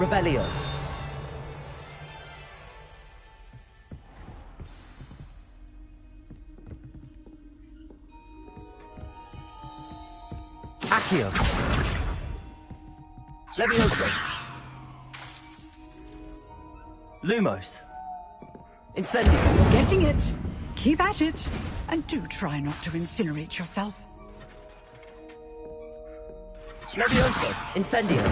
Revelio. Accio. Levioso. Lumos. Incendio. Getting it. Keep at it. And do try not to incinerate yourself. Levioso. Incendio.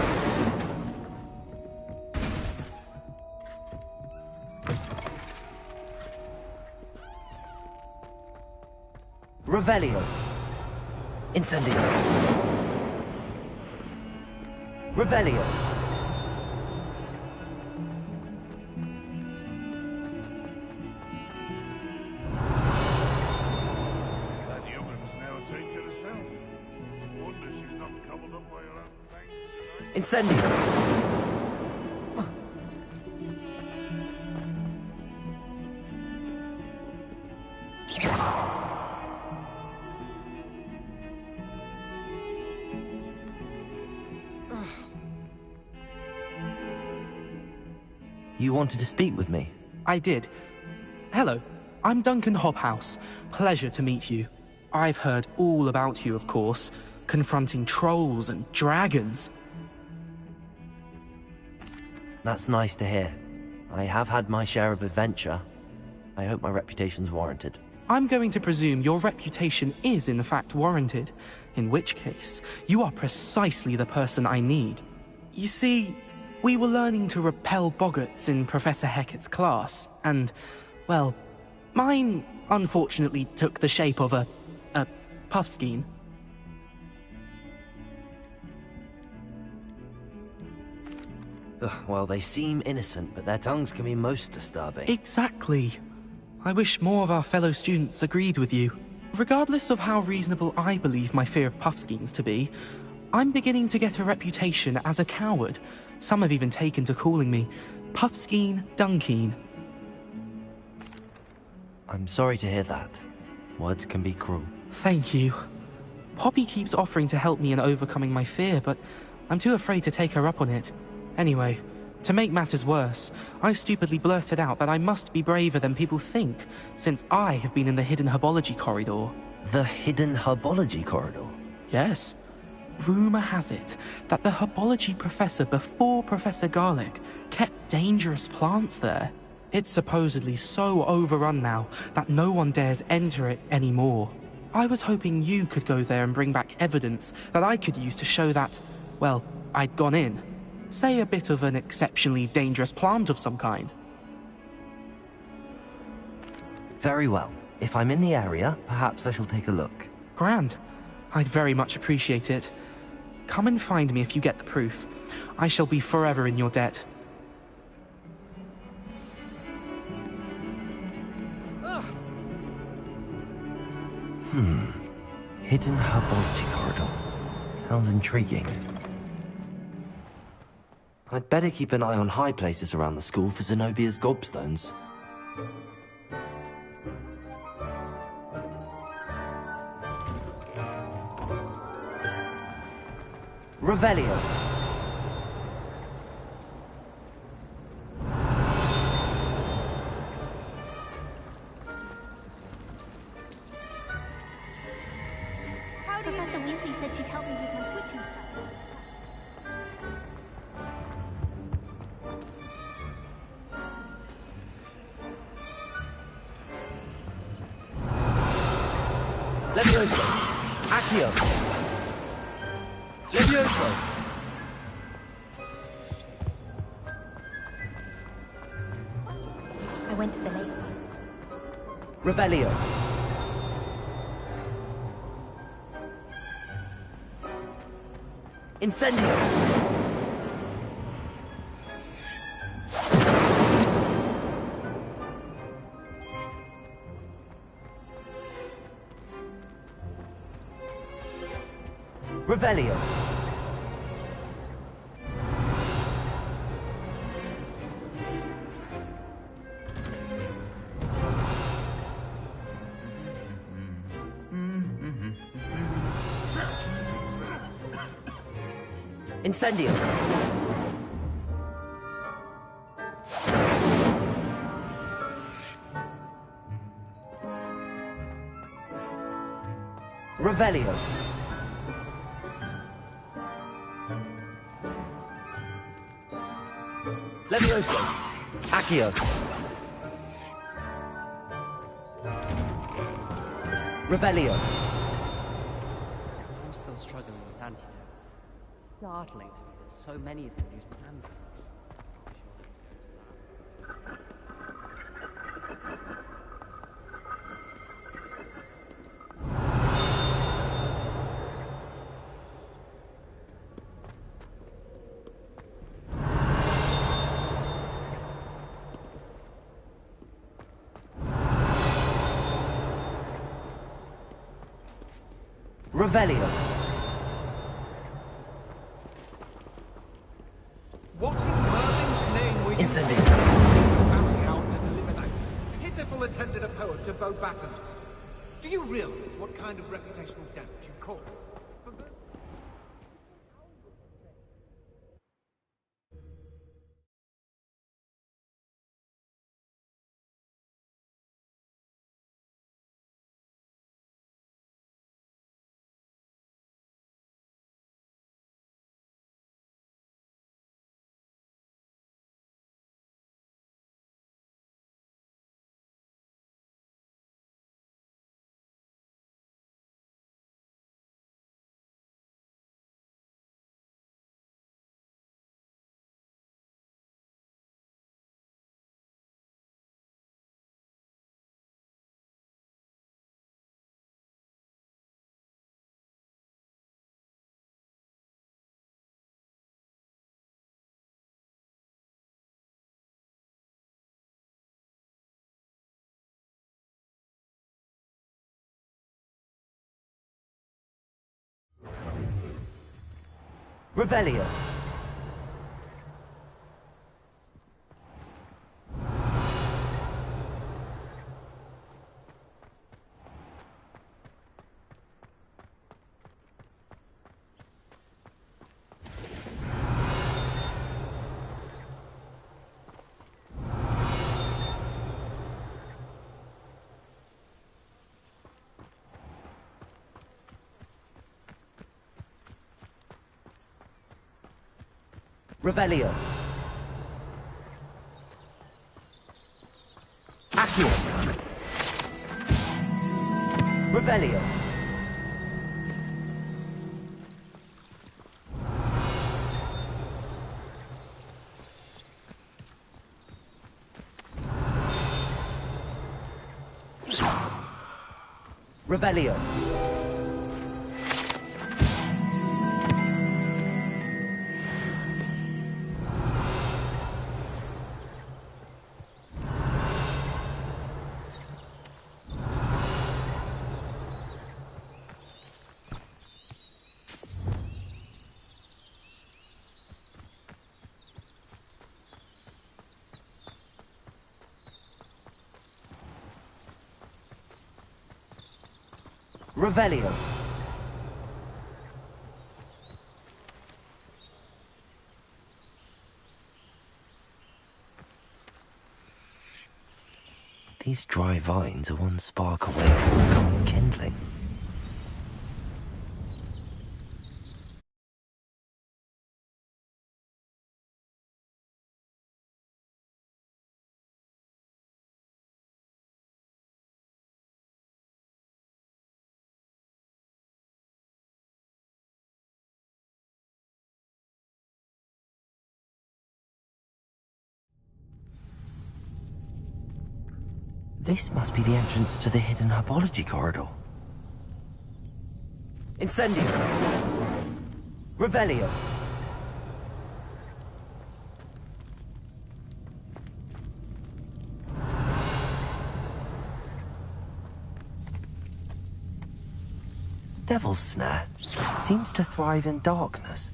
Revelio. Incendio. Revelio. That young'un's now a teacher herself. Wonder she's not cobbled up by her own fangs tonight. Incendio. You wanted to speak with me? I did. Hello, I'm Duncan Hobhouse. Pleasure to meet you. I've heard all about you, of course, confronting trolls and dragons. That's nice to hear. I have had my share of adventure. I hope my reputation's warranted. I'm going to presume your reputation is in fact warranted, in which case, you are precisely the person I need. You see, we were learning to repel boggarts in Professor Hecat's class, and, well, mine unfortunately took the shape of a puffskein. Well, they seem innocent, but their tongues can be most disturbing. Exactly. I wish more of our fellow students agreed with you. Regardless of how reasonable I believe my fear of puffskeins to be, I'm beginning to get a reputation as a coward. Some have even taken to calling me Puffskeen Dunkeen. I'm sorry to hear that. Words can be cruel. Thank you. Poppy keeps offering to help me in overcoming my fear, but I'm too afraid to take her up on it. Anyway, to make matters worse, I stupidly blurted out that I must be braver than people think, since I have been in the hidden herbology corridor. The hidden herbology corridor? Yes. Rumor has it that the herbology professor before Professor Garlic kept dangerous plants there. It's supposedly so overrun now that no one dares enter it anymore. I was hoping you could go there and bring back evidence that I could use to show that, well, I'd gone in. Say a bit of an exceptionally dangerous plant of some kind. Very well. If I'm in the area, perhaps I shall take a look. Grand. I'd very much appreciate it. Come and find me if you get the proof. I shall be forever in your debt. Hidden herbology corridor. Sounds intriguing. I'd better keep an eye on high places around the school for Zenobia's gobstones. Revelio. Professor Weasley said she'd help me with my twitching. Levioso. Accio. Levioso. I went to the lake. Revelio. Incendio. Revelio. Incendio. Revelio. Levioso. Accio. Revelio. I'm still struggling with antidotes. Startling to me that so many of them use plan drugs. Revelio. What in Merlin's name were you Incendio. family out to deliver that pitiful attendant a poem to Beau Battens? Do you realize what kind of reputational damage you caused? Revelio. Revelio. Accio. Revelio. Revelio. Revelio. These dry vines are one spark away from common kindling. This must be the entrance to the hidden herbology corridor. Incendio. Revelio. Devil's Snare seems to thrive in darkness.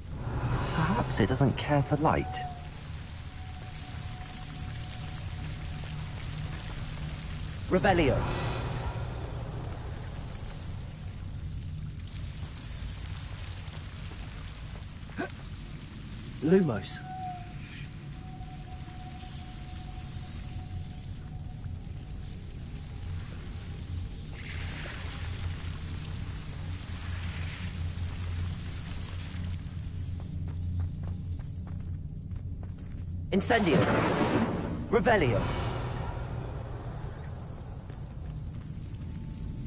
Perhaps it doesn't care for light. Revelio. Lumos. Incendio. Revelio.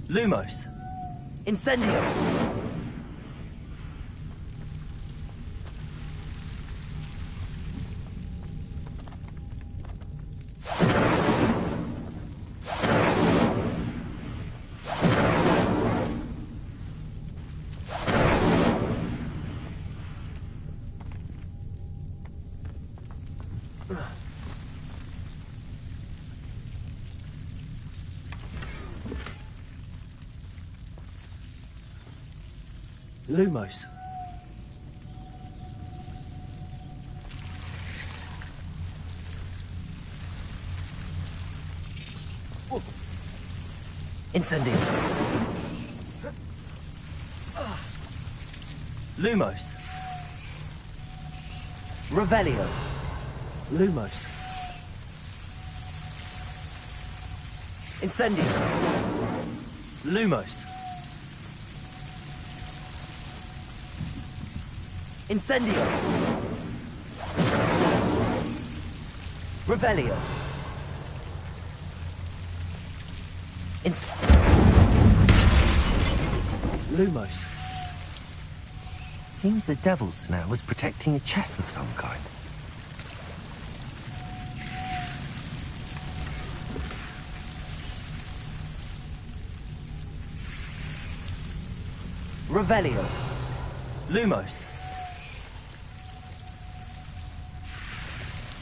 Lumos. Incendio. Lumos. Incendio. Lumos. Revelio. Lumos. Incendio. Lumos. Incendio. Revelio. Lumos. Seems the devil's snare was protecting a chest of some kind. Revelio. Lumos.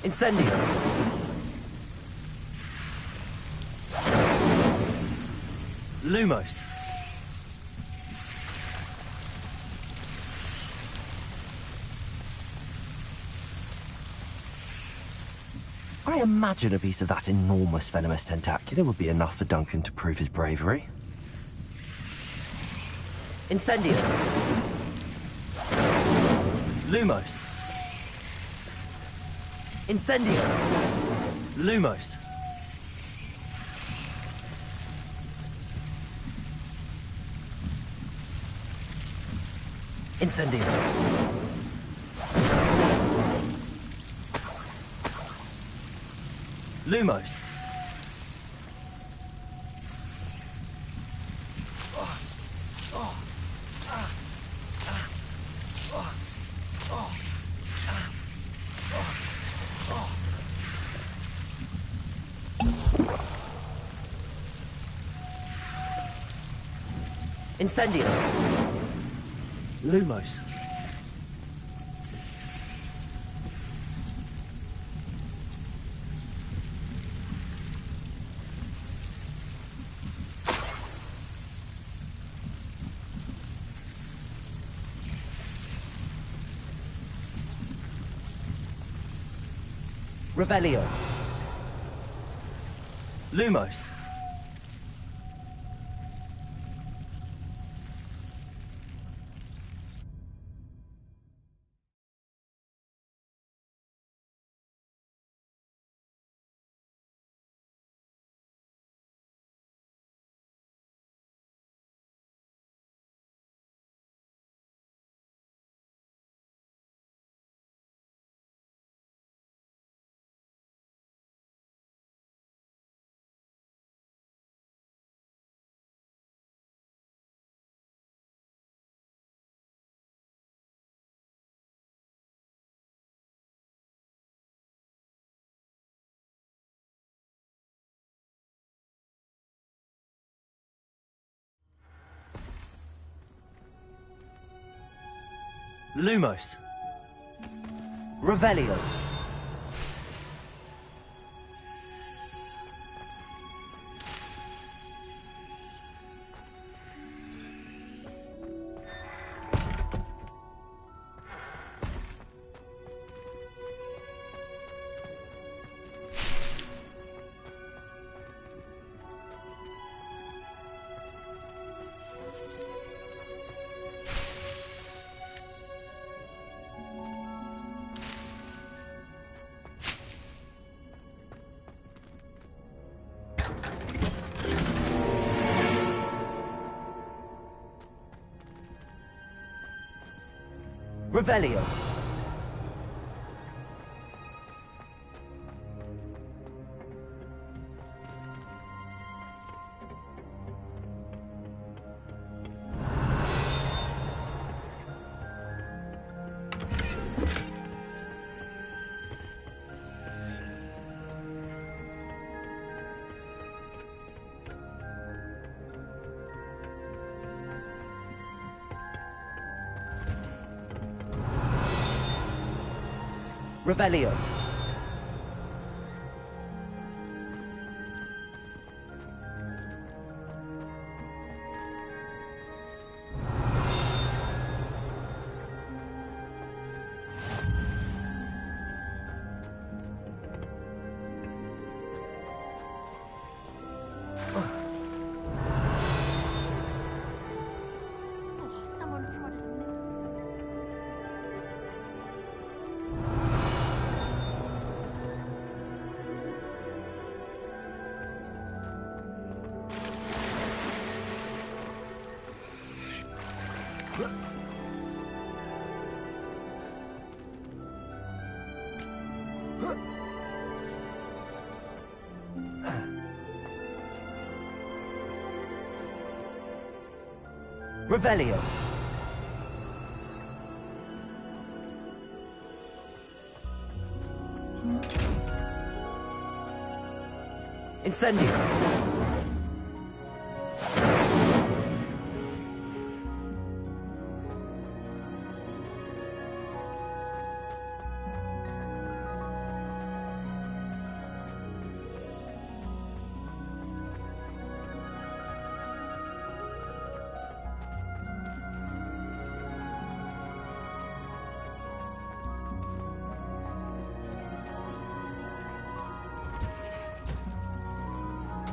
Incendio. Lumos. I imagine a piece of that enormous venomous tentacular would be enough for Duncan to prove his bravery. Incendio. Lumos. Incendio. Lumos. Incendio. Lumos. Incendio. Lumos. Revelio. Lumos. Lumos. Revelio. Revelio. Revelio. Oh, someone prodded a mill. Revelio. Incendio.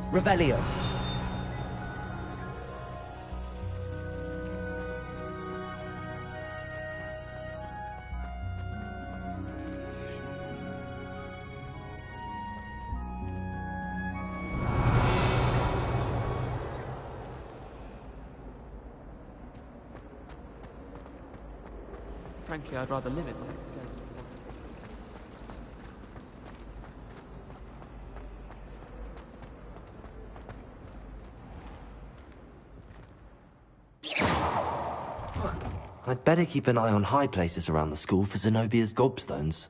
Revelio. Frankly, I'd rather live it than go. I'd better keep an eye on high places around the school for Zenobia's gobstones.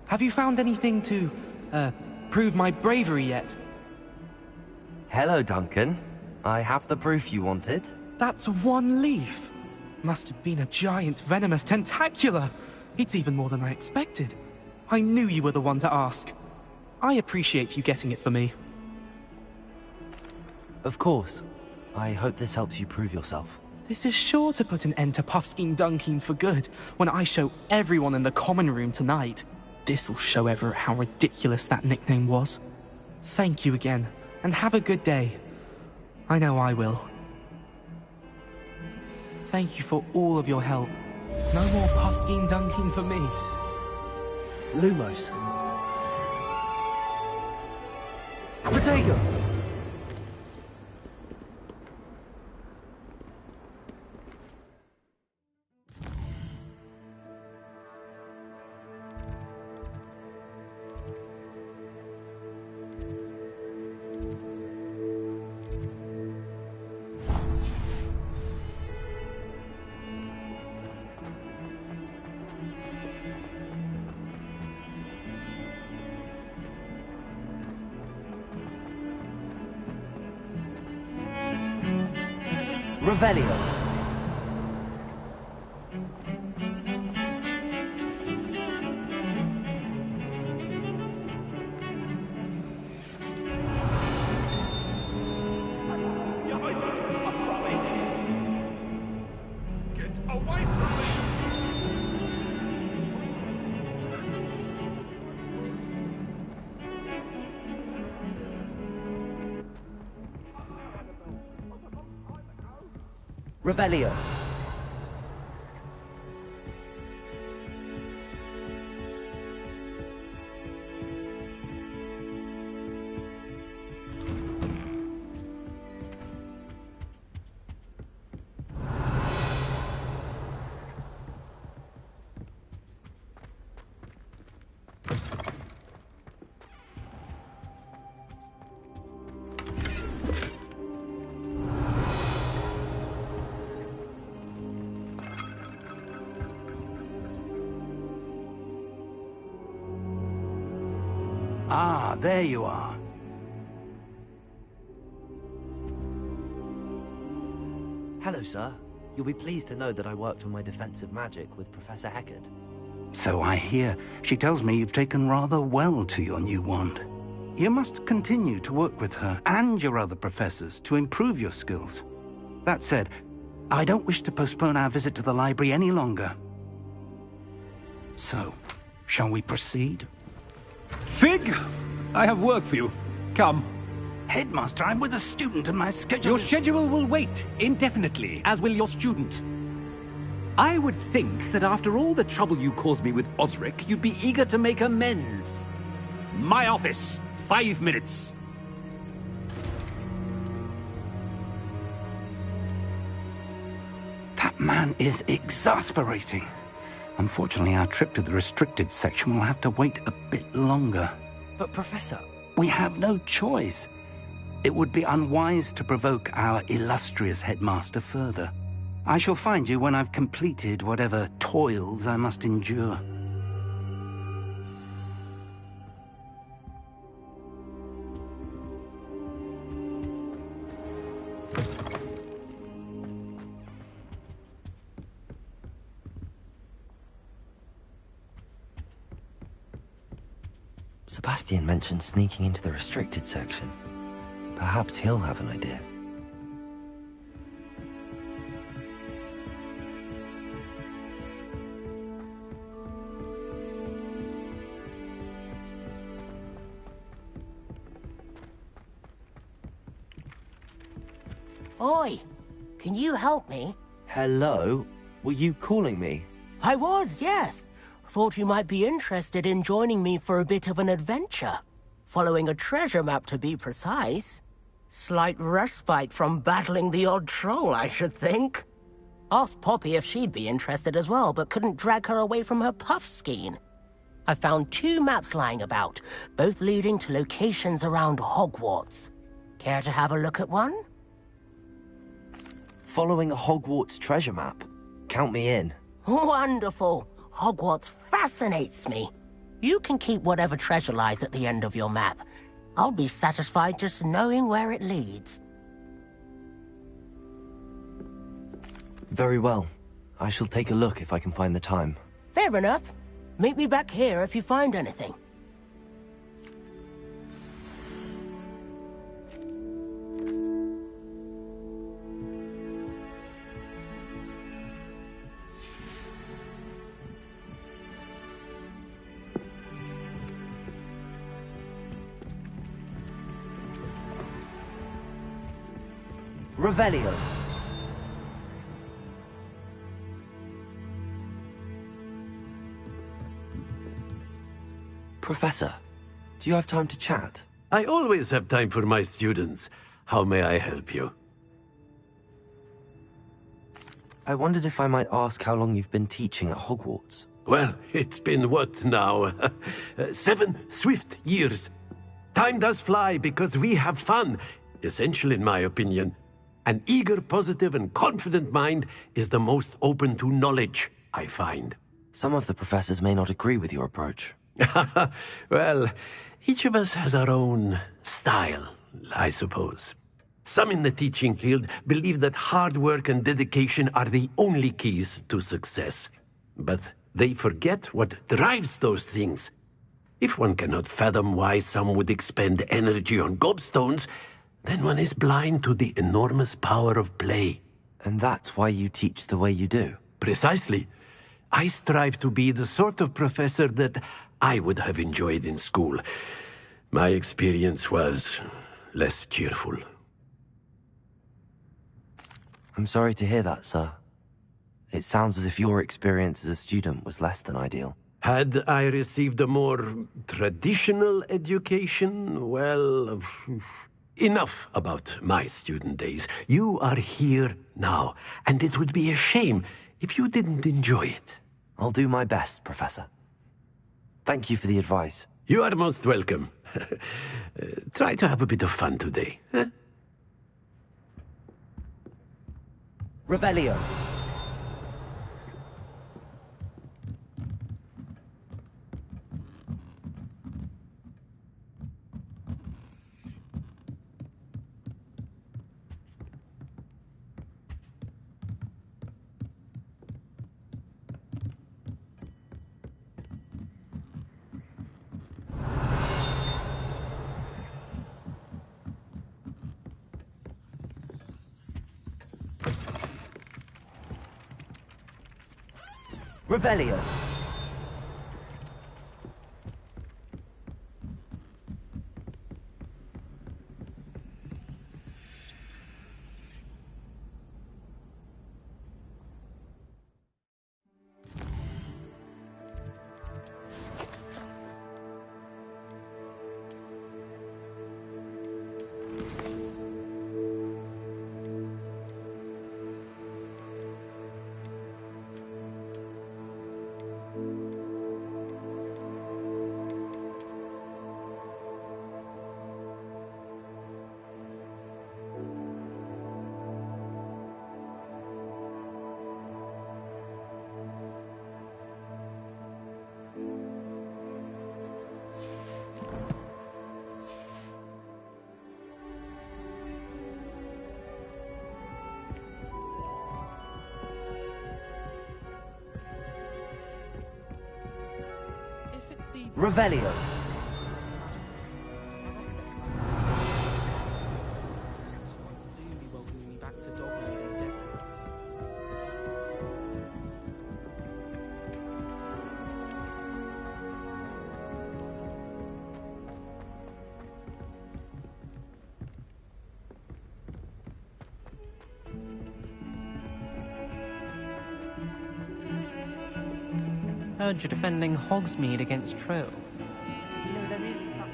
Have you found anything to, prove my bravery yet? Hello, Duncan. I have the proof you wanted. That's one leaf. Must have been a giant venomous tentacula. It's even more than I expected. I knew you were the one to ask. I appreciate you getting it for me. Of course. I hope this helps you prove yourself. This is sure to put an end to Puffskein Dunkin for good when I show everyone in the common room tonight. This'll show Everett how ridiculous that nickname was. Thank you again, and have a good day. I know I will. Thank you for all of your help. No more Puffskein Dunkin for me. Lumos. Protego! Revelio. Get away from me! Revelio. Ah, there you are. Hello, sir. You'll be pleased to know that I worked on my defensive magic with Professor Heckard. So I hear. She tells me you've taken rather well to your new wand. You must continue to work with her and your other professors to improve your skills. That said, I don't wish to postpone our visit to the library any longer. So, shall we proceed? Fig! I have work for you. Come. Headmaster, I'm with a student and my schedule Your is... schedule will wait indefinitely, as will your student. I would think that after all the trouble you caused me with Osric, you'd be eager to make amends. My office, 5 minutes. That man is exasperating. Unfortunately, our trip to the restricted section will have to wait a bit longer. But, Professor... We have no choice. It would be unwise to provoke our illustrious headmaster further. I shall find you when I've completed whatever toils I must endure. Sebastian mentioned sneaking into the restricted section. Perhaps he'll have an idea. Oi! Can you help me? Hello? Were you calling me? I was, yes. Thought you might be interested in joining me for a bit of an adventure. Following a treasure map, to be precise. Slight respite from battling the odd troll, I should think. Asked Poppy if she'd be interested as well, but couldn't drag her away from her puff skein. I found 2 maps lying about, both leading to locations around Hogwarts. Care to have a look at one? Following a Hogwarts treasure map? Count me in. Wonderful. Hogwarts fascinates me. You can keep whatever treasure lies at the end of your map. I'll be satisfied just knowing where it leads. Very well. I shall take a look if I can find the time. Fair enough. Meet me back here if you find anything. Revelio. Professor, do you have time to chat? I always have time for my students. How may I help you? I wondered if I might ask how long you've been teaching at Hogwarts. Well, it's been what now? 7 swift years. Time does fly because we have fun. Essential in my opinion. An eager, positive, and confident mind is the most open to knowledge, I find. Some of the professors may not agree with your approach. Well, each of us has our own style, I suppose. Some in the teaching field believe that hard work and dedication are the only keys to success. But they forget what drives those things. If one cannot fathom why some would expend energy on gobstones, then one is blind to the enormous power of play. And that's why you teach the way you do? Precisely. I strive to be the sort of professor that I would have enjoyed in school. My experience was less cheerful. I'm sorry to hear that, sir. It sounds as if your experience as a student was less than ideal. Had I received a more traditional education, well... Enough about my student days. You are here now, and it would be a shame if you didn't enjoy it. I'll do my best, Professor. Thank you for the advice. You are most welcome. Try to have a bit of fun today. Huh? Revelio. Revelio. Revelio. Soon be welcoming me back to Dogwood indefinitely. Heard you're defending Hogsmeade against trolls. You know, there is something.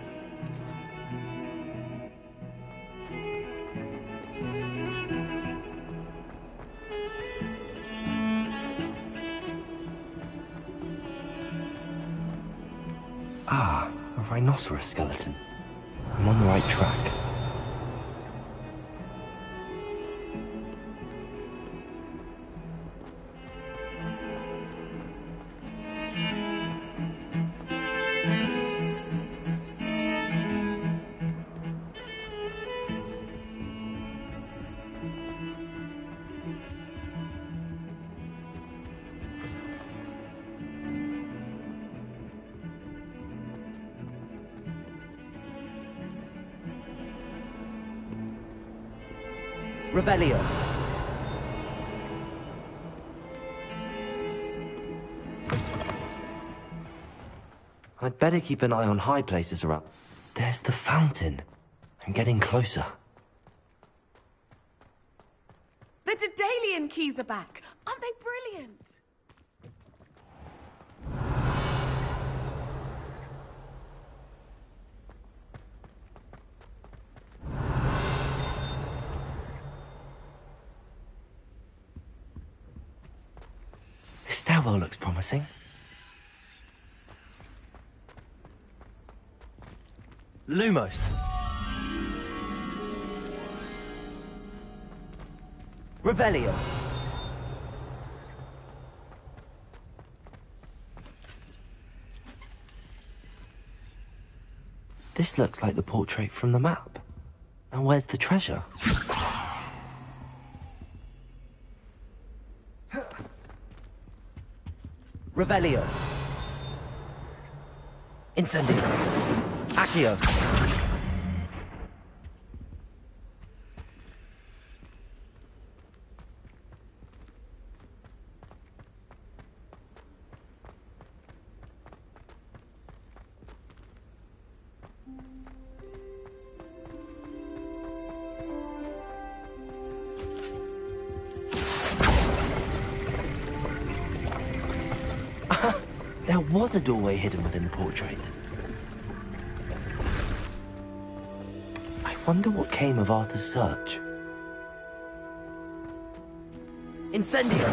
Ah, a rhinoceros skeleton. I'm on the right track. Revelio. I'd better keep an eye on high places around. There's the fountain. I'm getting closer. The Daedalian keys are back. Aren't they brilliant? This stairwell looks promising. Lumos. Revelio. This looks like the portrait from the map. Now where's the treasure? Revelio. Incendio. Accio. There was a doorway hidden within the portrait. I wonder what came of Arthur's search. Incendio!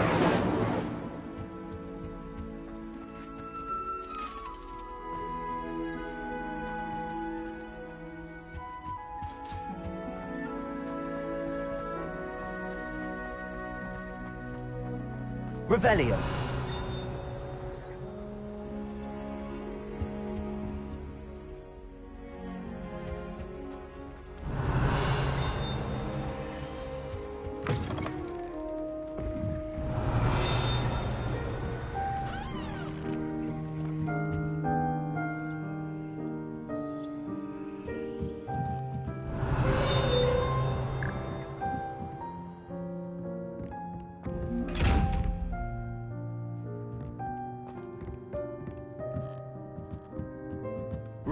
Revelio.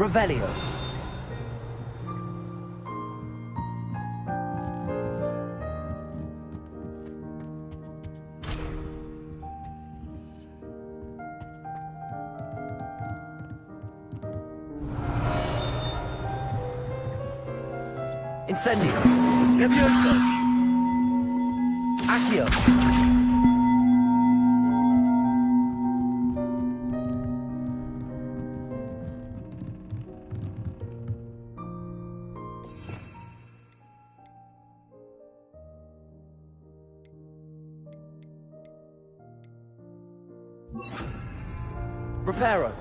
Revelio. Incendio. Levioso. Accio. Reparo.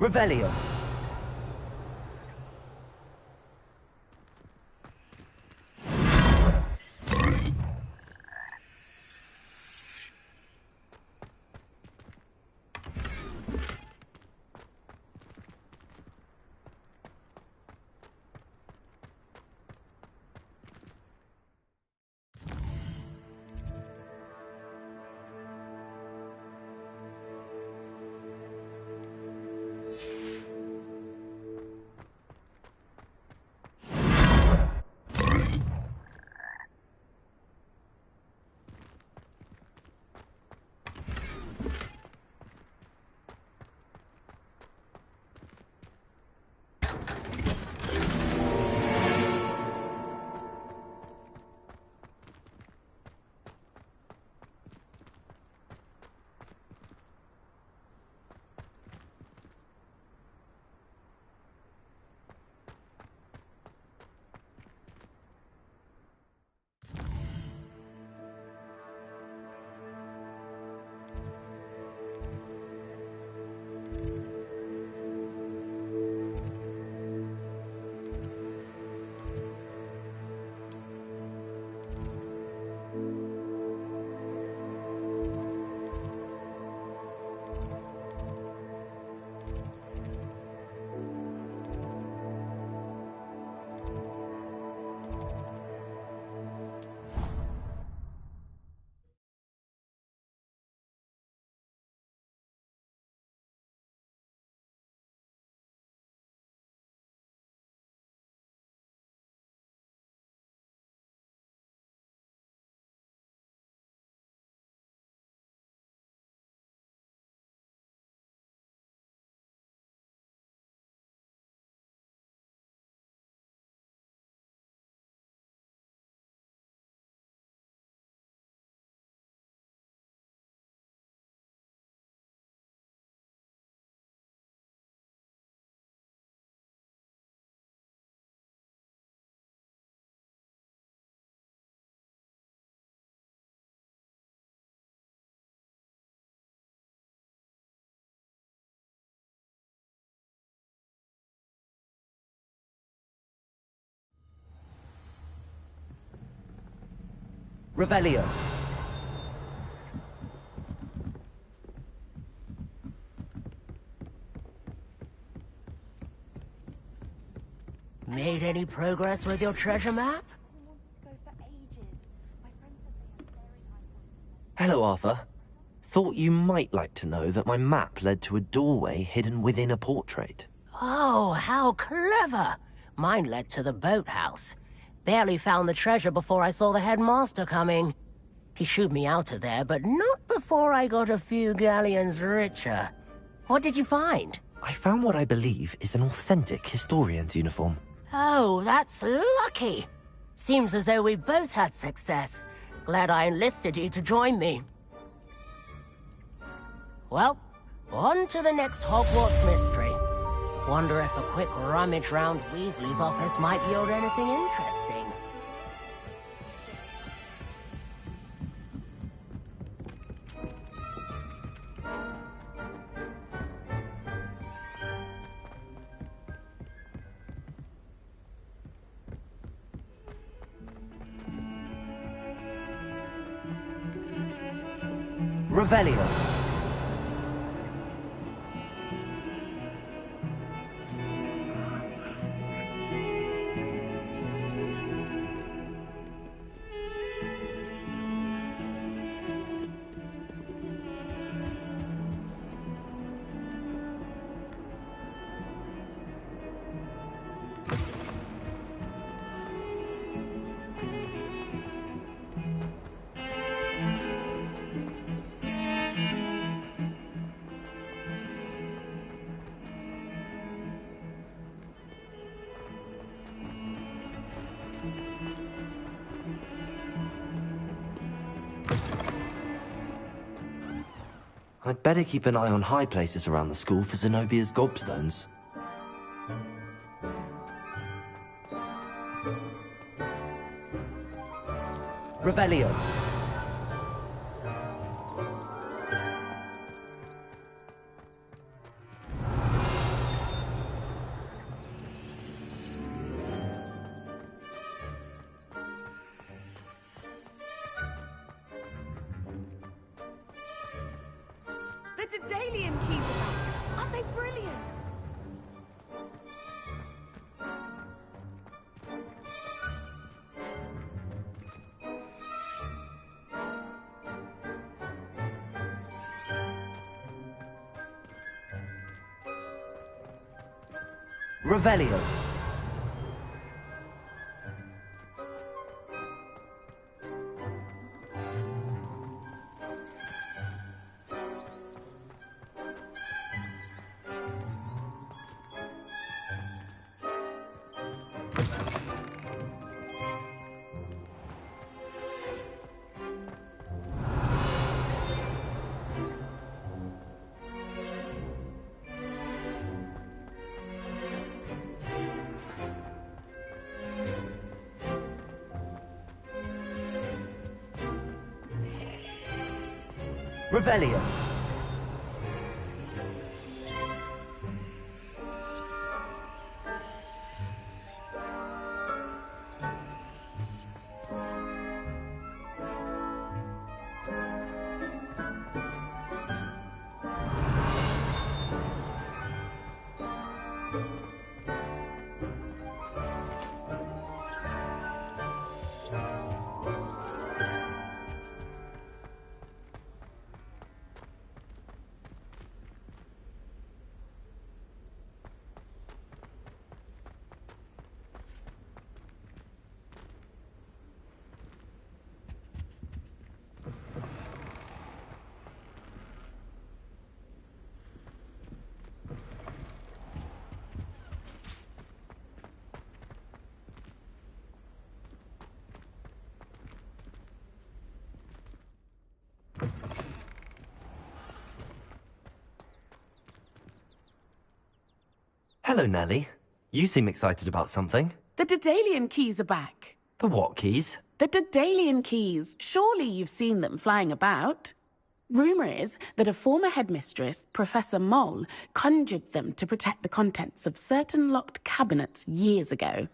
Revelio. Revelio. Made any progress with your treasure map? Hello, Arthur. Thought you might like to know that my map led to a doorway hidden within a portrait. Oh, how clever! Mine led to the boathouse. Barely found the treasure before I saw the headmaster coming. He shooed me out of there, but not before I got a few galleons richer. What did you find? I found what I believe is an authentic historian's uniform. Oh, that's lucky. Seems as though we both had success. Glad I enlisted you to join me. Well, on to the next Hogwarts mystery. Wonder if a quick rummage round Weasley's office might yield anything interesting. Revelio. I'd better keep an eye on high places around the school for Zenobia's gobstones. Revelio. The Dedalian keys are back. Aren't they brilliant? Revelio. Revelio. Hello, Nellie. You seem excited about something. The Dedalian keys are back. The what keys? The Dedalian keys. Surely you've seen them flying about. Rumour is that a former headmistress, Professor Moll, conjured them to protect the contents of certain locked cabinets years ago.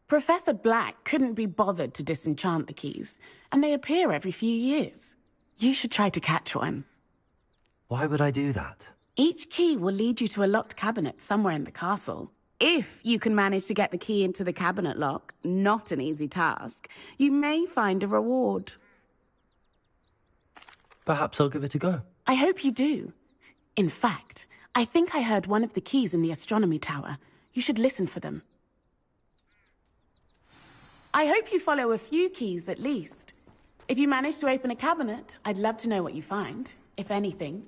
Professor Black couldn't be bothered to disenchant the keys, and they appear every few years. You should try to catch one. Why would I do that? Each key will lead you to a locked cabinet somewhere in the castle. If you can manage to get the key into the cabinet lock, not an easy task, you may find a reward. Perhaps I'll give it a go. I hope you do. In fact, I think I heard one of the keys in the astronomy tower. You should listen for them. I hope you follow a few keys at least. If you manage to open a cabinet, I'd love to know what you find, if anything.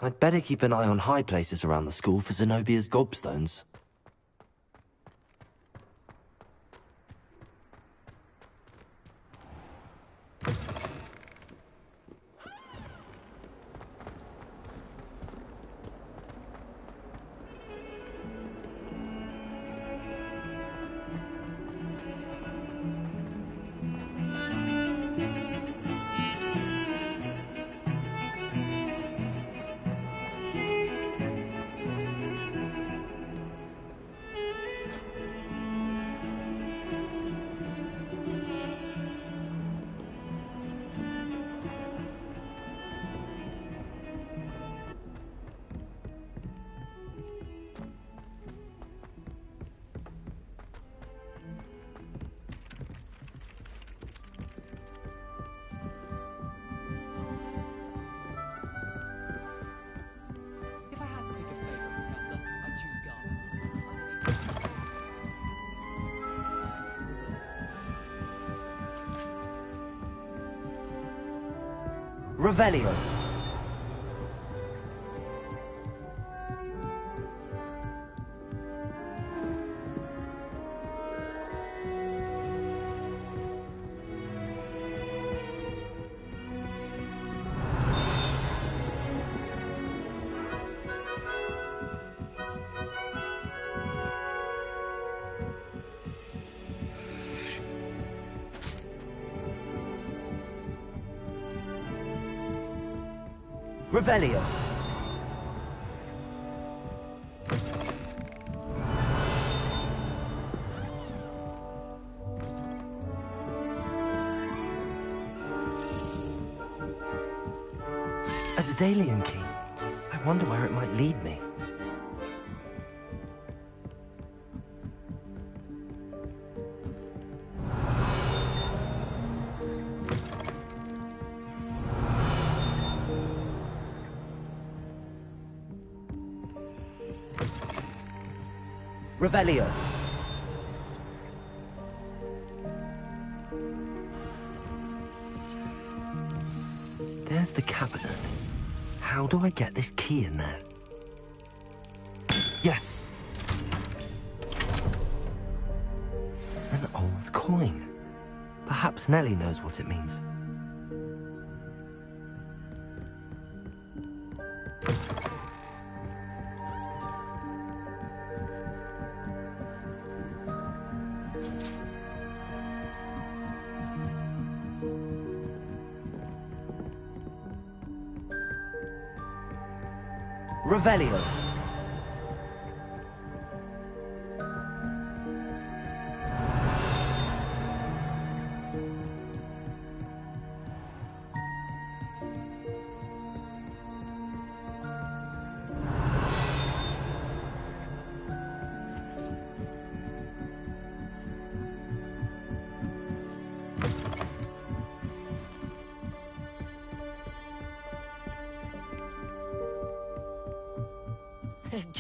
I'd better keep an eye on high places around the school for Zenobia's gobstones. Revelio. Revelio. A Daedalian key. I wonder where it might lead me. Revelio. There's the cabinet. How do I get this key in there? Yes! An old coin. Perhaps Nellie knows what it means. Revelio.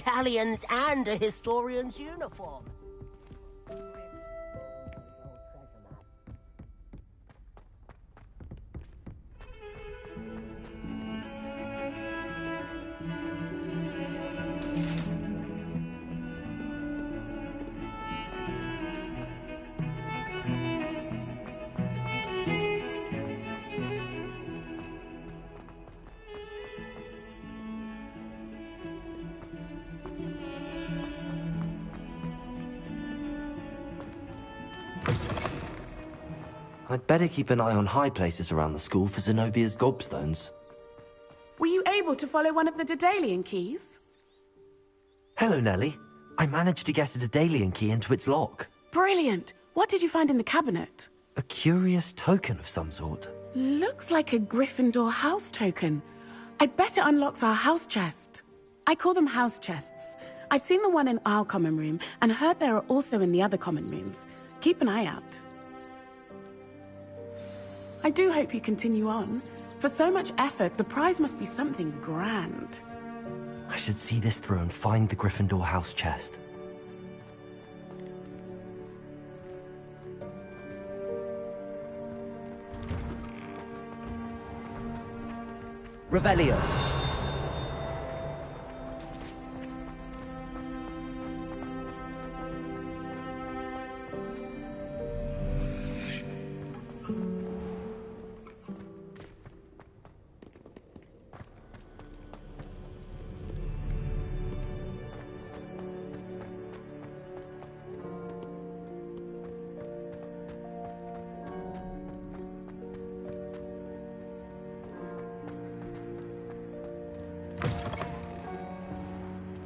Galleons and a historian's uniform. I'd better keep an eye on high places around the school for Zenobia's gobstones. Were you able to follow one of the Daedalian keys? Hello, Nellie. I managed to get a Daedalian key into its lock. Brilliant! What did you find in the cabinet? A curious token of some sort. Looks like a Gryffindor house token. I'd bet it unlocks our house chest. I call them house chests. I've seen the one in our common room and heard there are also in the other common rooms. Keep an eye out. I do hope you continue on. For so much effort, the prize must be something grand. I should see this through and find the Gryffindor house chest. Revelio.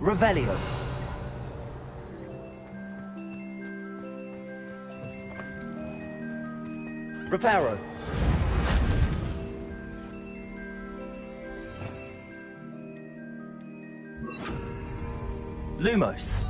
Revelio. Reparo. Lumos.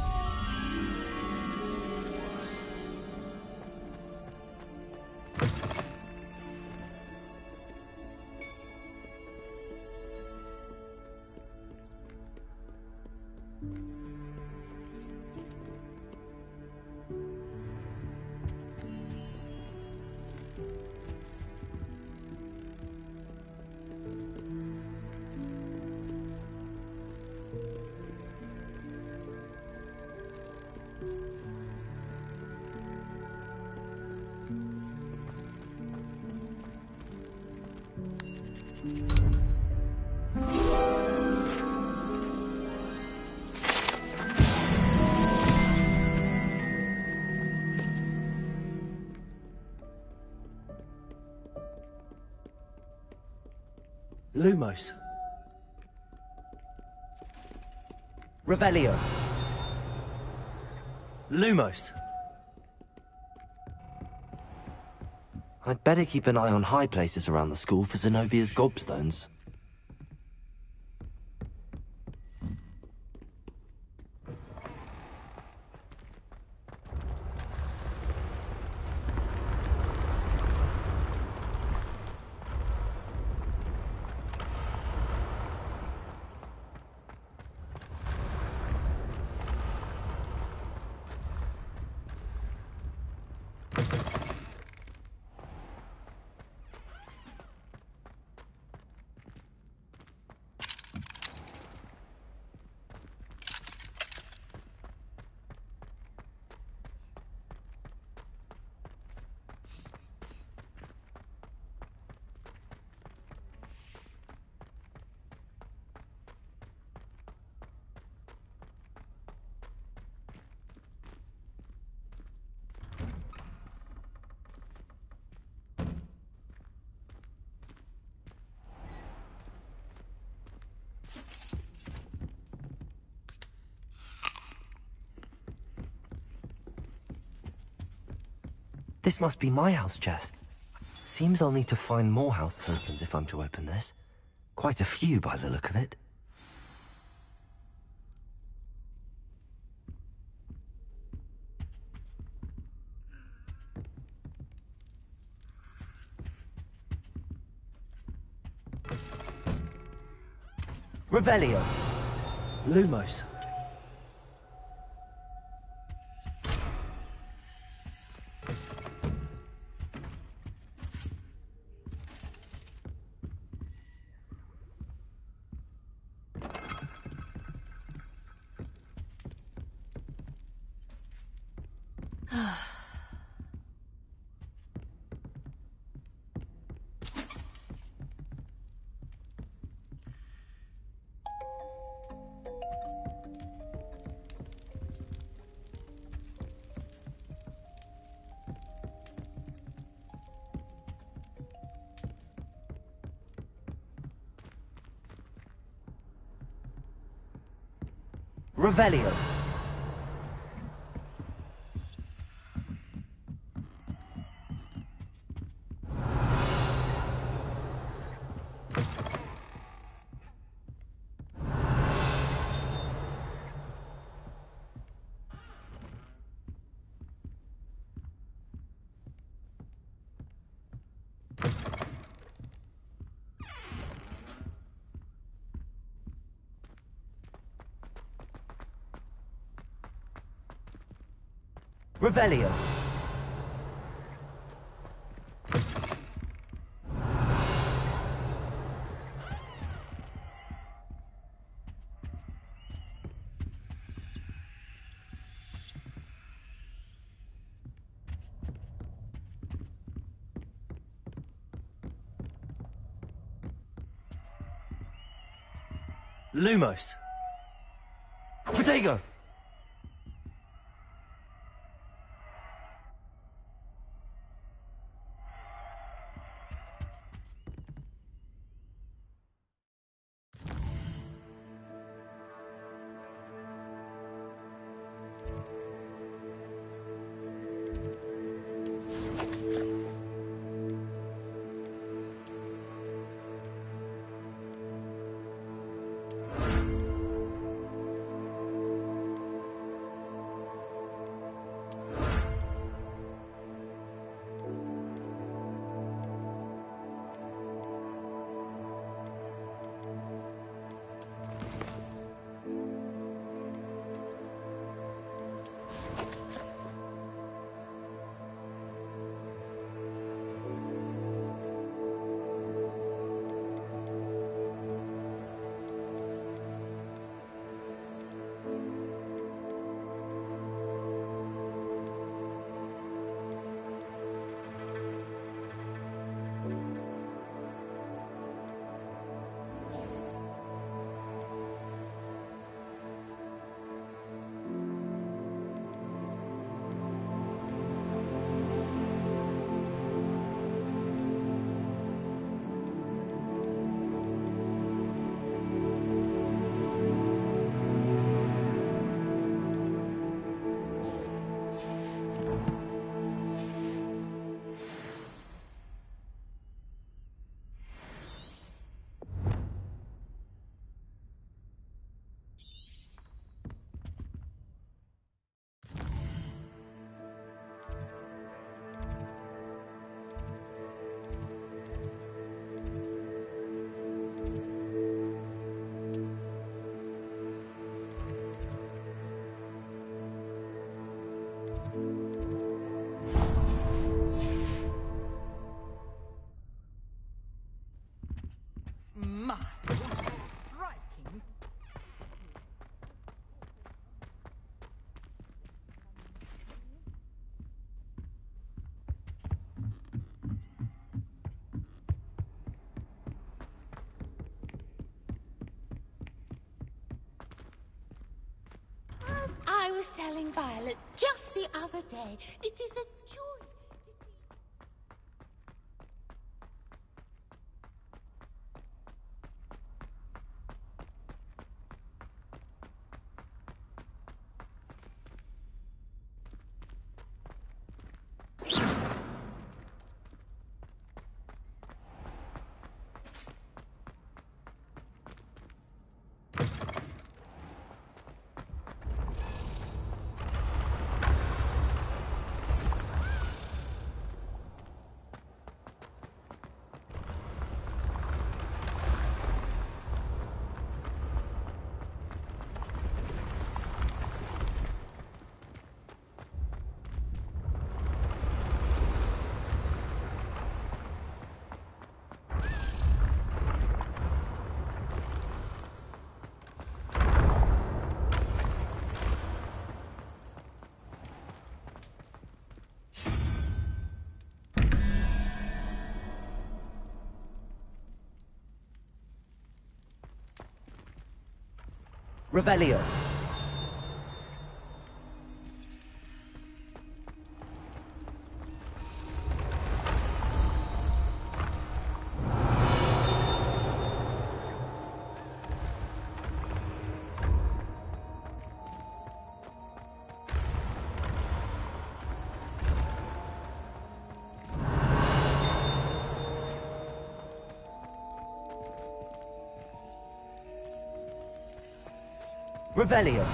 Lumos. Revelio. Lumos. I'd better keep an eye on high places around the school for Zenobia's gobstones. This must be my house chest. Seems I'll need to find more house tokens if I'm to open this. Quite a few by the look of it. Revelio. Lumos. Revelio. Revelio. Lumos. Protego. was telling Violet just the other day, it is a joy. Revelio. Revelio.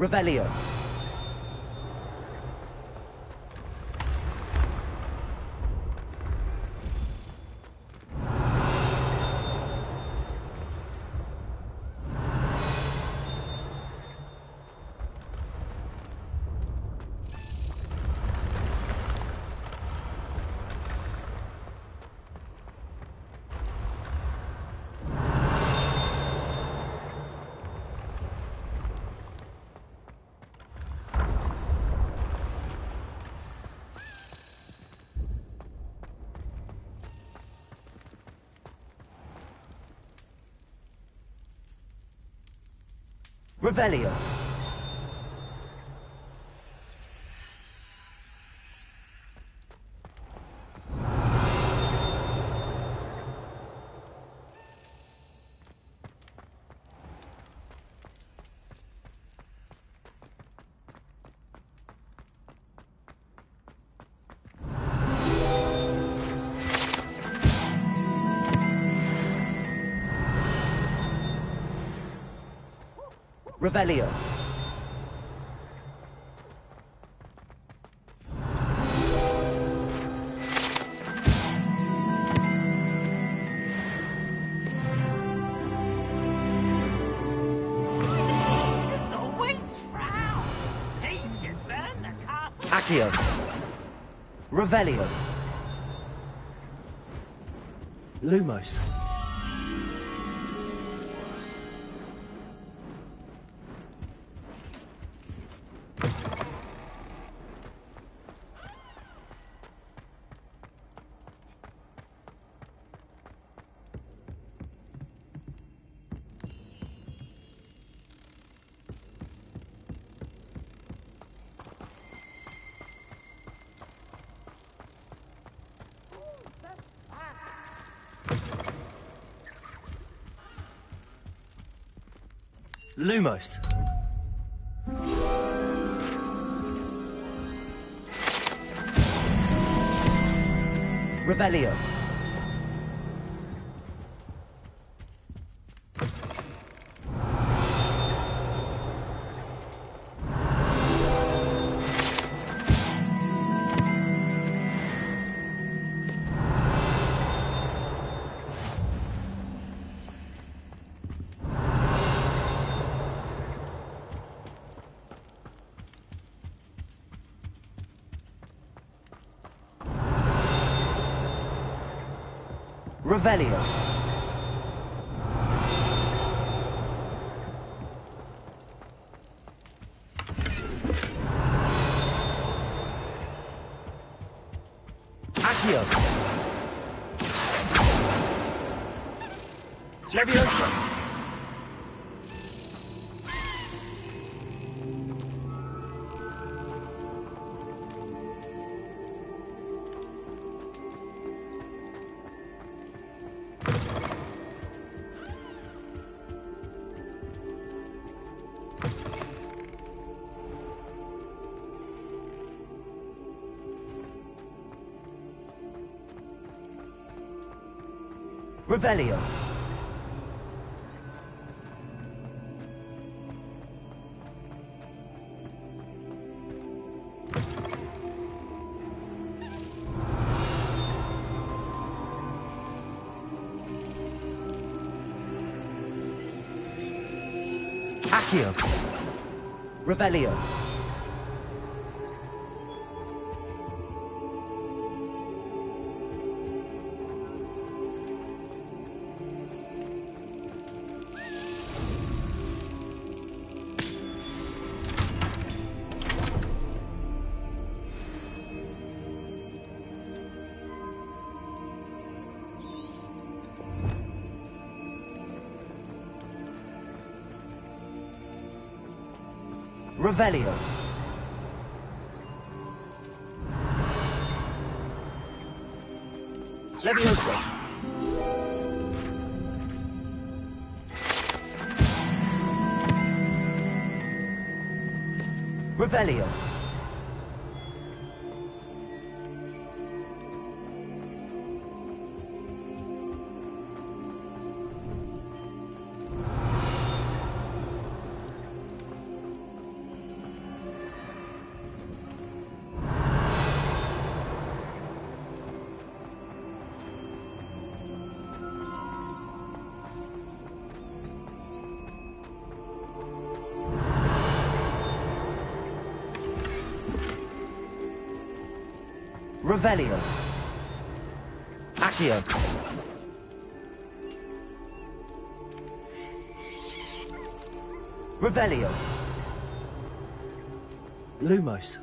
Revelio. Revelio. Revelio. Always frown. Thief, you burn the castle. Accio. Revelio. Lumos. Lumos. Revelio. Revelio. Accio. Leviosa. Revelio. Accio. Revelio. Revelio. Leviosa. Revelio. Revelio. Accio. Revelio. Lumos.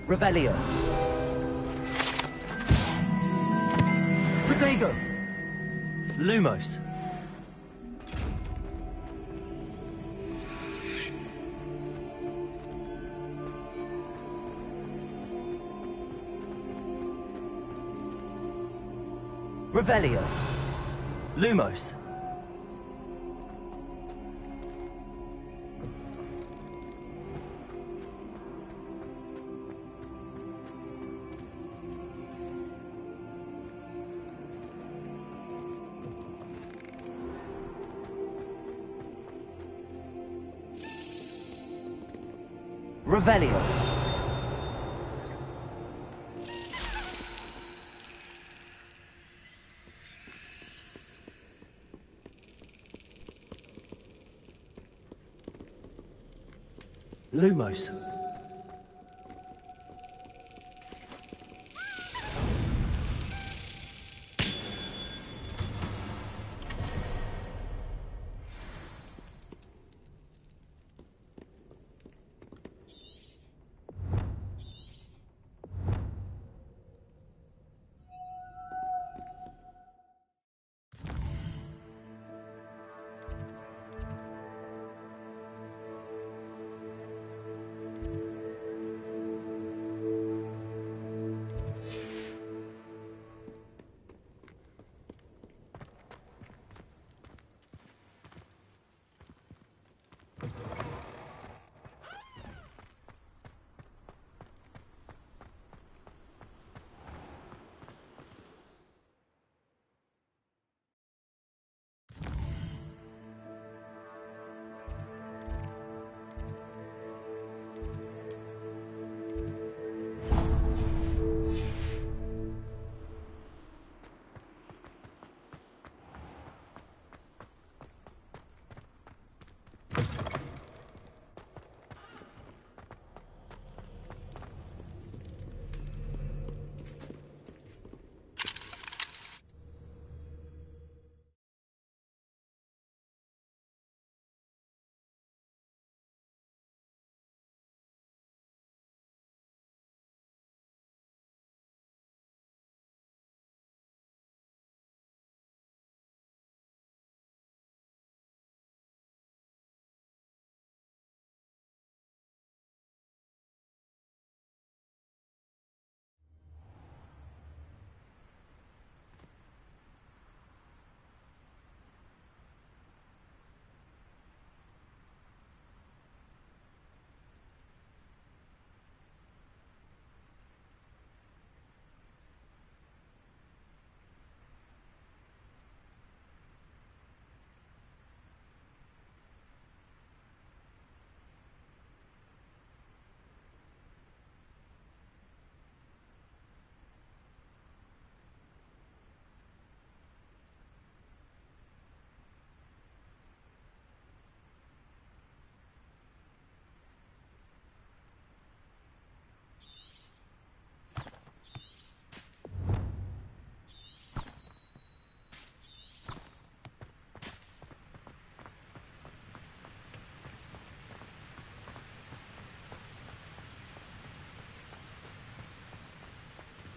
Revelio. Protego. Lumos. Revelio. Lumos. Revelio. Lumos.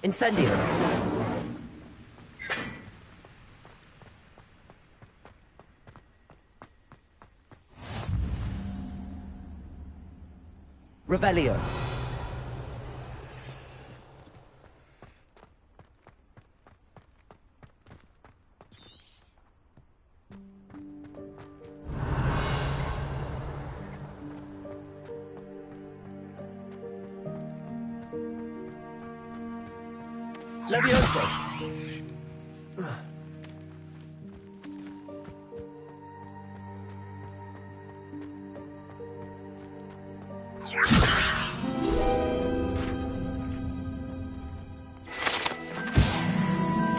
Incendio. Revelio. Levioso.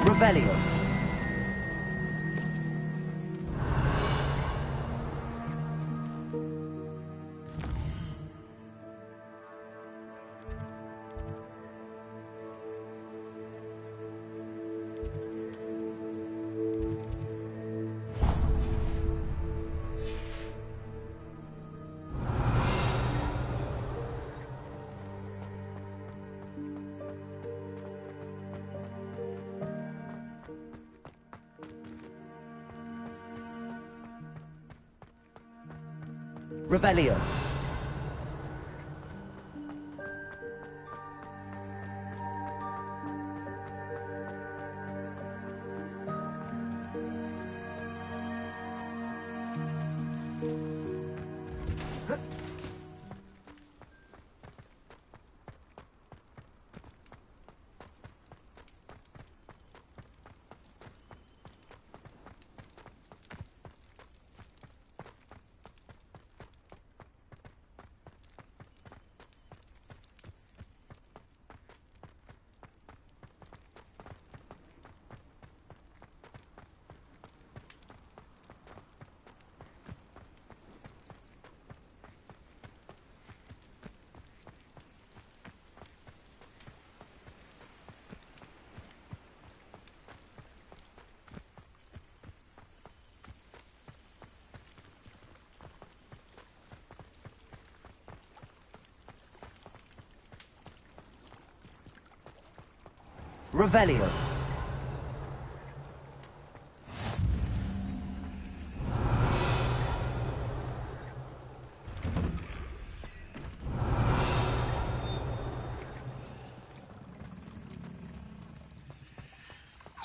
Revelio. Revelio. Revelio.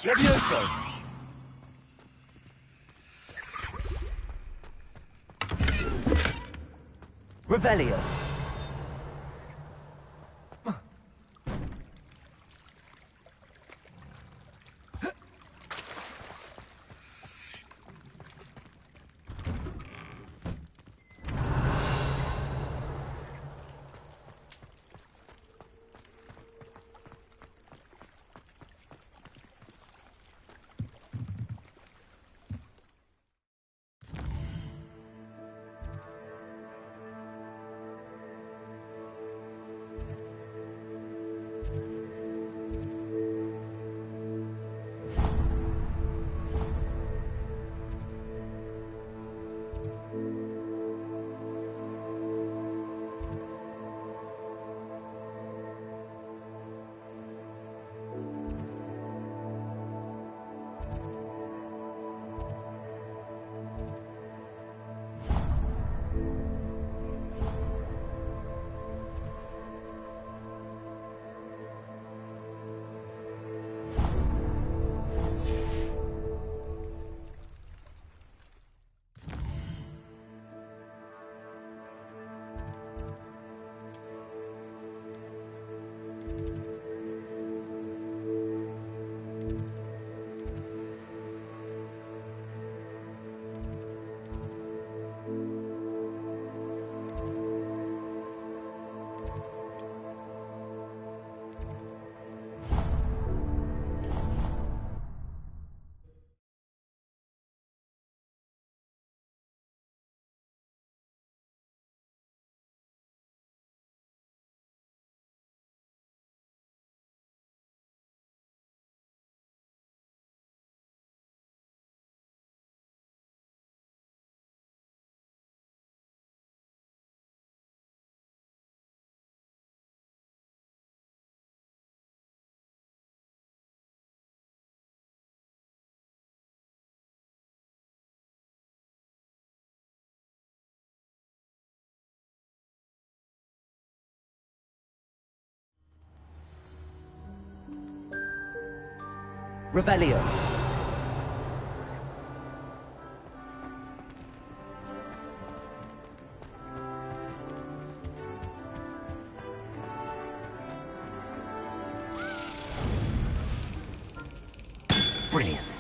Levioso! Revelio. Revelio. Brilliant.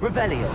Revelio.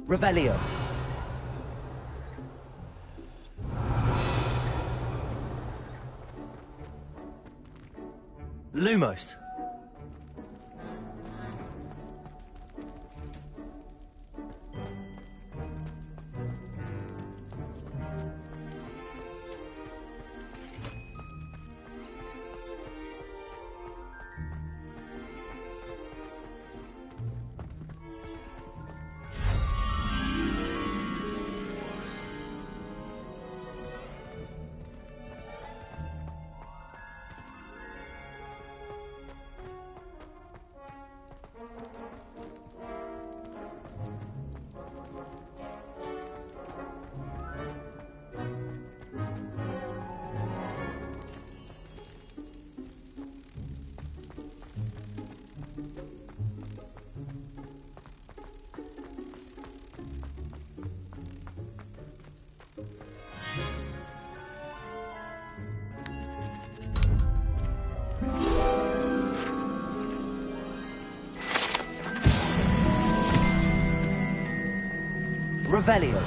Revelio. Lumos. Revelio.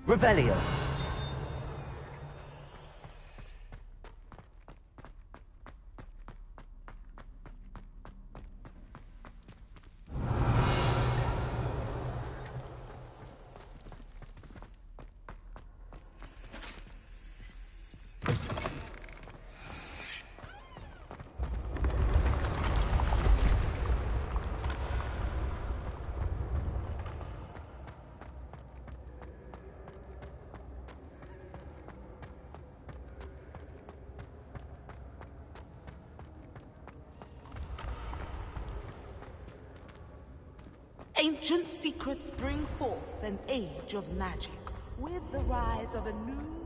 Revelio. Ancient secrets bring forth an age of magic, with the rise of a new...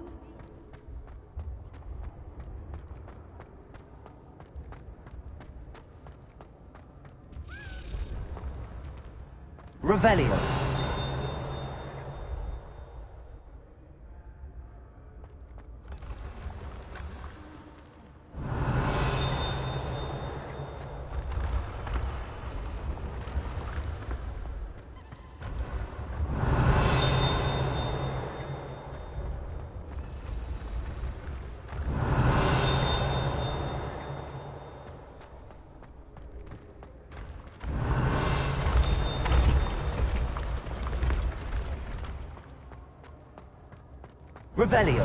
Revelio. Revelio.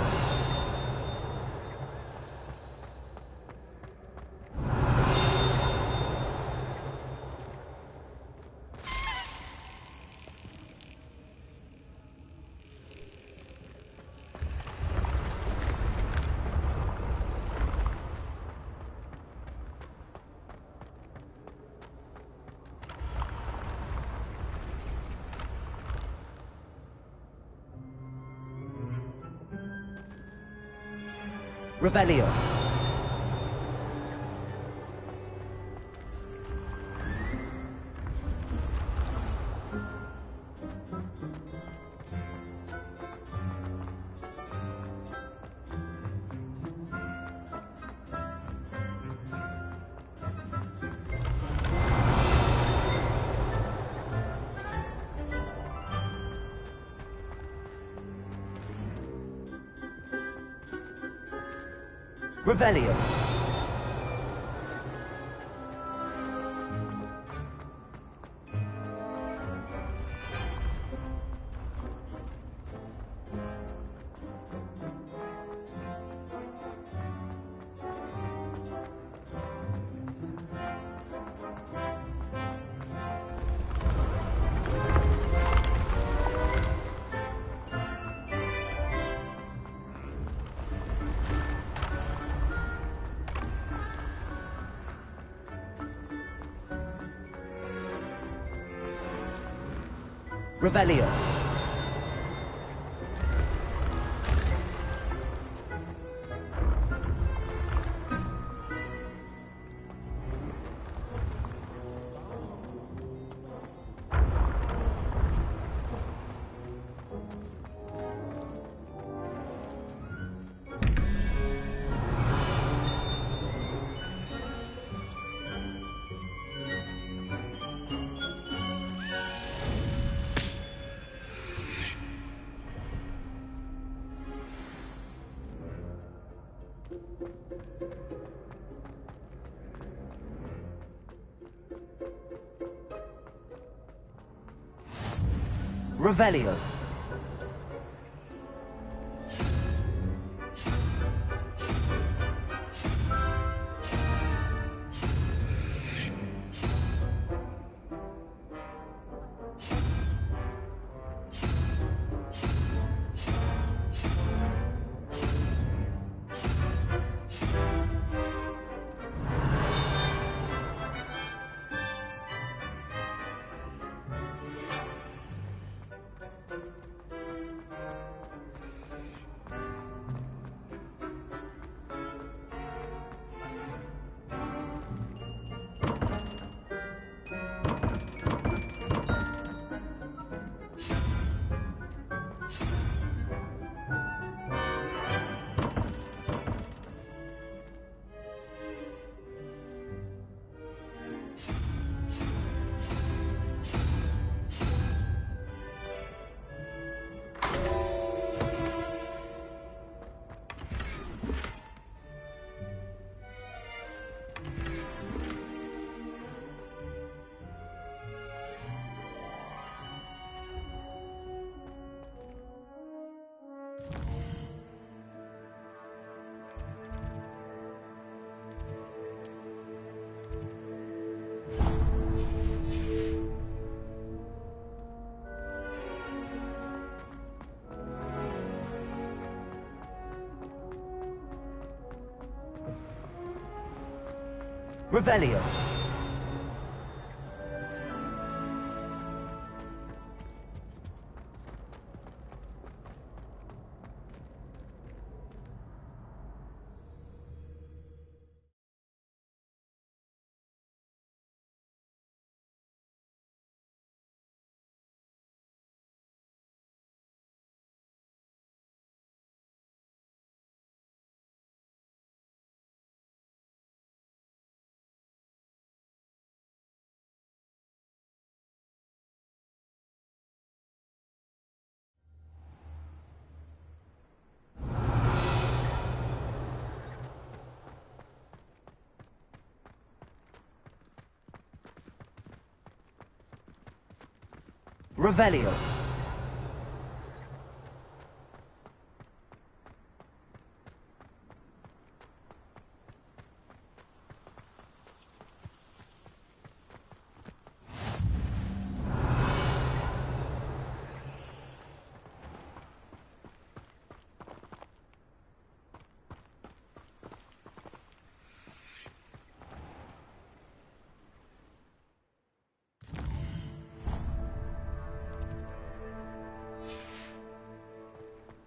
Revelio. Revelio. Revelio. Revelio. Revelio. Revelio.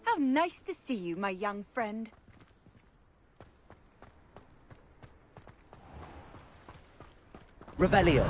How nice to see you, my young friend. Revelio.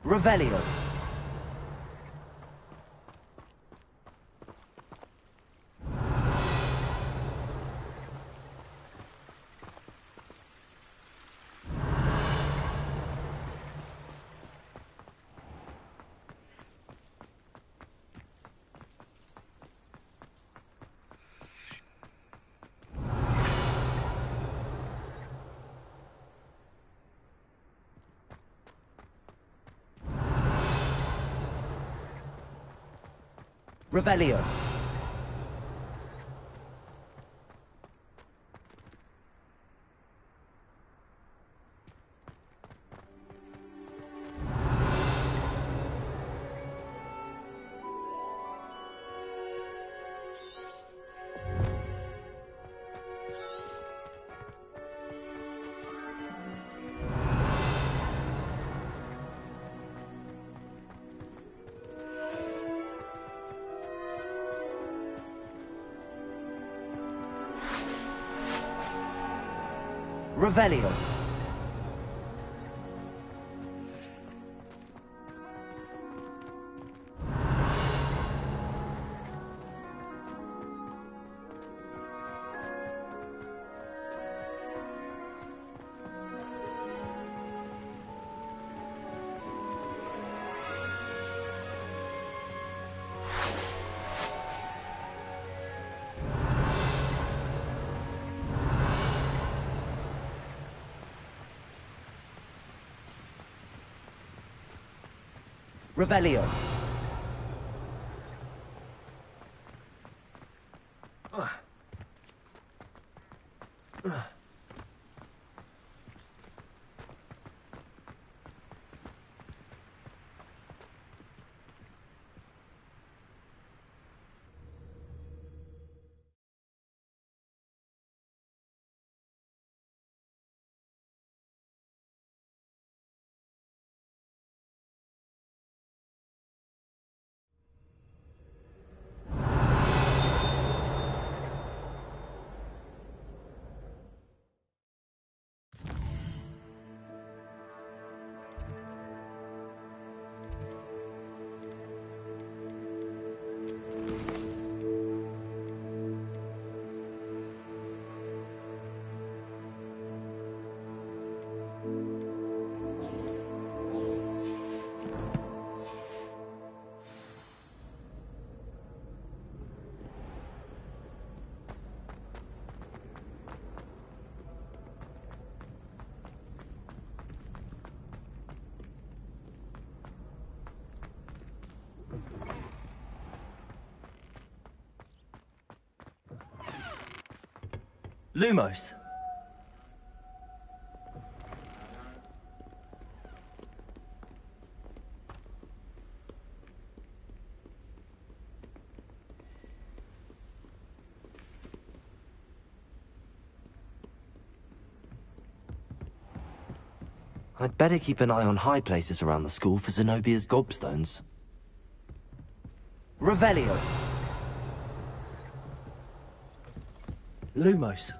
Revelio. Revelio. Revelio. Revelio. Lumos. I'd better keep an eye on high places around the school for Zenobia's gobstones. Revelio. Lumos.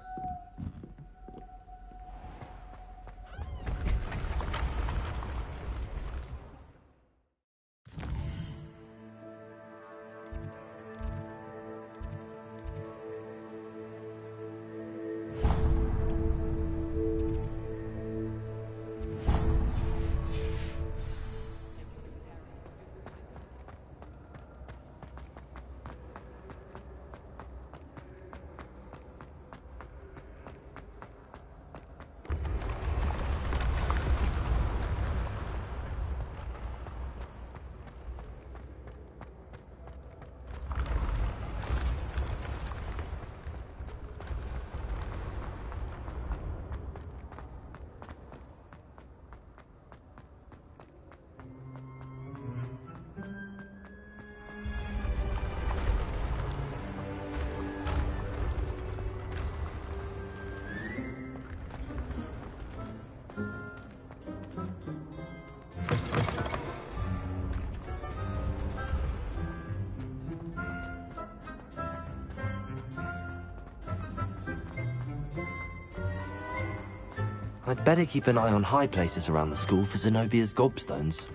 I'd better keep an eye on high places around the school for Zenobia's gobstones.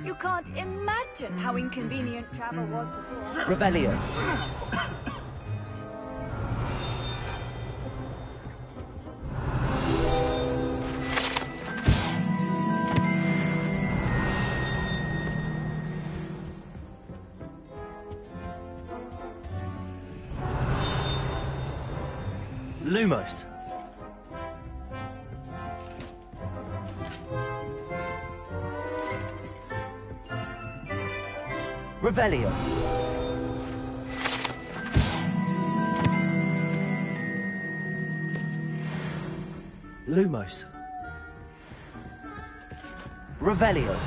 You can't imagine how inconvenient travel was before. Revelio. Lumos. Revelio. Lumos. Revelio.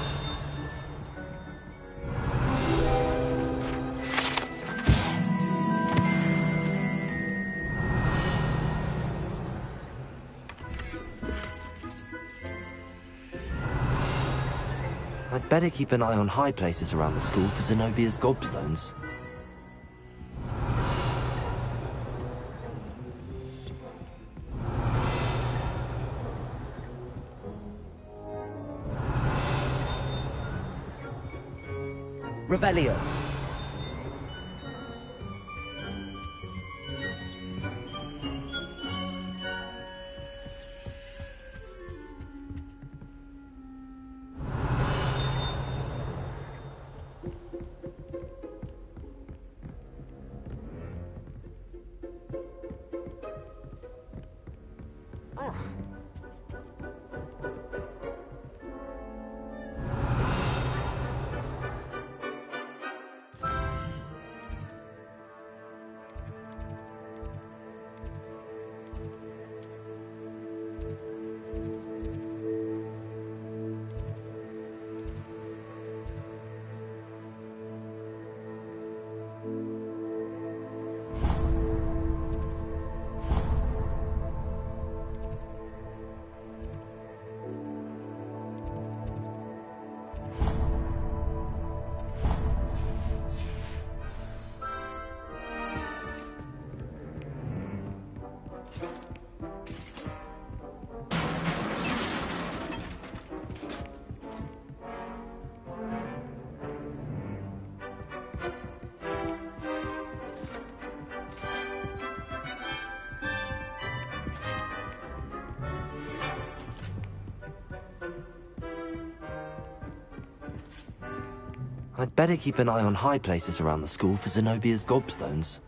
I'd better keep an eye on high places around the school for Zenobia's gobstones. Revelio. I'd better keep an eye on high places around the school for Zenobia's gobstones.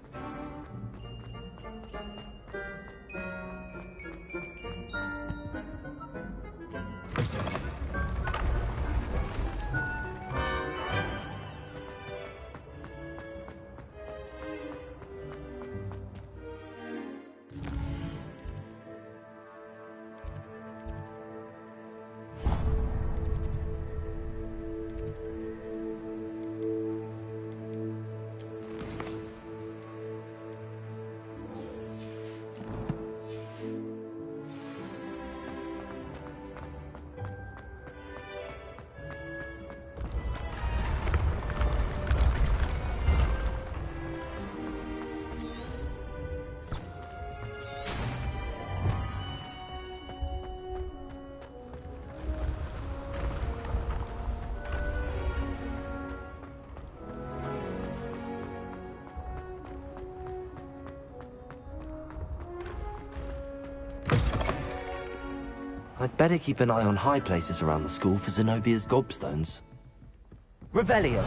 I'd better keep an eye on high places around the school for Zenobia's gobstones. Revelio!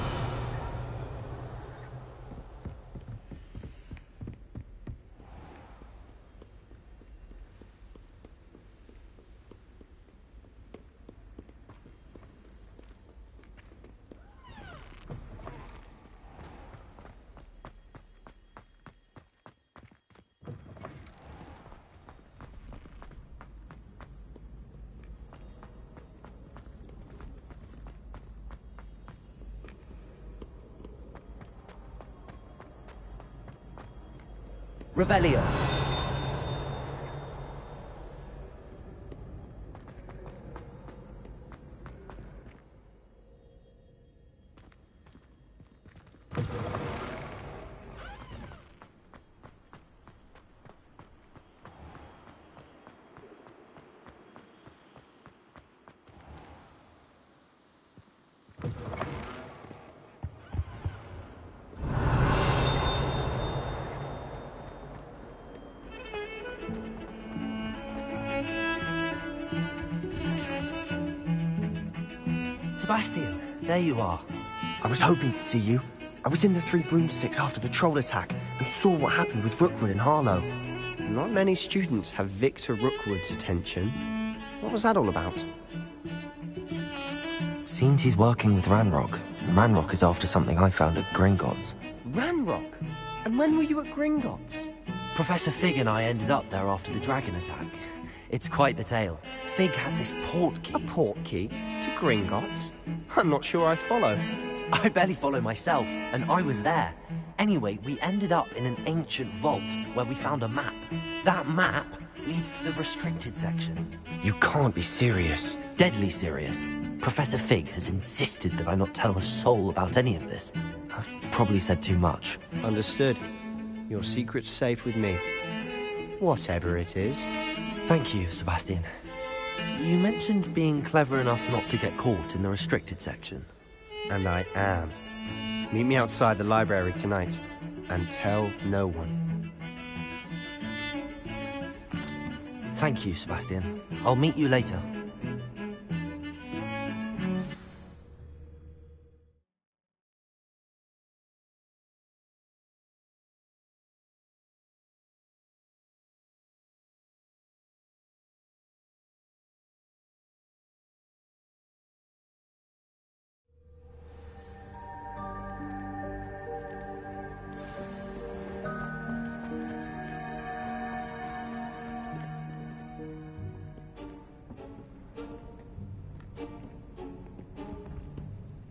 Revelio. Sebastian, there you are. I was hoping to see you. I was in the Three Broomsticks after the troll attack and saw what happened with Rookwood and Harlow. Not many students have Victor Rookwood's attention. What was that all about? Seems he's working with Ranrock. Ranrock is after something I found at Gringotts. Ranrock? And when were you at Gringotts? Professor Fig and I ended up there after the dragon attack. It's quite the tale. Fig had this port key. A port key? To Gringotts? I'm not sure I follow. I barely follow myself, and I was there. Anyway, we ended up in an ancient vault where we found a map. That map leads to the restricted section. You can't be serious. Deadly serious. Professor Fig has insisted that I not tell a soul about any of this. I've probably said too much. Understood. Your secret's safe with me. Whatever it is. Thank you, Sebastian. You mentioned being clever enough not to get caught in the restricted section. And I am. Meet me outside the library tonight, and tell no one. Thank you, Sebastian. I'll meet you later.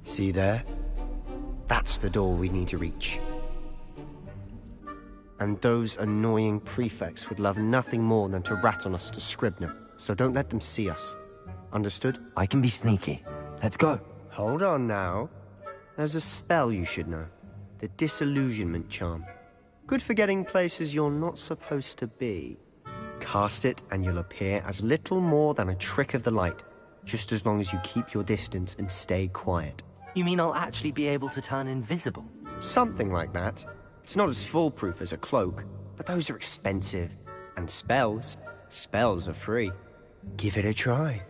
See there? That's the door we need to reach. And those annoying prefects would love nothing more than to rat on us to Scribner, so don't let them see us. Understood? I can be sneaky. Let's go. Hold on now. There's a spell you should know. The Disillusionment Charm. Good for getting places you're not supposed to be. Cast it and you'll appear as little more than a trick of the light, just as long as you keep your distance and stay quiet. You mean I'll actually be able to turn invisible? Something like that. It's not as foolproof as a cloak, but those are expensive. And spells are free. Give it a try.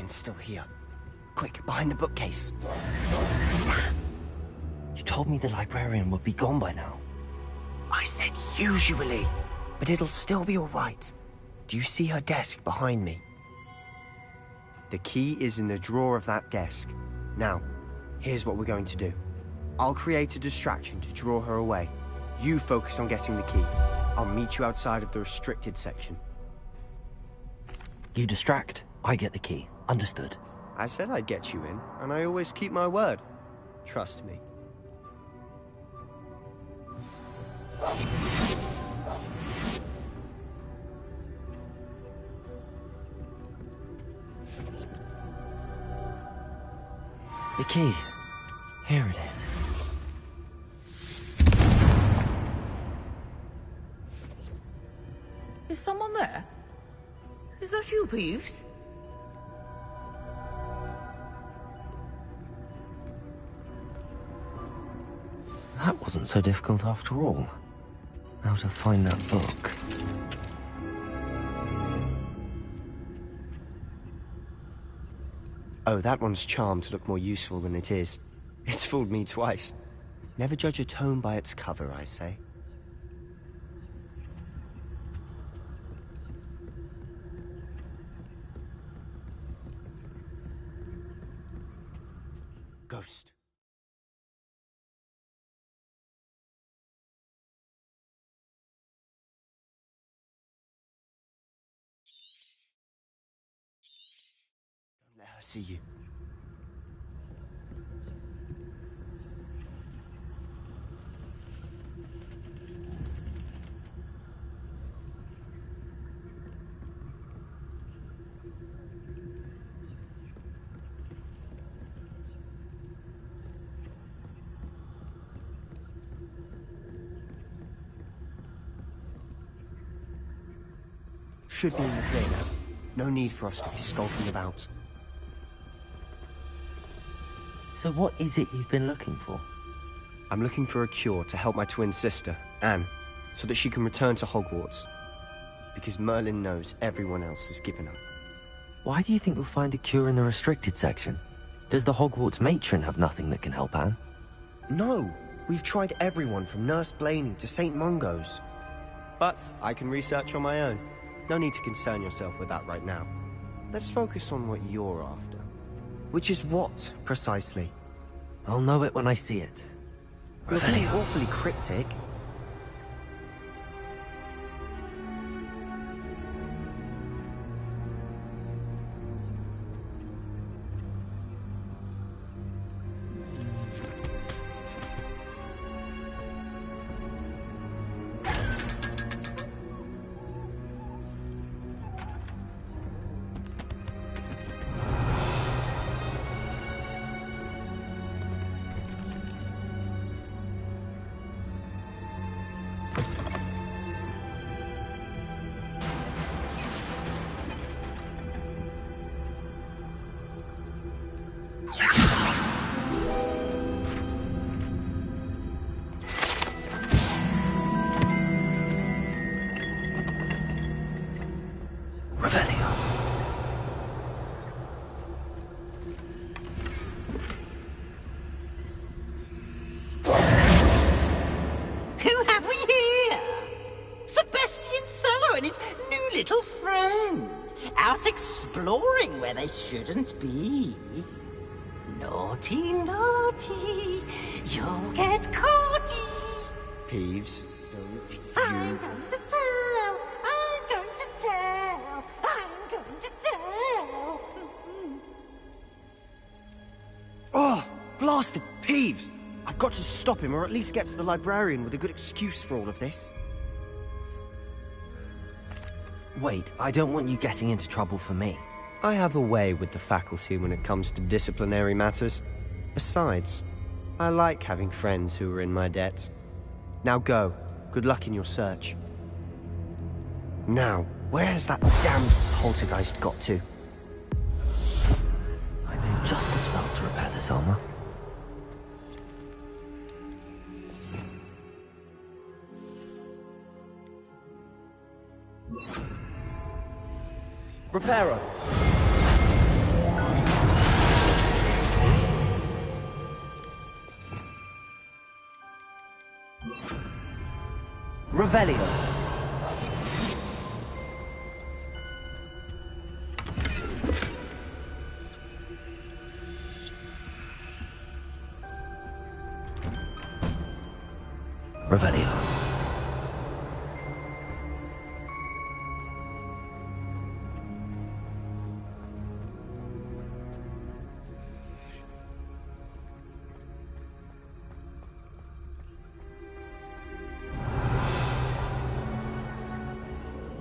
librarian's still here. Quick, behind the bookcase. You told me the librarian would be gone by now. I said usually, but it'll still be all right. Do you see her desk behind me? The key is in the drawer of that desk. Now, here's what we're going to do. I'll create a distraction to draw her away. You focus on getting the key. I'll meet you outside of the restricted section. You distract, I get the key. Understood. I said I'd get you in, and I always keep my word. Trust me. The key. Here it is. Is someone there? Is that you, Peeves? That wasn't so difficult after all. How to find that book. Oh, that one's charmed to look more useful than it is. It's fooled me twice. Never judge a tome by its cover, I say. Ghost. Don't let her see you. Should be in the clear now. No need for us to be skulking about. So what is it you've been looking for? I'm looking for a cure to help my twin sister, Anne, so that she can return to Hogwarts. Because Merlin knows everyone else has given up. Why do you think you'll find a cure in the restricted section? Does the Hogwarts matron have nothing that can help Anne? No, we've tried everyone from Nurse Blaney to St. Mungo's. But I can research on my own. No need to concern yourself with that right now. Let's focus on what you're after. Which is what, precisely? I'll know it when I see it. You're being awfully cryptic. Exploring where they shouldn't be. Naughty, naughty, you'll get caughty. Peeves, don't you... I'm going to tell, I'm going to tell, I'm going to tell. Oh, blasted Peeves! I've got to stop him, or at least get to the librarian with a good excuse for all of this. Wait, I don't want you getting into trouble for me. I have a way with the faculty when it comes to disciplinary matters. Besides, I like having friends who are in my debt. Now go. Good luck in your search. Now, where's that damned poltergeist got to? I know just the spell to repair this armor. Repairer! Revelio. Revelio.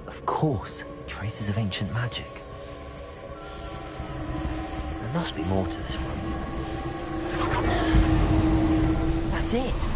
Of course, traces of ancient magic. There must be more to this one. That's it.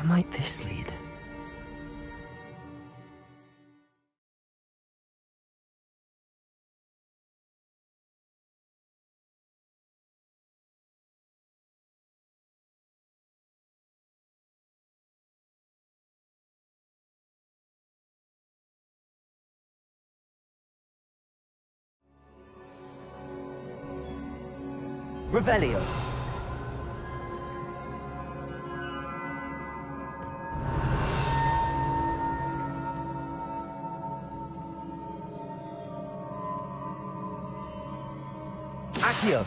Where might this lead? Revelio. Accio.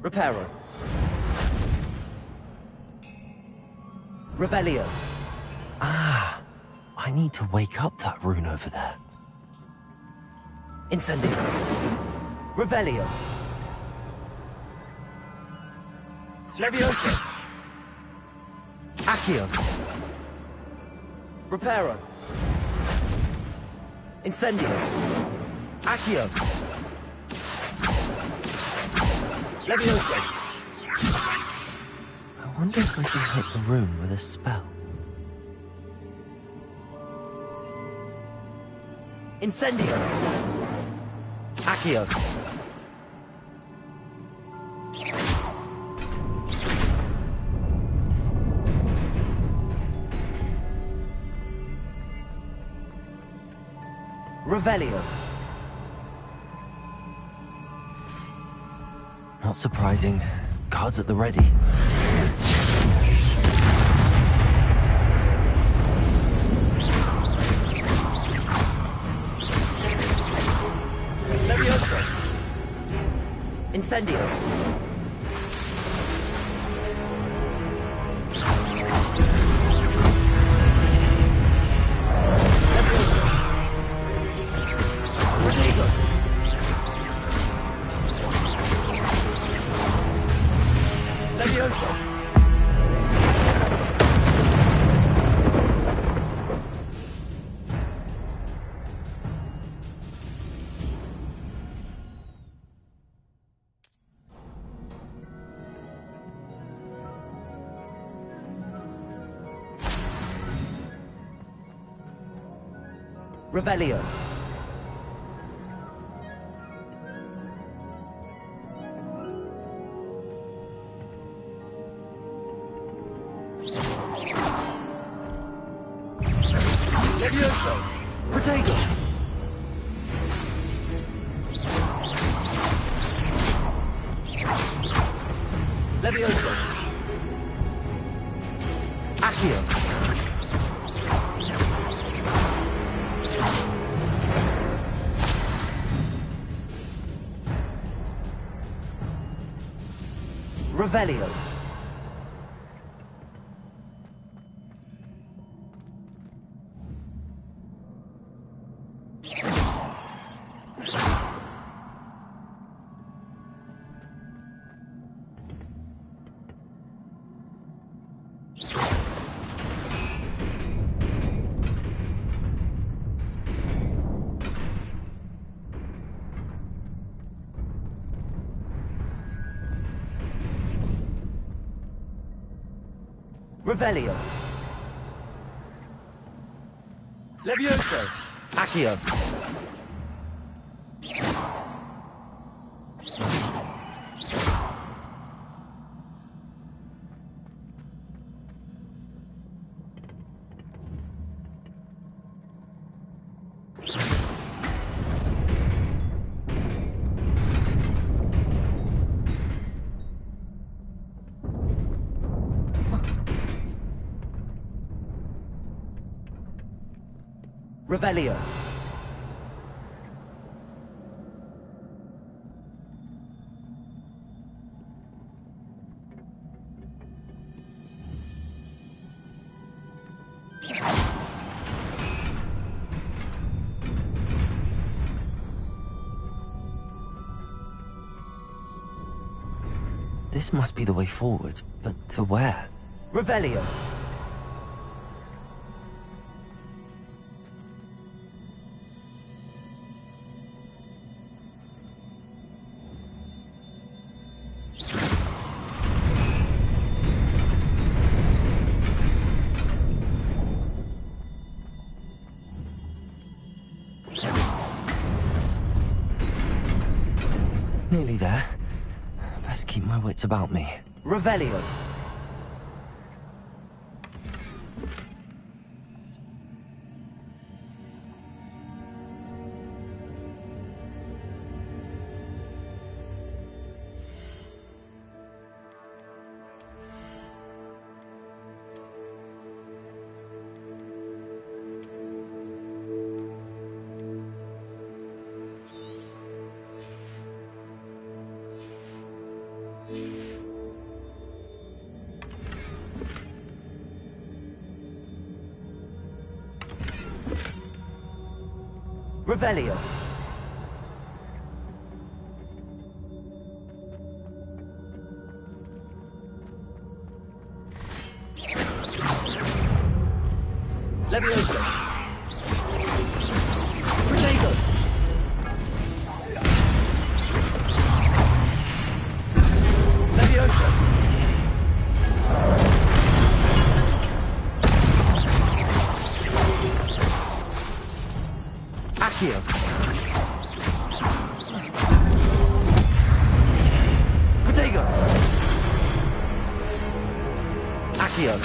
Reparo. Revelio. Ah, I need to wake up that rune over there. Incendio. Revelio. Levioso. Accio. Reparo. Incendio. Accio. Levioso. I wonder if I can hit the room with a spell. Incendio. Accio. Revelio. Not surprising. Guards at the ready. Levioso. Incendio. Revelio. Levioso. Protego. Levioso. Accio. Revelio. Revelio. Levioso. Accio. Revelio. This must be the way forward, but to where? Revelio. Nearly there. Best keep my wits about me. Revelio. Revelio. Levioso. Protego. Levioso. Accio. Protego. Accio.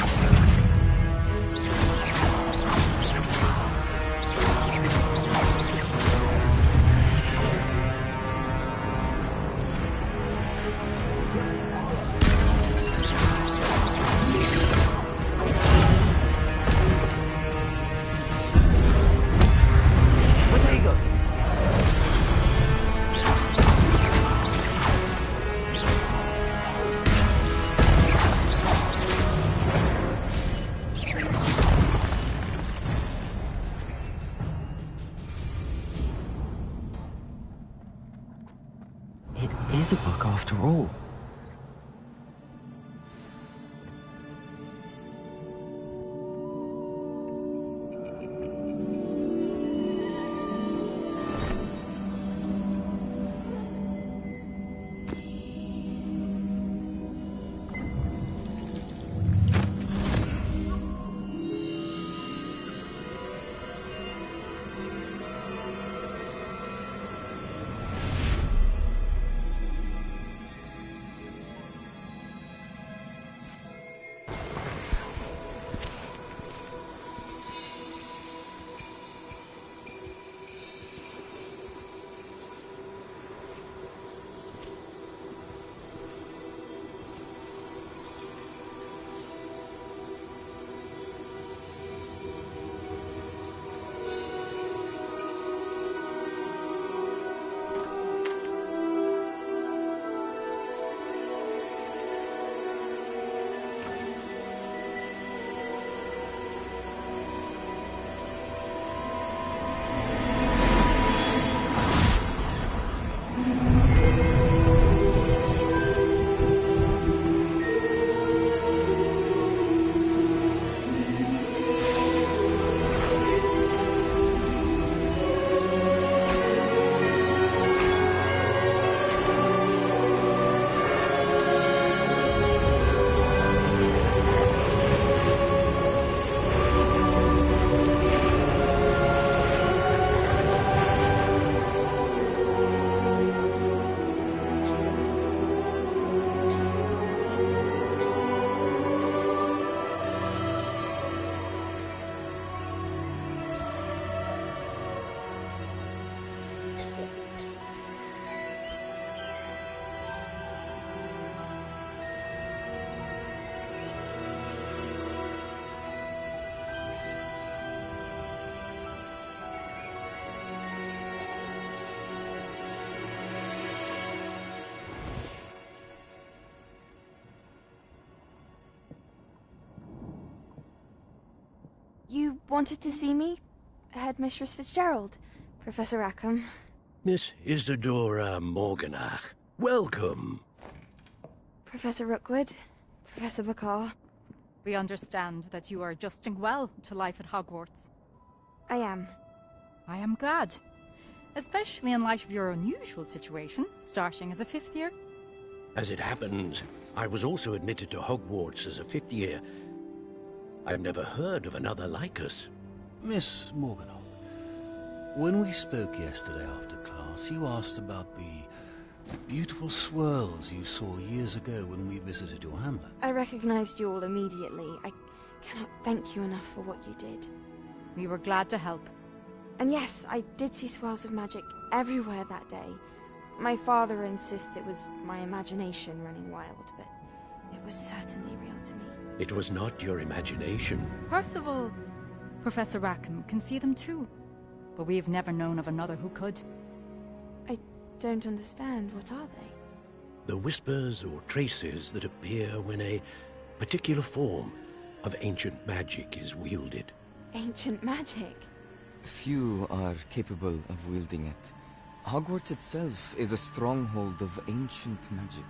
It is a book after all. You wanted to see me? Headmistress Fitzgerald, Professor Rackham. Miss Isadora Morganach, welcome. Professor Rookwood, Professor Bakar. We understand that you are adjusting well to life at Hogwarts. I am. I am glad. Especially in light of your unusual situation, starting as a 5th year. As it happens, I was also admitted to Hogwarts as a 5th year. I've never heard of another like us. Miss Morganach, when we spoke yesterday after class, you asked about the beautiful swirls you saw years ago when we visited your hamlet. I recognized you all immediately. I cannot thank you enough for what you did. We were glad to help. And yes, I did see swirls of magic everywhere that day. My father insists it was my imagination running wild, but it was certainly real to me. It was not your imagination. Percival, Professor Rackham can see them too. But we've never known of another who could. I don't understand. What are they? The whispers or traces that appear when a particular form of ancient magic is wielded. Ancient magic? Few are capable of wielding it. Hogwarts itself is a stronghold of ancient magic.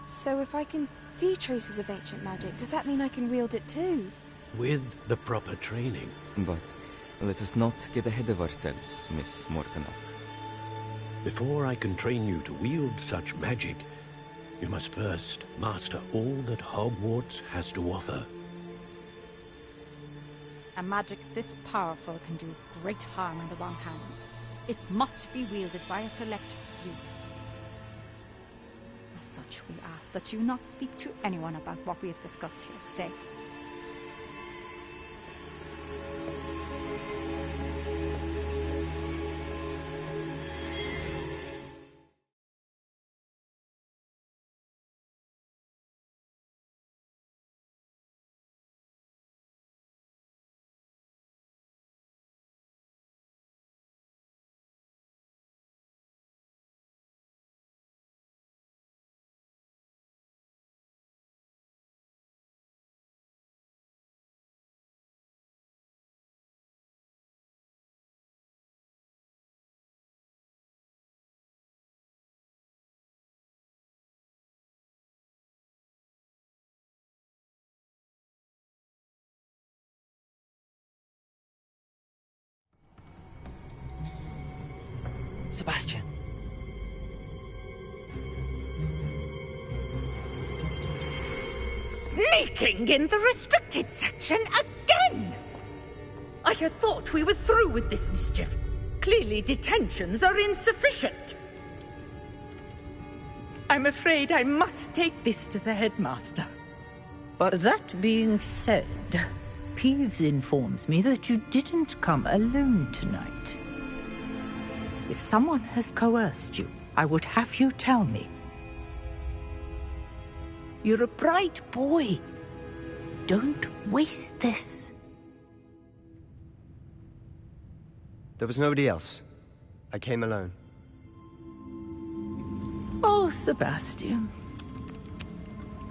So if I can see traces of ancient magic, does that mean I can wield it too? With the proper training. But let us not get ahead of ourselves, Miss Morganach. Before I can train you to wield such magic, you must first master all that Hogwarts has to offer. A magic this powerful can do great harm in the wrong hands. It must be wielded by a select few. As such, we ask that you not speak to anyone about what we have discussed here today. Sebastian. Sneaking in the restricted section again! I had thought we were through with this mischief. Clearly detentions are insufficient. I'm afraid I must take this to the headmaster. But that being said, Peeves informs me that you didn't come alone tonight. If someone has coerced you, I would have you tell me. You're a bright boy. Don't waste this. There was nobody else. I came alone. Oh, Sebastian.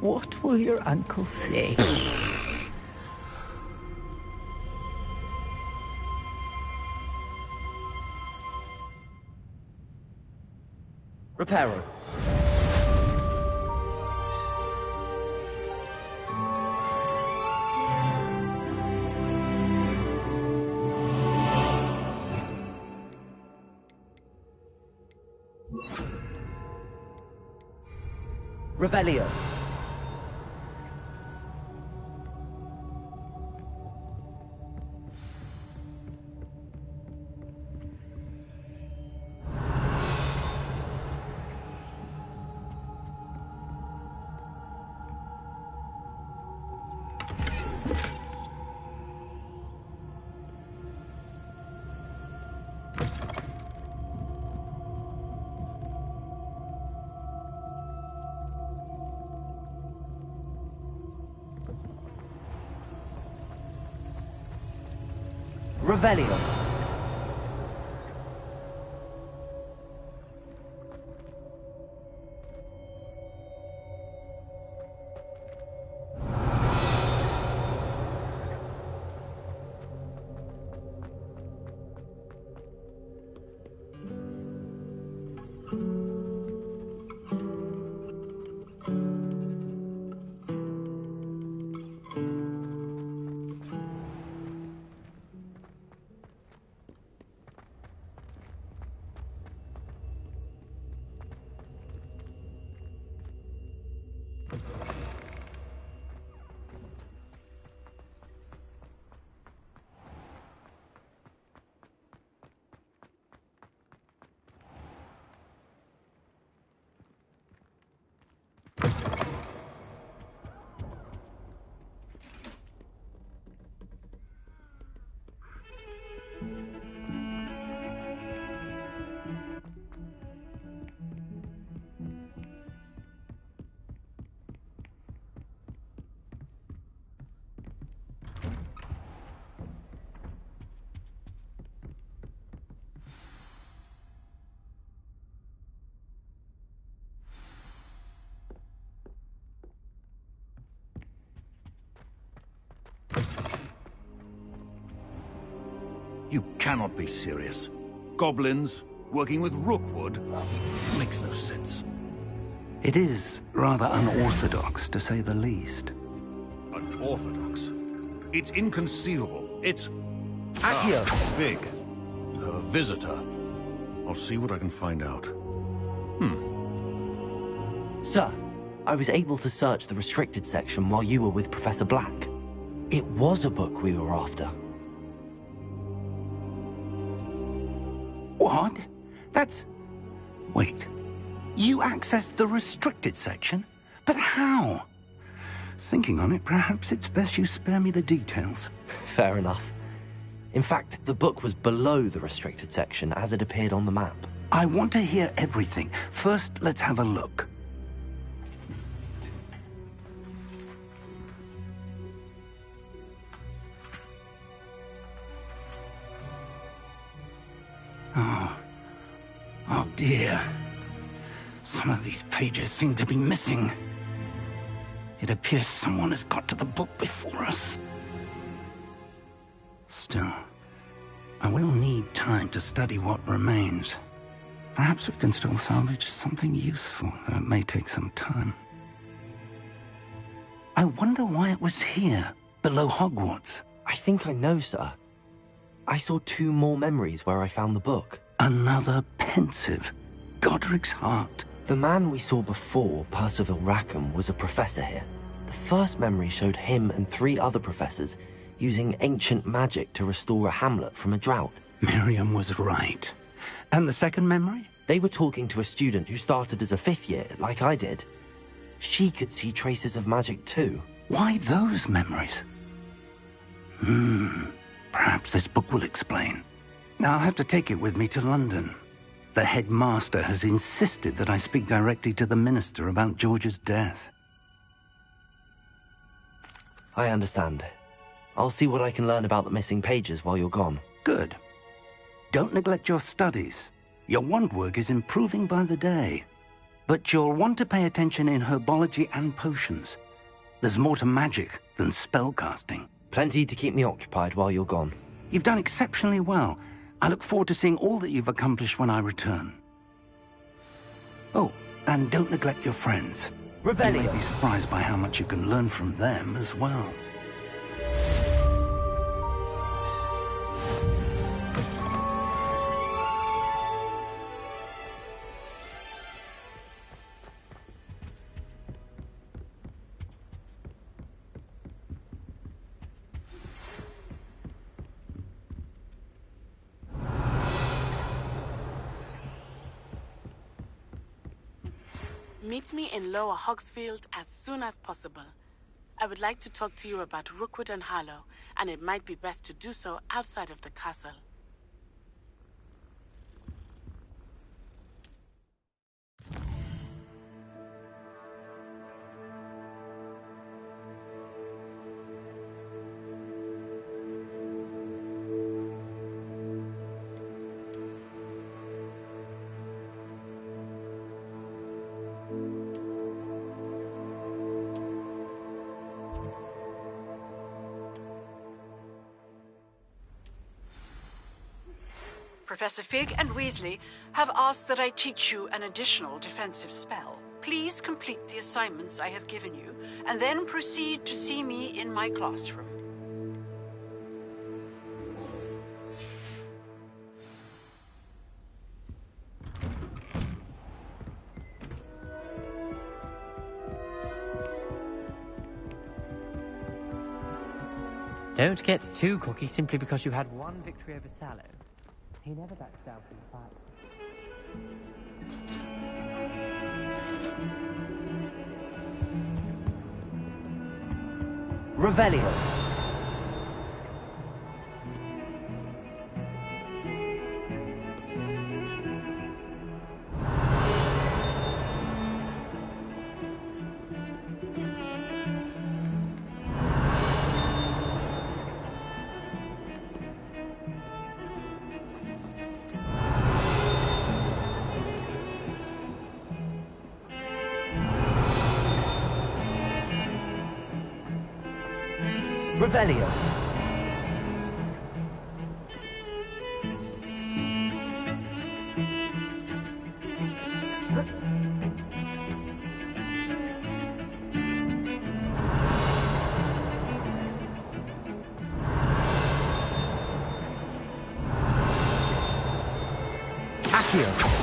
What will your uncle say? Reparo. Revelio. Revelio. You cannot be serious. Goblins working with Rookwood makes no sense. It is rather unorthodox, to say the least. Unorthodox? It's inconceivable. It's... Accio! Fig. You have a visitor. I'll see what I can find out. Sir, I was able to search the restricted section while you were with Professor Black. It was a book we were after. What? That's... Wait. You accessed the restricted section? But how? Thinking on it, perhaps it's best you spare me the details. Fair enough. In fact, the book was below the restricted section as it appeared on the map. I want to hear everything. First, let's have a look. Oh dear. Some of these pages seem to be missing. It appears someone has got to the book before us. Still, I will need time to study what remains. Perhaps we can still salvage something useful, though it may take some time. I wonder why it was here, below Hogwarts. I think I know, sir. I saw 2 more memories where I found the book. Another pensive. Godric's heart. The man we saw before, Percival Rackham, was a professor here. The first memory showed him and 3 other professors using ancient magic to restore a hamlet from a drought. Miriam was right. And the second memory? They were talking to a student who started as a 5th year, like I did. She could see traces of magic too. Why those memories? Perhaps this book will explain. I'll have to take it with me to London. The headmaster has insisted that I speak directly to the minister about George's death. I understand. I'll see what I can learn about the missing pages while you're gone. Good. Don't neglect your studies. Your wand work is improving by the day. But you'll want to pay attention in herbology and potions. There's more to magic than spellcasting. Plenty to keep me occupied while you're gone. You've done exceptionally well. I look forward to seeing all that you've accomplished when I return. Oh, and don't neglect your friends. Revelio. You may be surprised by how much you can learn from them as well. Meet me in Lower Hogsfield as soon as possible. I would like to talk to you about Rookwood and Harlow, and it might be best to do so outside of the castle. Professor Fig and Weasley have asked that I teach you an additional defensive spell. Please complete the assignments I have given you, and then proceed to see me in my classroom. Don't get too cocky simply because you had one victory over Sallow. He never backs down from the fight. Revelio. Revelio. Accio.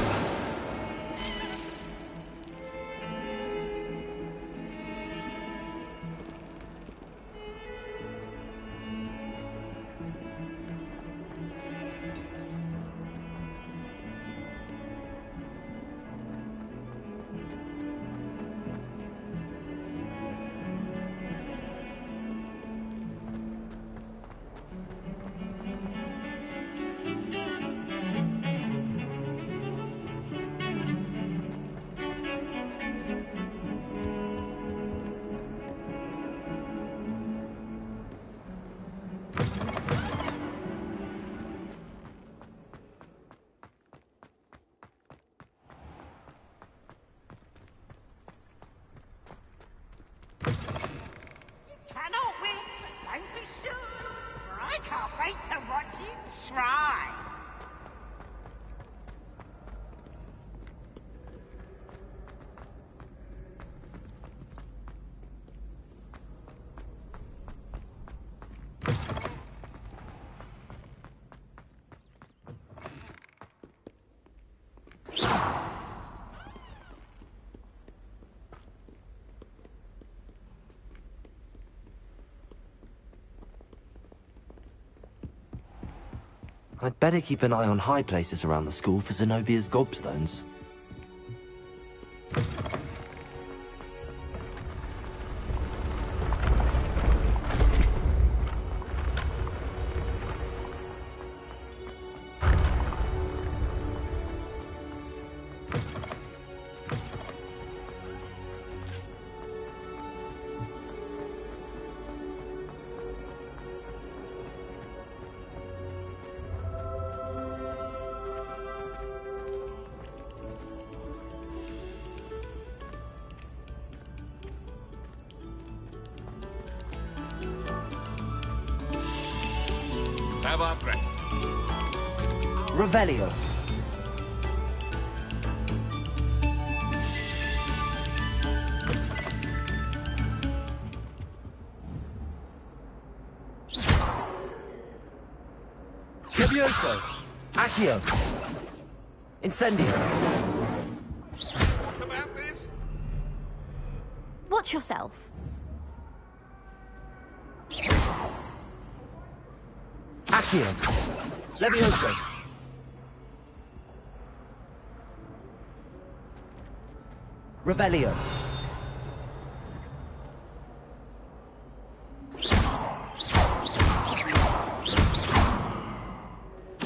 Cannot win, but don't be sure, for I can't wait to watch you try. I'd better keep an eye on high places around the school for Zenobia's gobstones. Have our breath. Revelio. Levioso. Accio. Incendio. About this? Watch yourself. Accio. Levioso. Revelio.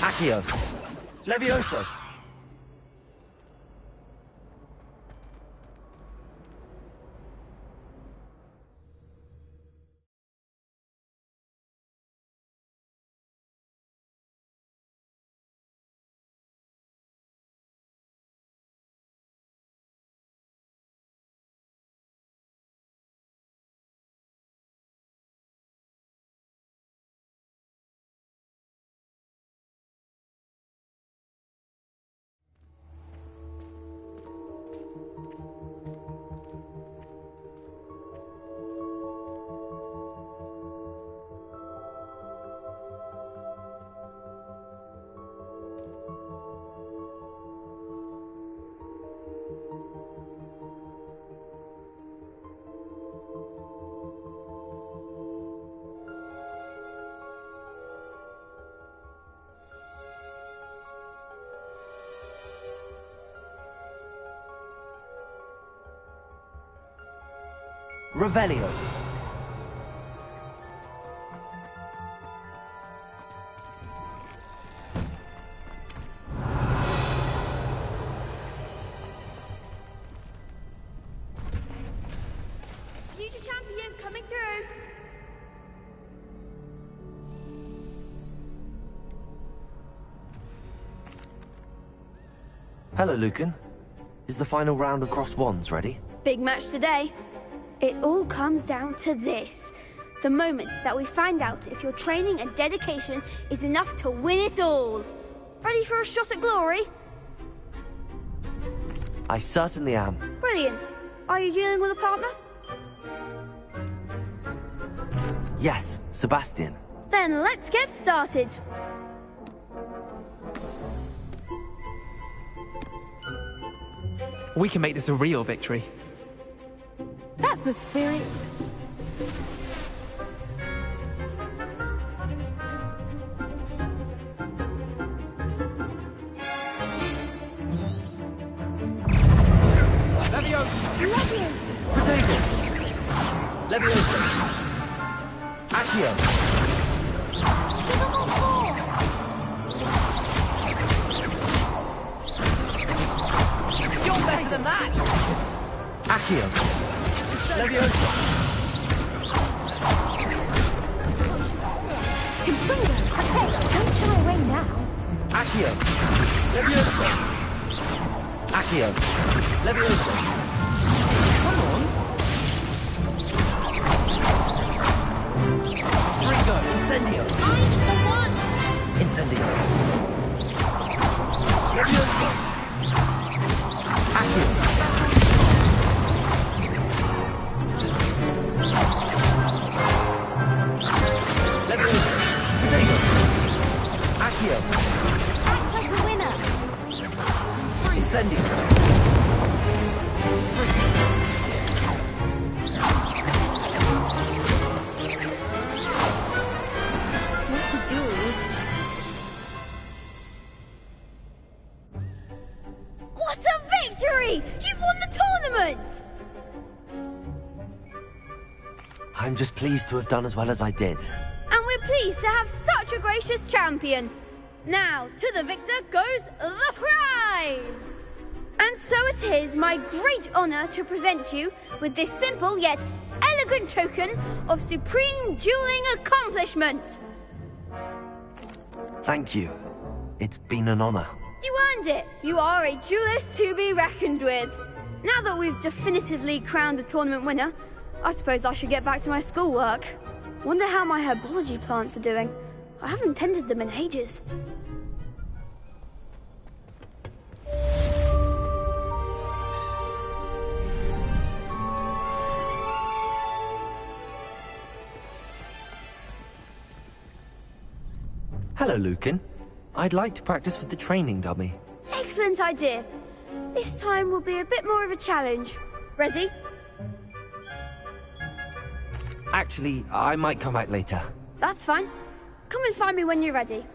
Accio. Levioso. Revelio. Future champion coming through. Hello, Lucan. Is the final round of Cross Wands ready? Big match today. It all comes down to this. The moment that we find out if your training and dedication is enough to win it all. Ready for a shot at glory? I certainly am. Brilliant. Are you dealing with a partner? Yes, Sebastian. Then let's get started. We can make this a real victory. That's the spirit. Leviosa! Protego! Leviosa! Accio! You're better than that! Accio! Leviosa! Confringo! Protego! Don't shy away now. Accio! Leviosa! Accio! Leviosa! Come on! Ringo! Incendio! I'm the one! Incendio! Leviosa! Accio! Leviosa! Protego! Accio! Act like a winner! Incendio! What to do? What a victory! You've won the tournament! I'm just pleased to have done as well as I did. And we're pleased to have such a gracious champion. Now, to the victor goes the prize! And so it is my great honor to present you with this simple yet elegant token of supreme dueling accomplishment. Thank you. It's been an honor. You earned it. You are a duelist to be reckoned with. Now that we've definitively crowned the tournament winner, I suppose I should get back to my schoolwork. Wonder how my herbology plants are doing. I haven't tended them in ages. Hello, Lucan. I'd like to practice with the training dummy. Excellent idea. This time will be a bit more of a challenge. Ready? Actually, I might come back later. That's fine. Come and find me when you're ready.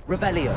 Revelio.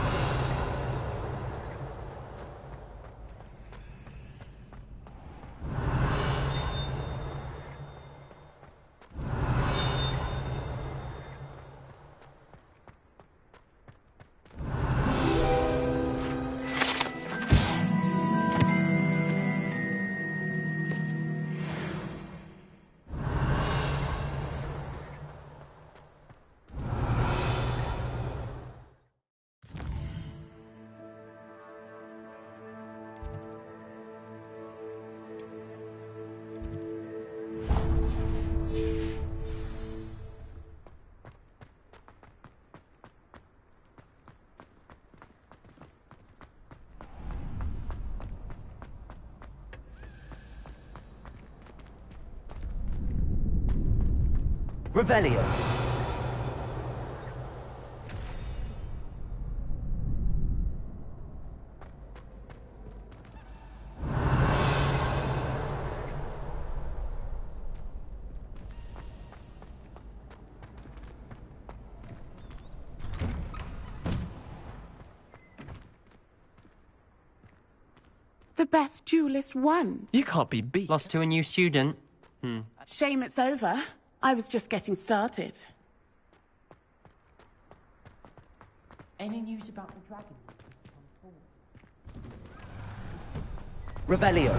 Revelio. The best duelist won. You can't be beat. Lost to a new student. Shame it's over. I was just getting started. Any news about the dragon? Revelio.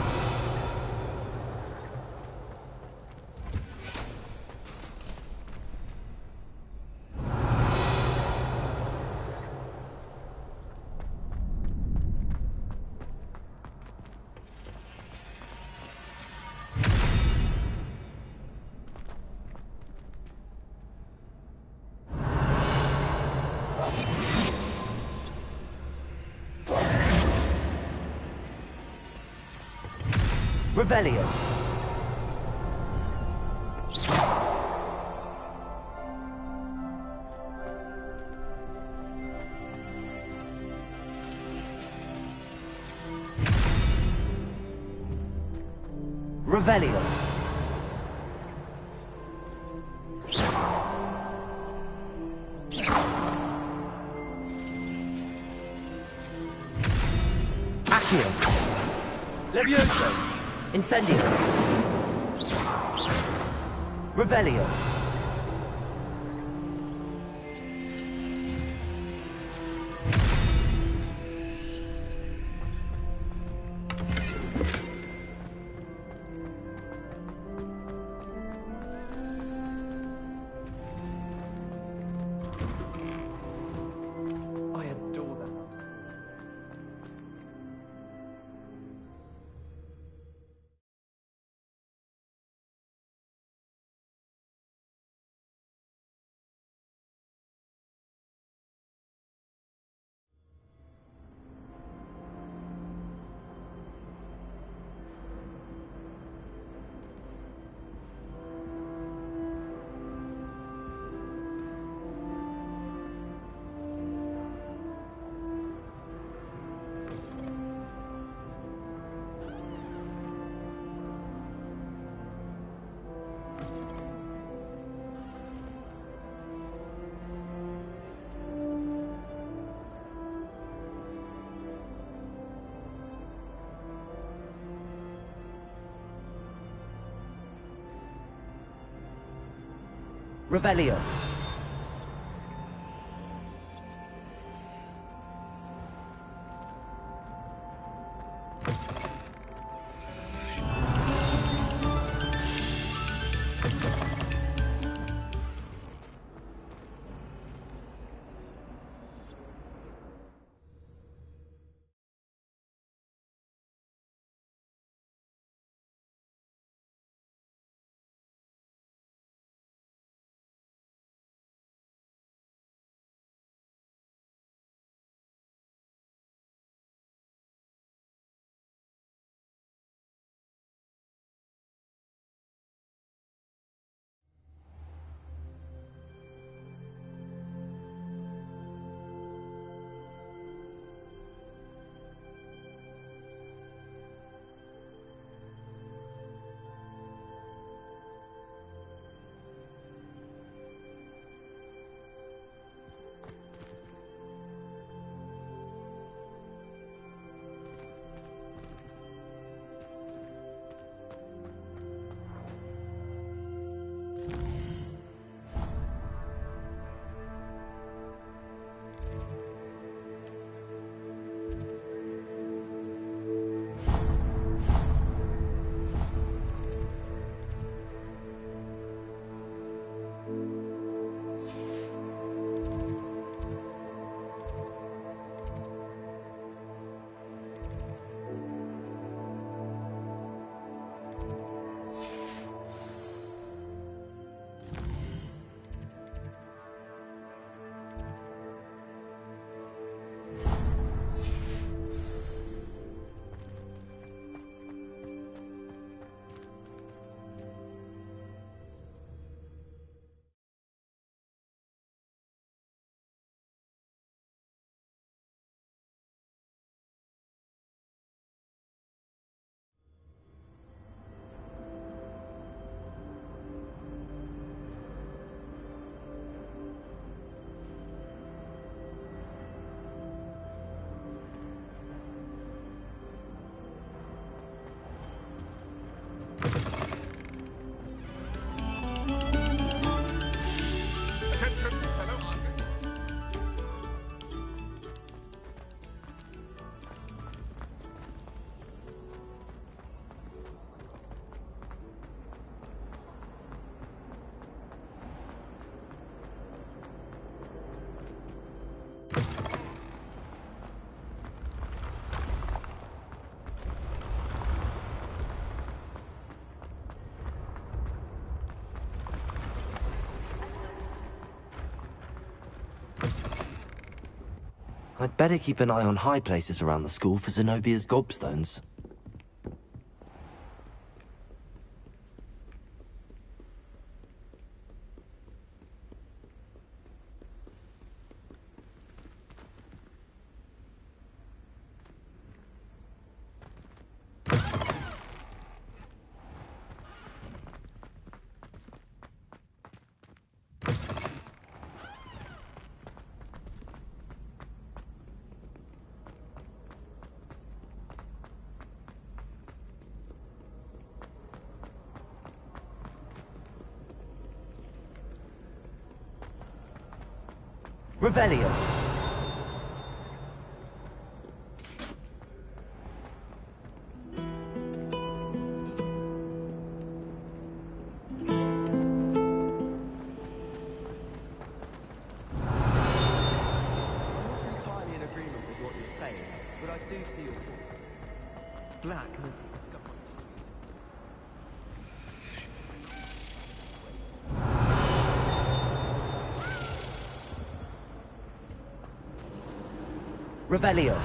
Revelio. Revelio. Accio. Levioso. Incendio. Revelio. I adore them. Revelio. I'd better keep an eye on high places around the school for Zenobia's gobstones. Revelio. Black. Revelio.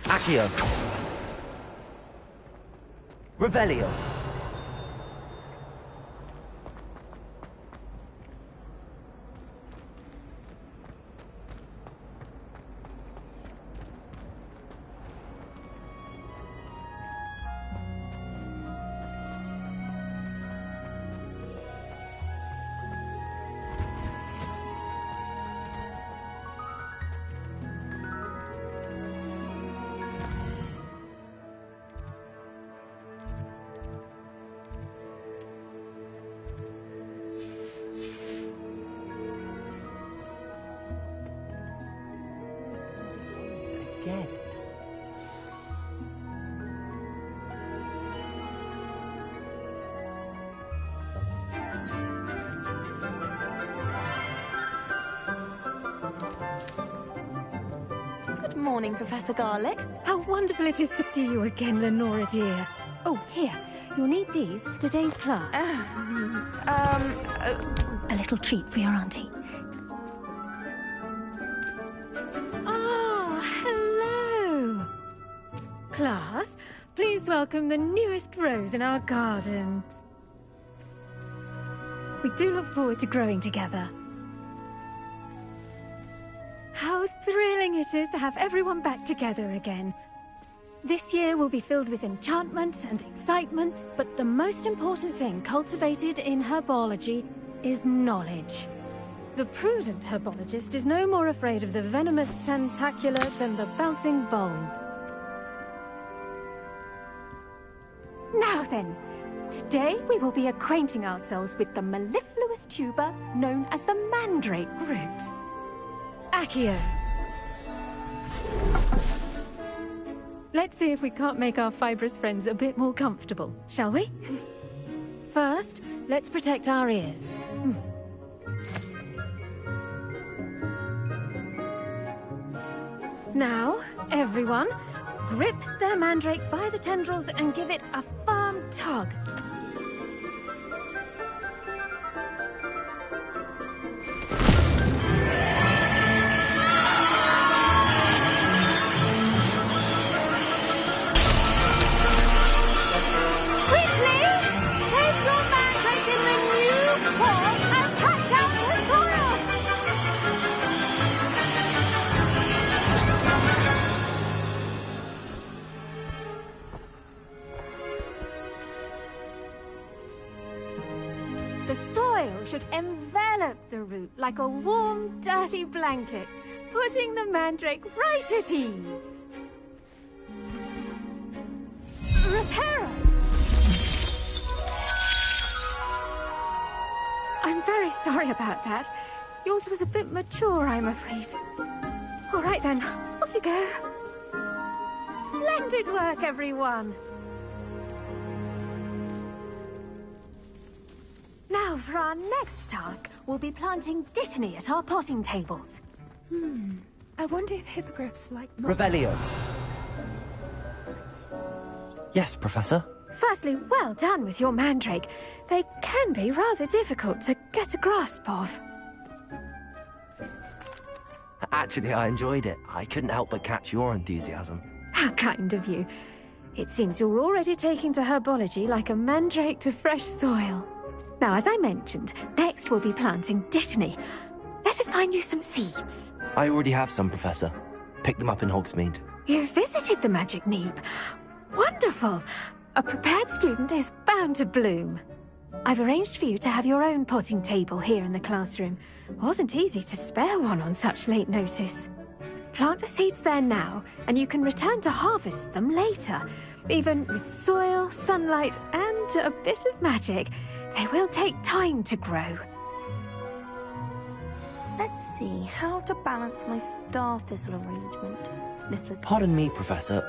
Accio. Revelio. Again. Good morning, Professor Garlick. How wonderful it is to see you again, Lenora dear. Oh, here. You'll need these for today's class. A little treat for your auntie. Hello! Class, please welcome the newest rose in our garden. We do look forward to growing together. How thrilling it is to have everyone back together again. This year will be filled with enchantment and excitement, but the most important thing cultivated in herbology is knowledge. The prudent herbologist is no more afraid of the venomous tentacula than the bouncing bulb. Now then, today we will be acquainting ourselves with the mellifluous tuber known as the mandrake root. Accio. Let's see if we can't make our fibrous friends a bit more comfortable, shall we? First, let's protect our ears. Now, everyone, grip their mandrake by the tendrils and give it a firm tug. Quickly! Take your mandrake in the new form and cut down the soil! The soil should envelop the root like a warm, dirty blanket, putting the mandrake right at ease. Reparo! I'm very sorry about that. Yours was a bit mature, I'm afraid. All right then, off you go. Splendid work, everyone. Now, for our next task, we'll be planting dittany at our potting tables. I wonder if hippogriffs like... Revelio. Yes, Professor? Firstly, well done with your mandrake. They can be rather difficult to get a grasp of. Actually, I enjoyed it. I couldn't help but catch your enthusiasm. How kind of you. It seems you're already taking to herbology like a mandrake to fresh soil. Now, as I mentioned, next we'll be planting dittany. Let us find you some seeds. I already have some, Professor. Picked them up in Hogsmeade. You visited the Magic Neep. Wonderful. A prepared student is bound to bloom. I've arranged for you to have your own potting table here in the classroom. Wasn't easy to spare one on such late notice. Plant the seeds there now, and you can return to harvest them later. Even with soil, sunlight, and a bit of magic, they will take time to grow. Let's see how to balance my star thistle arrangement. Pardon me, Professor.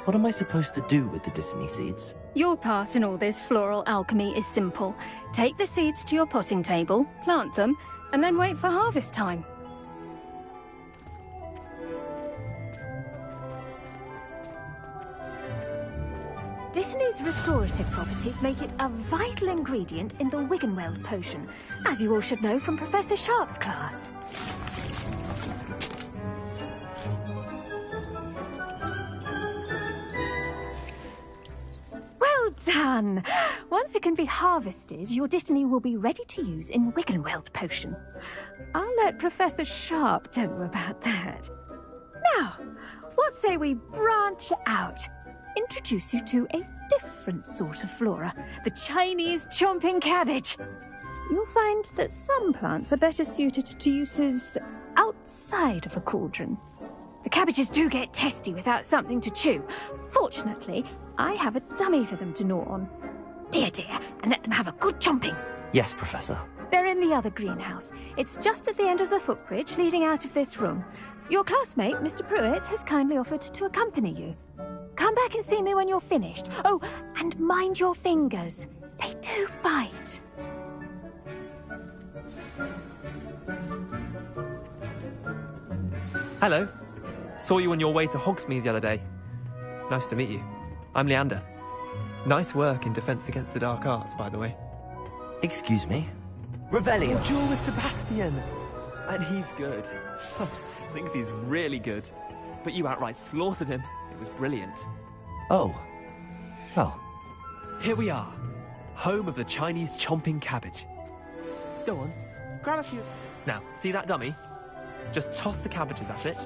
What am I supposed to do with the Dittany seeds? Your part in all this floral alchemy is simple. Take the seeds to your potting table, plant them, and then wait for harvest time. Dittany's restorative properties make it a vital ingredient in the Wiggenweld potion, as you all should know from Professor Sharp's class. Well done! Once it can be harvested, your Dittany will be ready to use in Wiggenweld potion. I'll let Professor Sharp tell you about that. Now, what say we branch out? Introduce you to a different sort of flora, the Chinese chomping cabbage. You'll find that some plants are better suited to uses outside of a cauldron. The cabbages do get testy without something to chew. Fortunately, I have a dummy for them to gnaw on. Be a dear and let them have a good chomping. Yes, Professor. They're in the other greenhouse. It's just at the end of the footbridge leading out of this room. Your classmate, Mr. Pruitt, has kindly offered to accompany you. Come back and see me when you're finished. Oh, and mind your fingers. They do bite. Hello. Saw you on your way to Hogsmeade the other day. Nice to meet you. I'm Leander. Nice work in Defense Against the Dark Arts, by the way. Excuse me? Revelio. Duel with Sebastian. And he's good. Thinks he's really good. But you outright slaughtered him. It was brilliant. Oh. Well. Here we are. Home of the Chinese chomping cabbage. Go on. Grab a few. Now, see that dummy? Just toss the cabbages at it,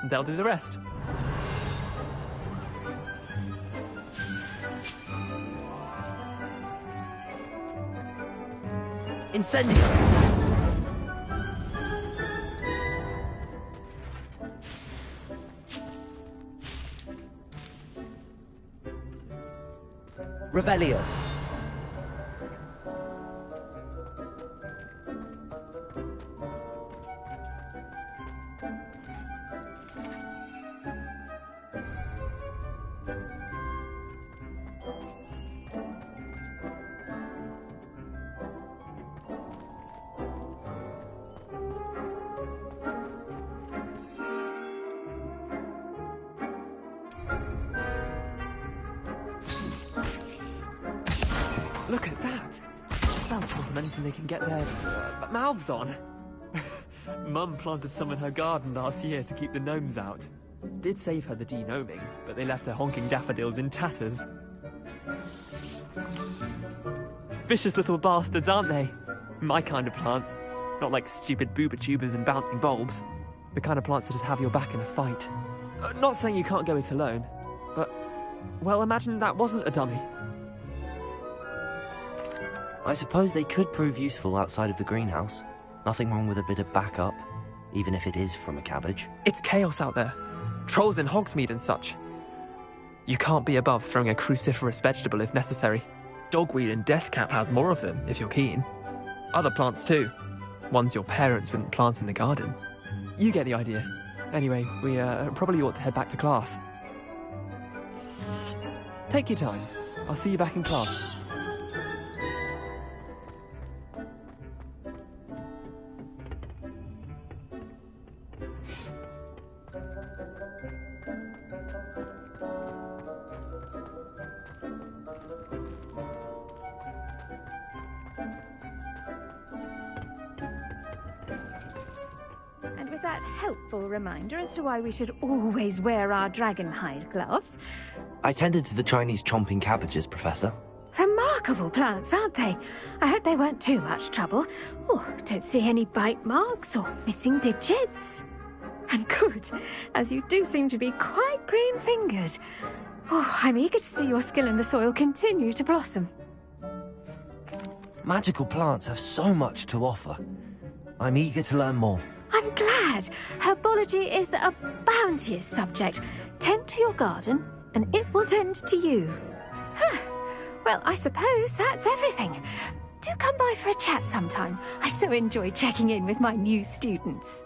and they'll do the rest. Incendio! Revelio. Look at that! They'll chomp on anything they can get their mouths on. Mum planted some in her garden last year to keep the gnomes out. Did save her the de-gnoming, but they left her honking daffodils in tatters. Vicious little bastards, aren't they? My kind of plants. Not like stupid booba tubers and bouncing bulbs. The kind of plants that just have your back in a fight. Not saying you can't go it alone, but... well, imagine that wasn't a dummy. I suppose they could prove useful outside of the greenhouse. Nothing wrong with a bit of backup, even if it is from a cabbage. It's chaos out there. Trolls in Hogsmeade and such. You can't be above throwing a cruciferous vegetable if necessary. Dogweed and deathcap has more of them, if you're keen. Other plants too. Ones your parents wouldn't plant in the garden. You get the idea. Anyway, we probably ought to head back to class. Take your time. I'll see you back in class. Helpful reminder as to why we should always wear our dragonhide gloves. I tended to the Chinese chomping cabbages, Professor. Remarkable plants, aren't they? I hope they weren't too much trouble. Oh, don't see any bite marks or missing digits. And good, as you do seem to be quite green-fingered. Oh, I'm eager to see your skill in the soil continue to blossom. Magical plants have so much to offer. I'm eager to learn more. I'm glad. glad. Herbology is a bounteous subject. Tend to your garden, and it will tend to you. Well, I suppose that's everything. Do come by for a chat sometime. I so enjoy checking in with my new students.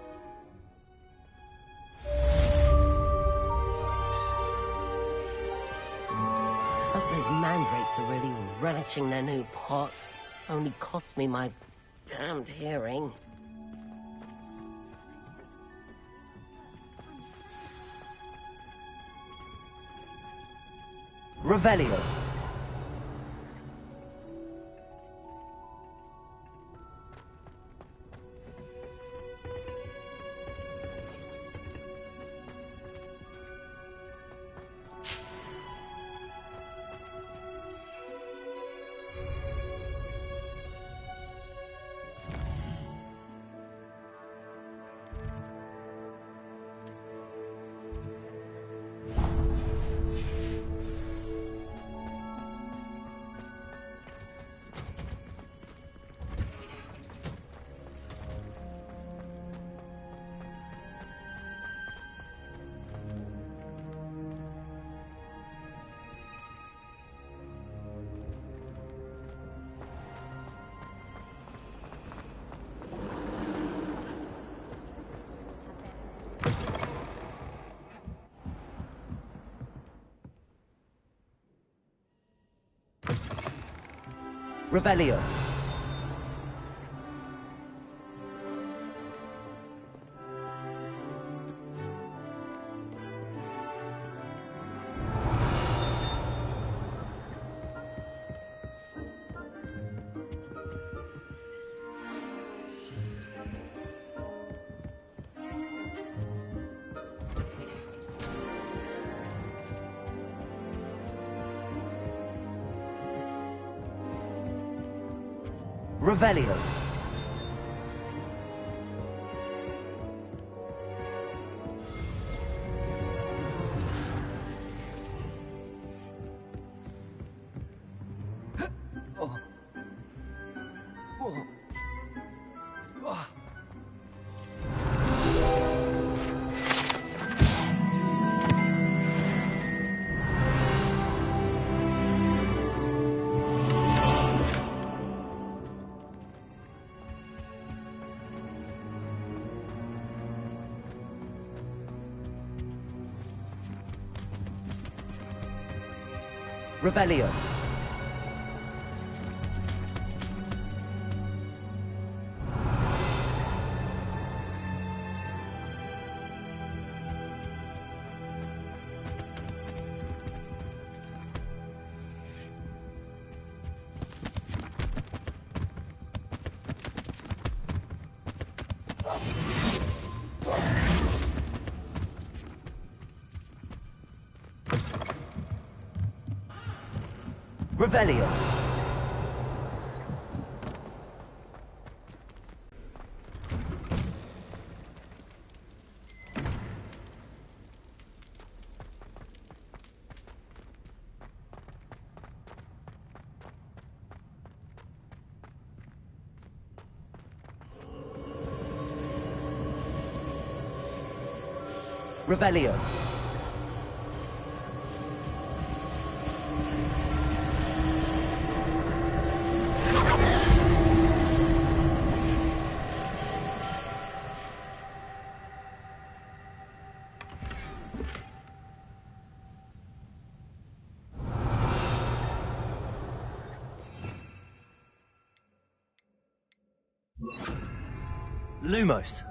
Hope those mandrakes are really relishing their new pots. Only cost me my damned hearing. Revelio. Revelio. Revelio. Revelio. Revelio. Revelio. Lumos.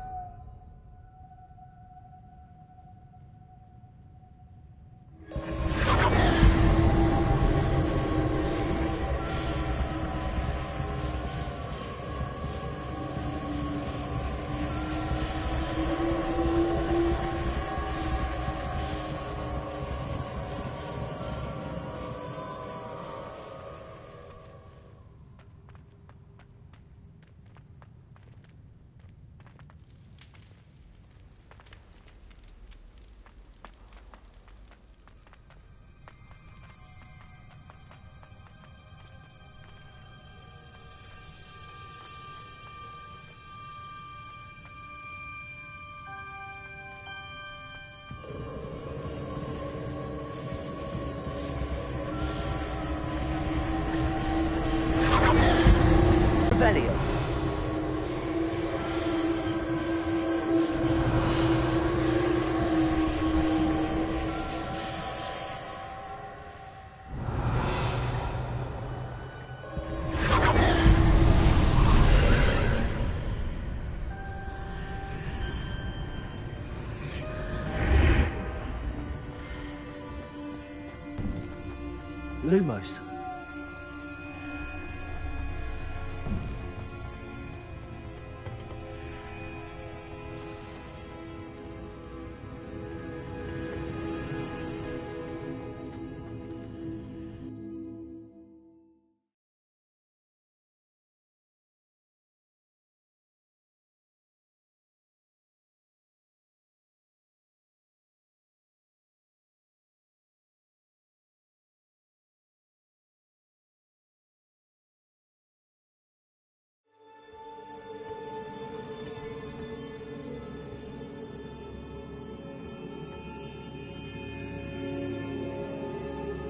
Lumos.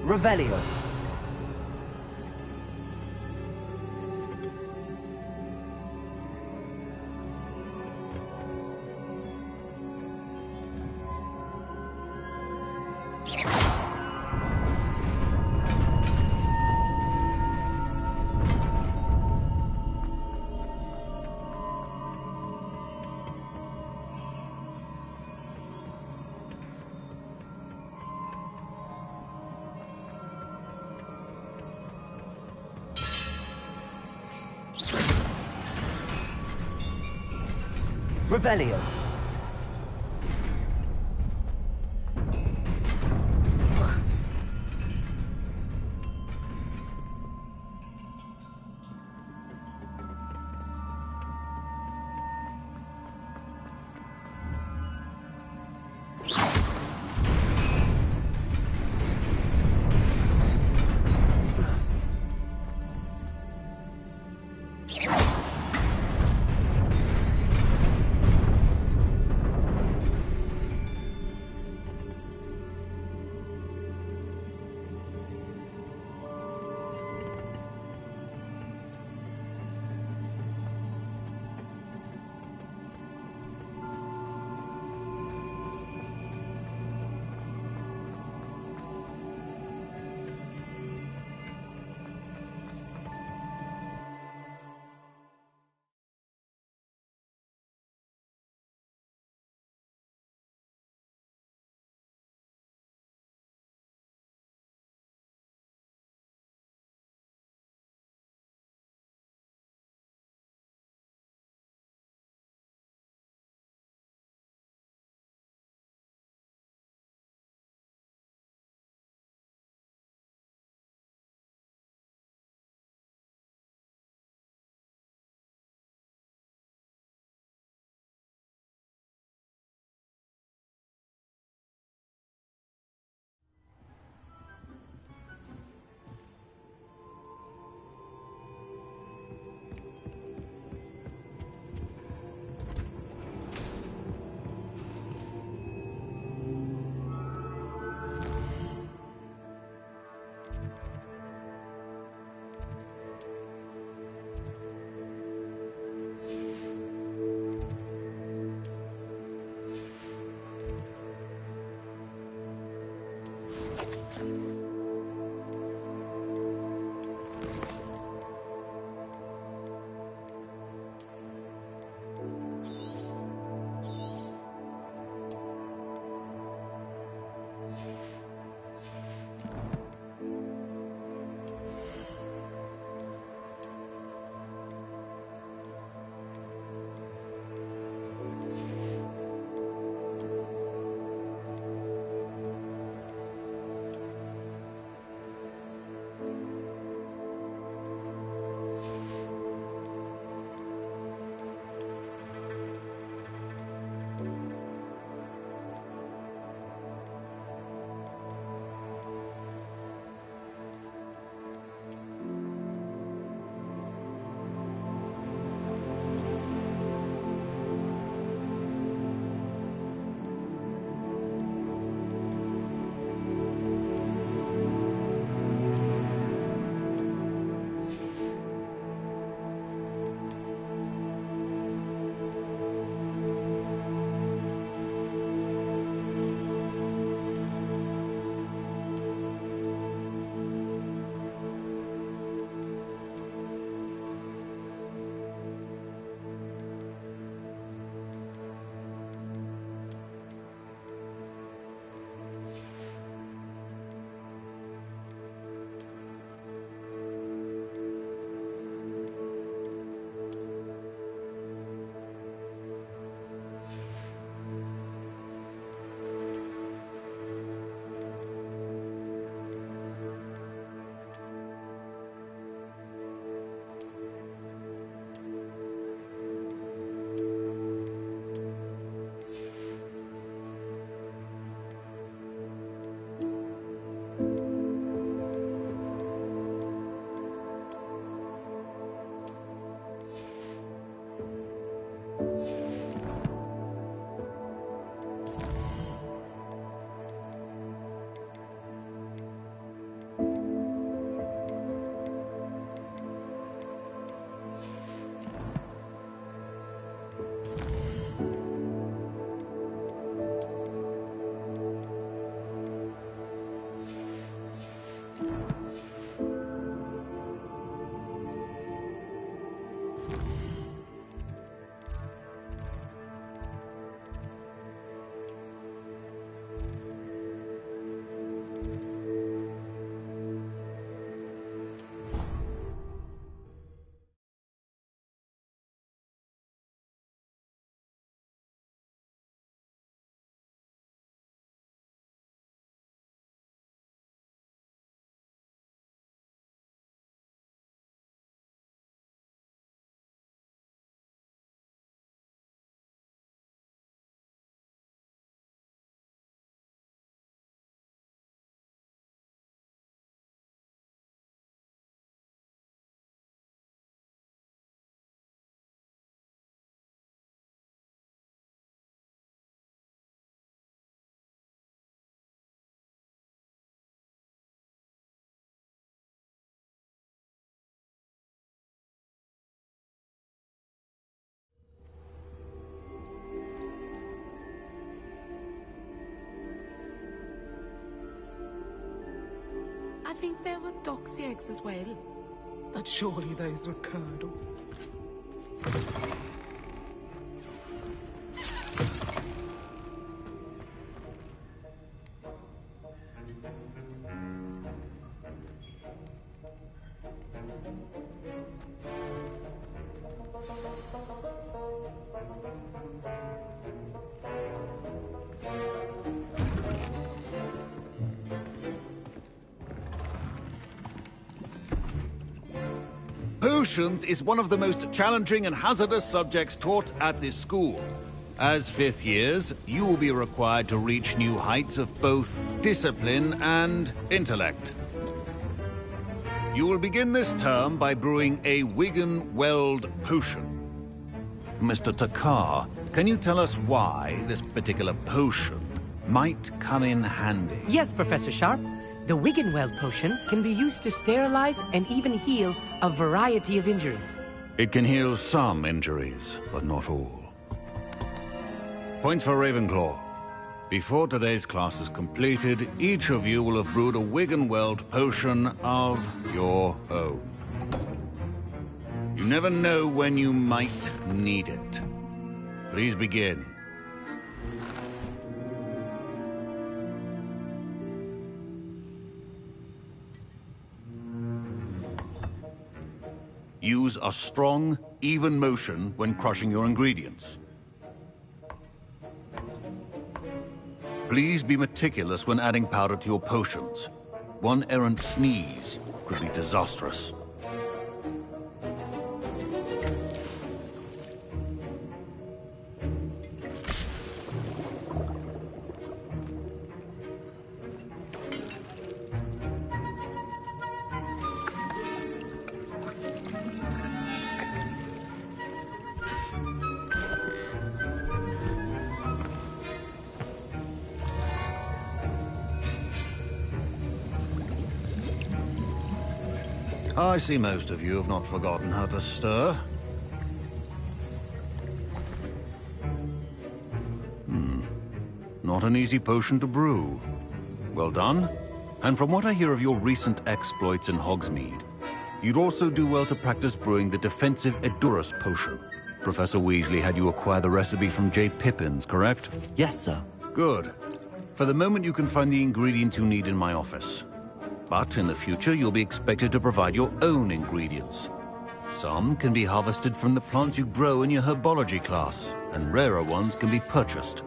Revelio. Revelio. I think there were doxy eggs as well. But surely those were curdled. Potions is one of the most challenging and hazardous subjects taught at this school. As fifth years, you will be required to reach new heights of both discipline and intellect. You will begin this term by brewing a Wigan-Weld potion. Mr. Takar, can you tell us why this particular potion might come in handy? Yes, Professor Sharp. The Wigan-Weld potion can be used to sterilize and even heal a variety of injuries. It can heal some injuries, but not all. Points for Ravenclaw. Before today's class is completed, each of you will have brewed a Wigan-Weld potion of your own. You never know when you might need it. Please begin. Use a strong, even motion when crushing your ingredients. Please be meticulous when adding powder to your potions. One errant sneeze could be disastrous. I see most of you have not forgotten how to stir. Not an easy potion to brew. Well done. And from what I hear of your recent exploits in Hogsmeade, you'd also do well to practice brewing the defensive Edurus potion. Professor Weasley had you acquire the recipe from J. Pippins, correct? Yes, sir. Good. For the moment, you can find the ingredients you need in my office. But in the future, you'll be expected to provide your own ingredients. Some can be harvested from the plants you grow in your herbology class, and rarer ones can be purchased.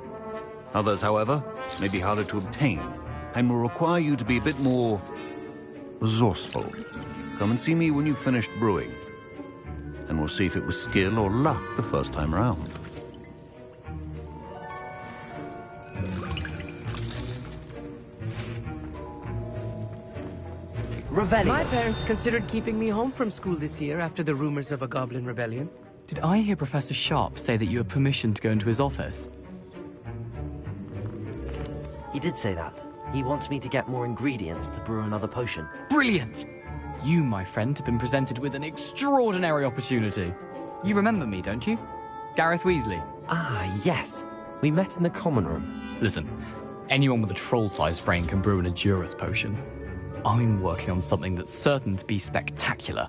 Others, however, may be harder to obtain, and will require you to be a bit more resourceful. Come and see me when you've finished brewing, and we'll see if it was skill or luck the first time round. Revelio. My parents considered keeping me home from school this year after the rumors of a goblin rebellion. Did I hear Professor Sharp say that you have permission to go into his office? He did say that. He wants me to get more ingredients to brew another potion. Brilliant! You, my friend, have been presented with an extraordinary opportunity. You remember me, don't you? Gareth Weasley. Ah, yes. We met in the common room. Listen, anyone with a troll-sized brain can brew an Edurus potion. I'm working on something that's certain to be spectacular.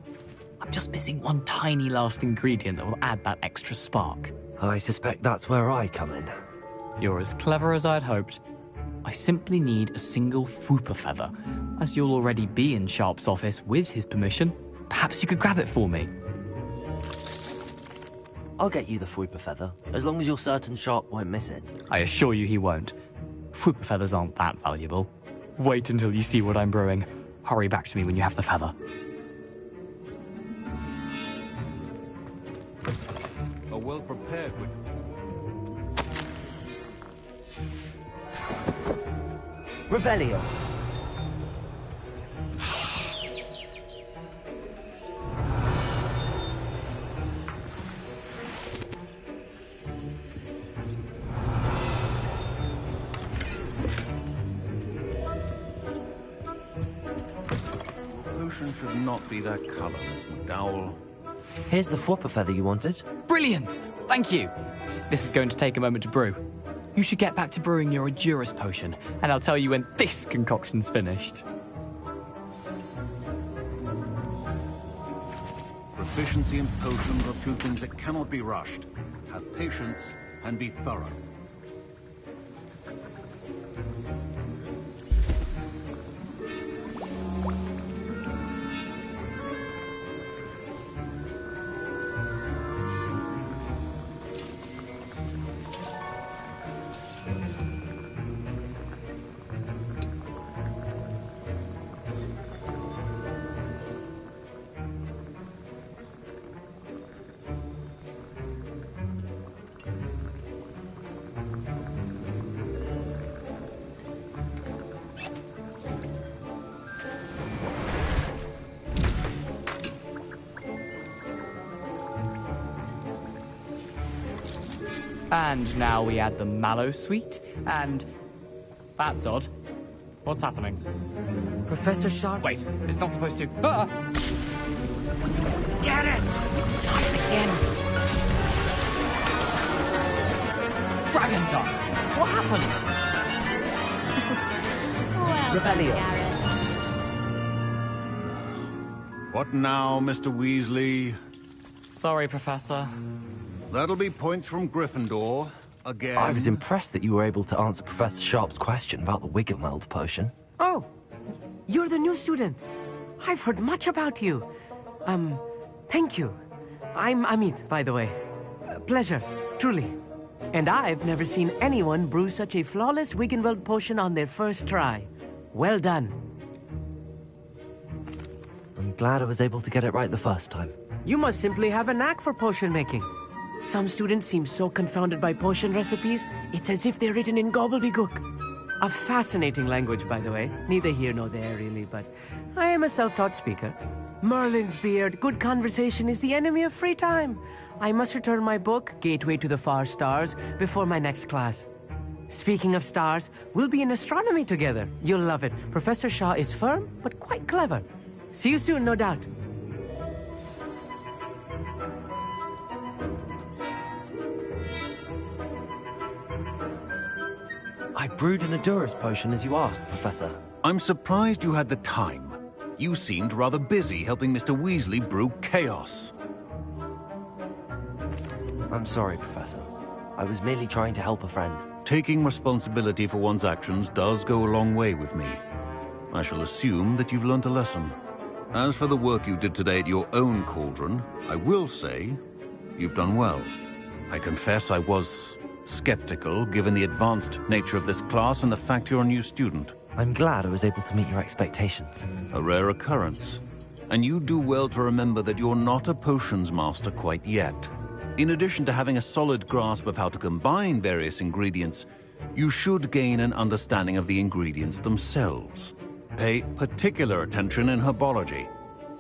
I'm just missing one tiny last ingredient that will add that extra spark. I suspect that's where I come in. You're as clever as I'd hoped. I simply need a single Fwooper feather. As you'll already be in Sharp's office with his permission, perhaps you could grab it for me. I'll get you the Fwooper feather, as long as you're certain Sharp won't miss it. I assure you he won't. Fwooper feathers aren't that valuable. Wait until you see what I'm brewing. Hurry back to me when you have the feather. A well-prepared... Revelio. Potion should not be that color, Miss McDowell. Here's the Fwooper feather you wanted. Brilliant! Thank you! This is going to take a moment to brew. You should get back to brewing your Edurus potion, and I'll tell you when this concoction's finished. Proficiency and potions are two things that cannot be rushed. Have patience and be thorough. And now we add the mallow sweet, and... That's odd. What's happening? Professor Sharp... Wait, it's not supposed to... Ah! Get it! Not again! Dragon Tongue! What happened? Rebellion. What now, Mr. Weasley? Sorry, Professor. That'll be points from Gryffindor. Again. I was impressed that you were able to answer Professor Sharp's question about the Wiggenweld potion. Oh, you're the new student. I've heard much about you. Thank you. I'm Amit, by the way. Pleasure, truly. And I've never seen anyone brew such a flawless Wiggenweld potion on their first try. Well done. I'm glad I was able to get it right the first time. You must simply have a knack for potion making. Some students seem so confounded by potion recipes, it's as if they're written in gobbledygook. A fascinating language, by the way. Neither here nor there, really, but I am a self-taught speaker. Merlin's beard, good conversation is the enemy of free time. I must return my book, Gateway to the Far Stars, before my next class. Speaking of stars, we'll be in astronomy together. You'll love it. Professor Shaw is firm, but quite clever. See you soon, no doubt. I brewed an Adurus potion as you asked, Professor. I'm surprised you had the time. You seemed rather busy helping Mr. Weasley brew chaos. I'm sorry, Professor. I was merely trying to help a friend. Taking responsibility for one's actions does go a long way with me. I shall assume that you've learnt a lesson. As for the work you did today at your own cauldron, I will say you've done well. I confess I was skeptical, given the advanced nature of this class and the fact you're a new student. I'm glad I was able to meet your expectations. A rare occurrence. And you do well to remember that you're not a potions master quite yet. In addition to having a solid grasp of how to combine various ingredients, you should gain an understanding of the ingredients themselves. Pay particular attention in herbology.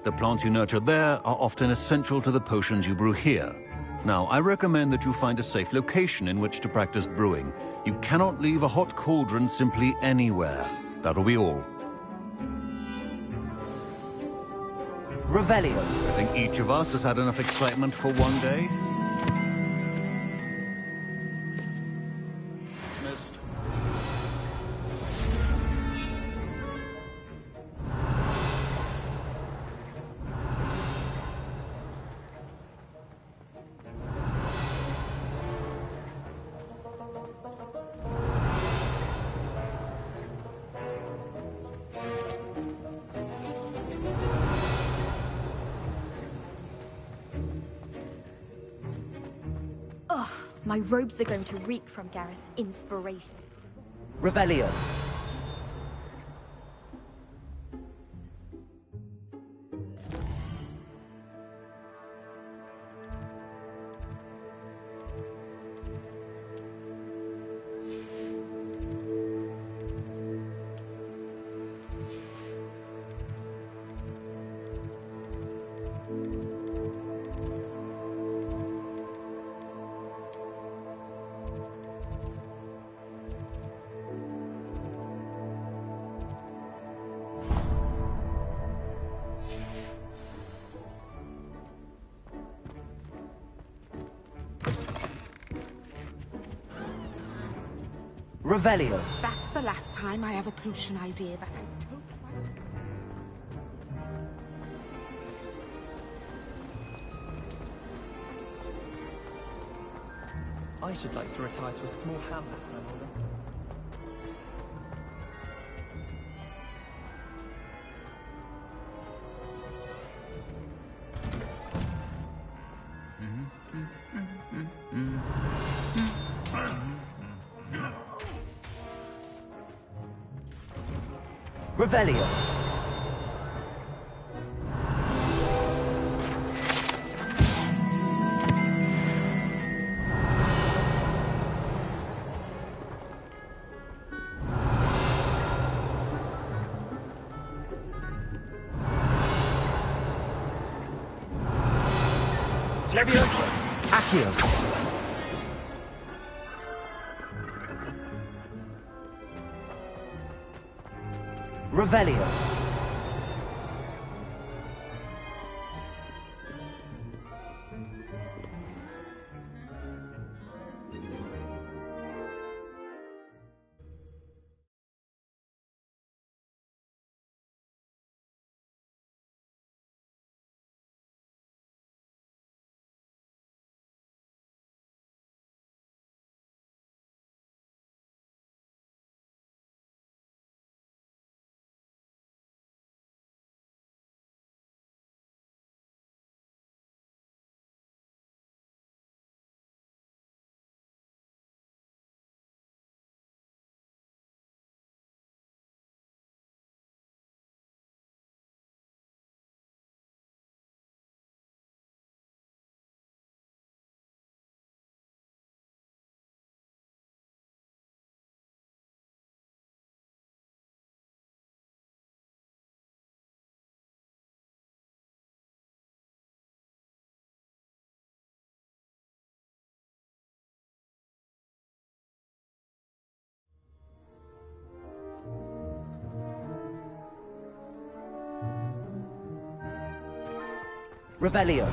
The plants you nurture there are often essential to the potions you brew here. Now, I recommend that you find a safe location in which to practice brewing. You cannot leave a hot cauldron simply anywhere. That'll be all. Revelio. I think each of us has had enough excitement for one day. Missed. My robes are going to reek from Gareth's inspiration. Revelio. Revelio. That's the last time I have a potion idea that I I should like to retire to a small hamlet when I'm older. Revelio. Leviosa. Accio. Revelio. Revelio.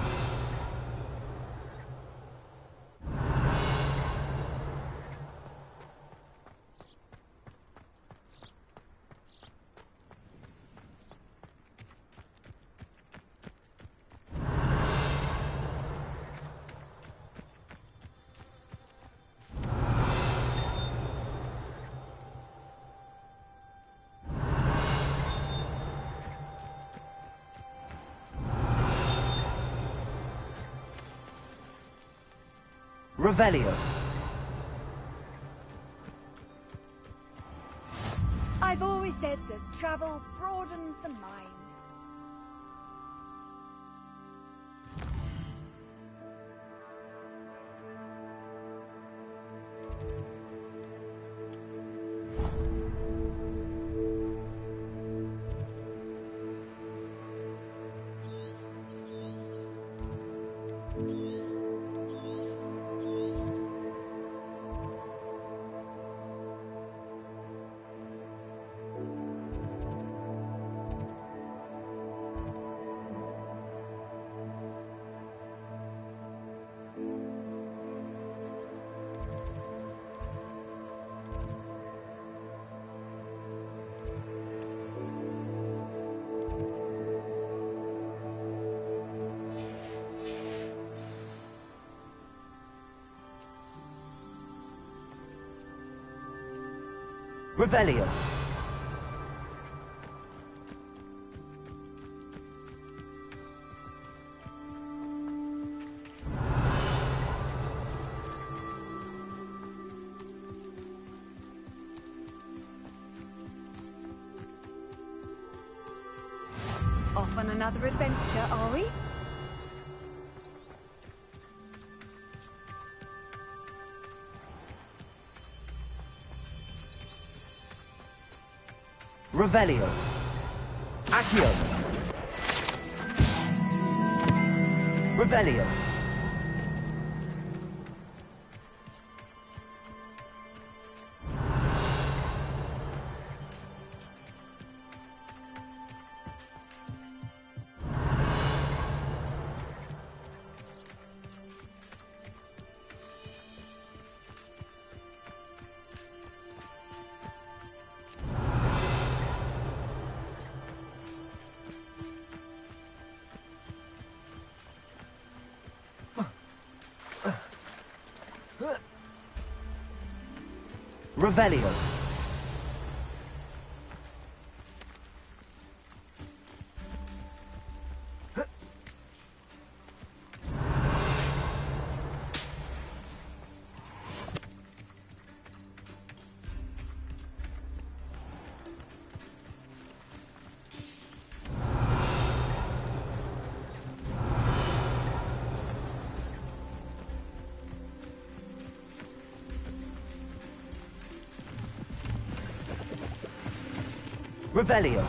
Revelio. I've always said that travel broadens the mind. Revelio. Off on another adventure, are we? Revelio. Accio. Revelio. Revelio. Revelio.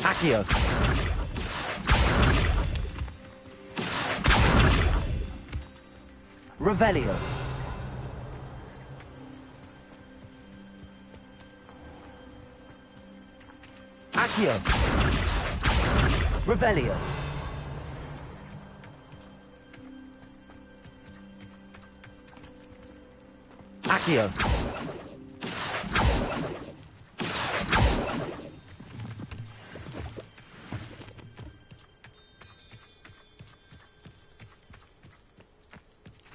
Accio. Revelio. Accio. Revelio. Accio.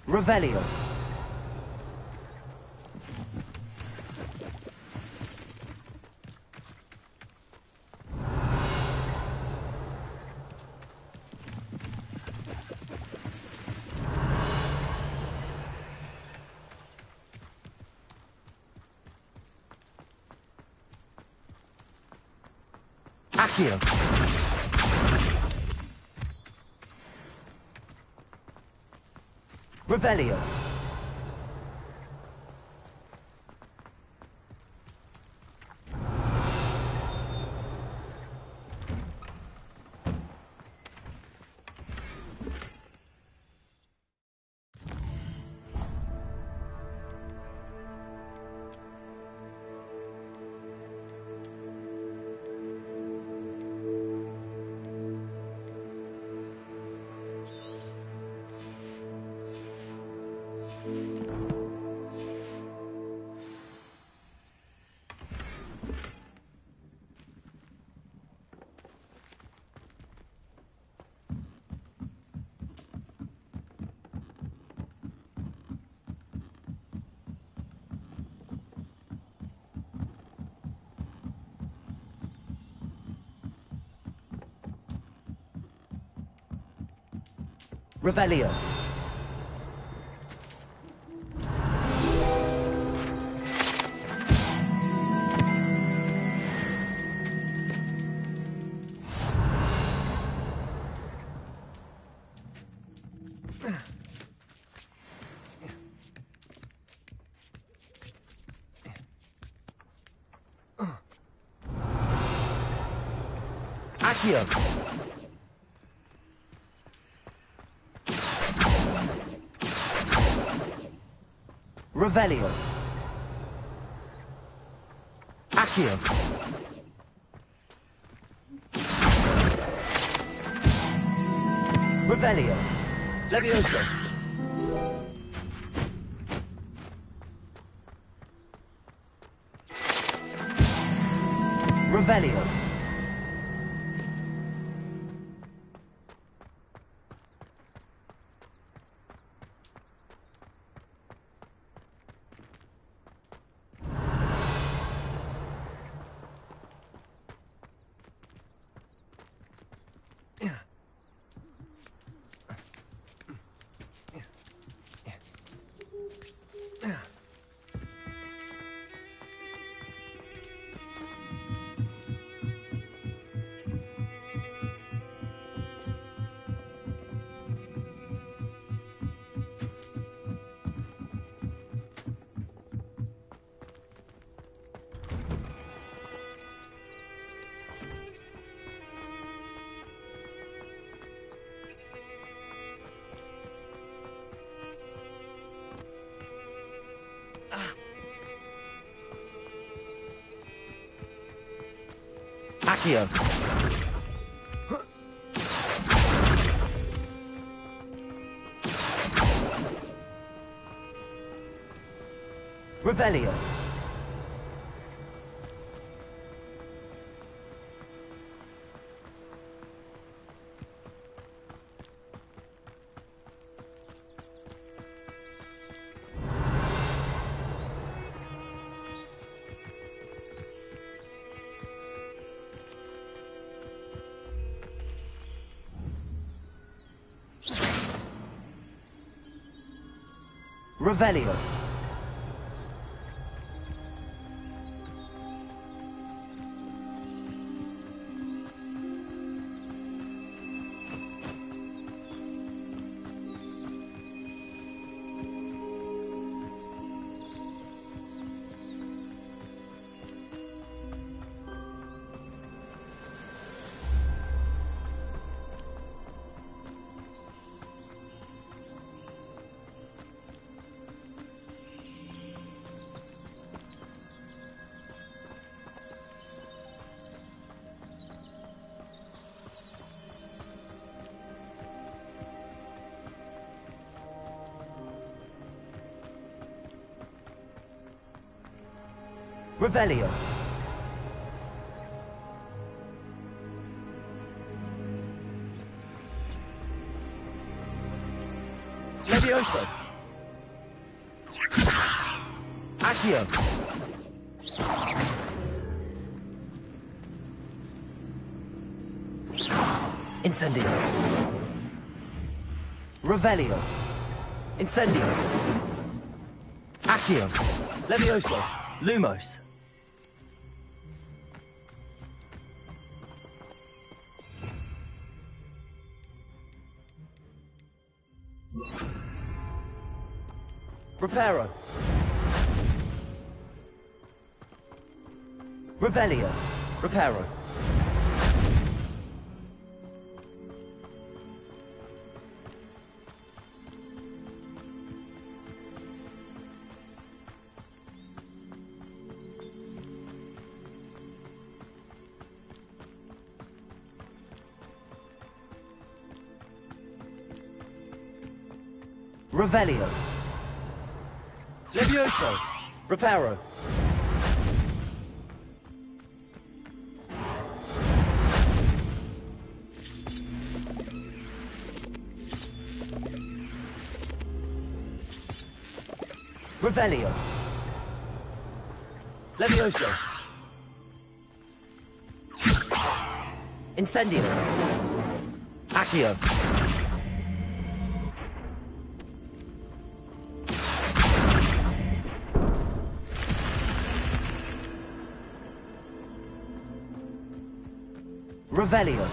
Revelio. Accio. Revelio. Revelio. Accio. Revelio. Accio. Revelio. Levioso. Revelio. Accio. Revelio. Revelio. Revelio. Levioso. Accio. Incendio. Revelio. Incendio. Accio. Levioso. Lumos. Reparo. Revelio. Reparo. Revelio. Levioso. Reparo. Revelio. Levioso. Incendio. Accio. Revelio.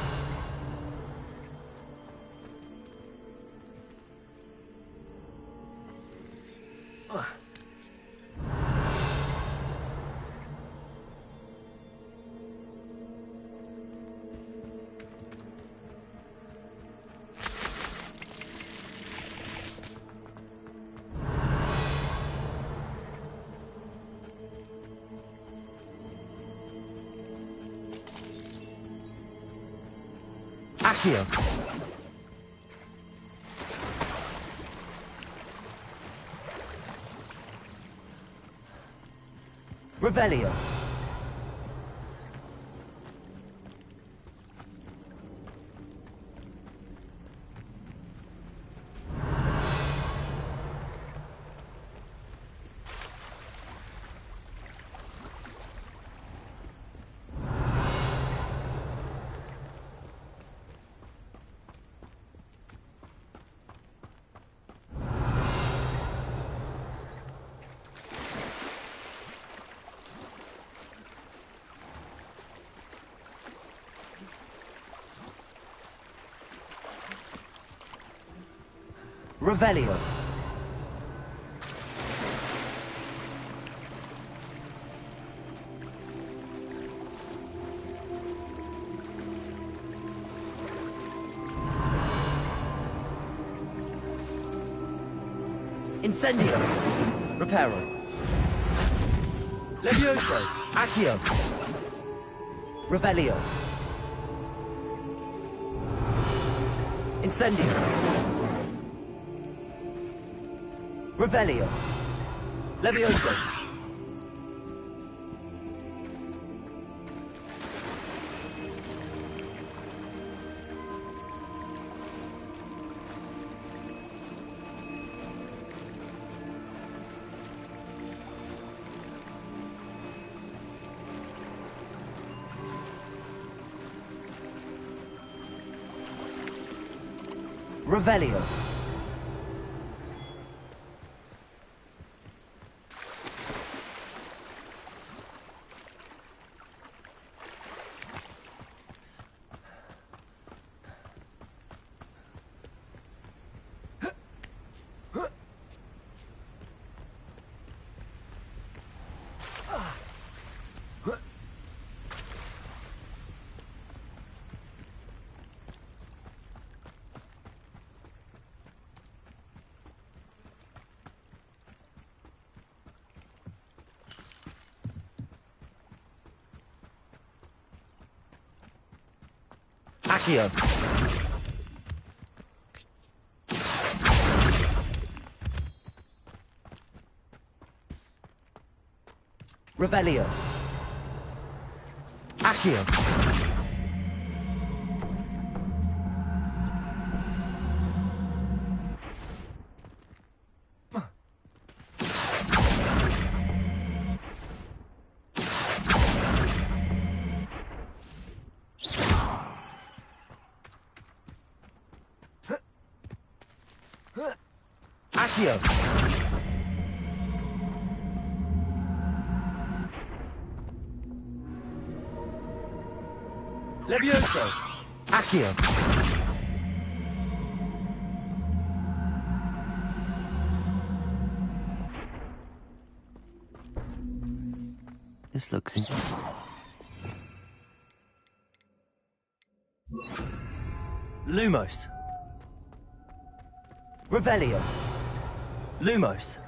Accio. Revelio. Revelio. Incendio. Reparo. Levioso. Accio. Revelio. Incendio. Revelio. Levioso. Revelio. Accio. Revelio. Accio. Accio. Levioso. Accio. This looks interesting. Lumos. Revelio. Lumos.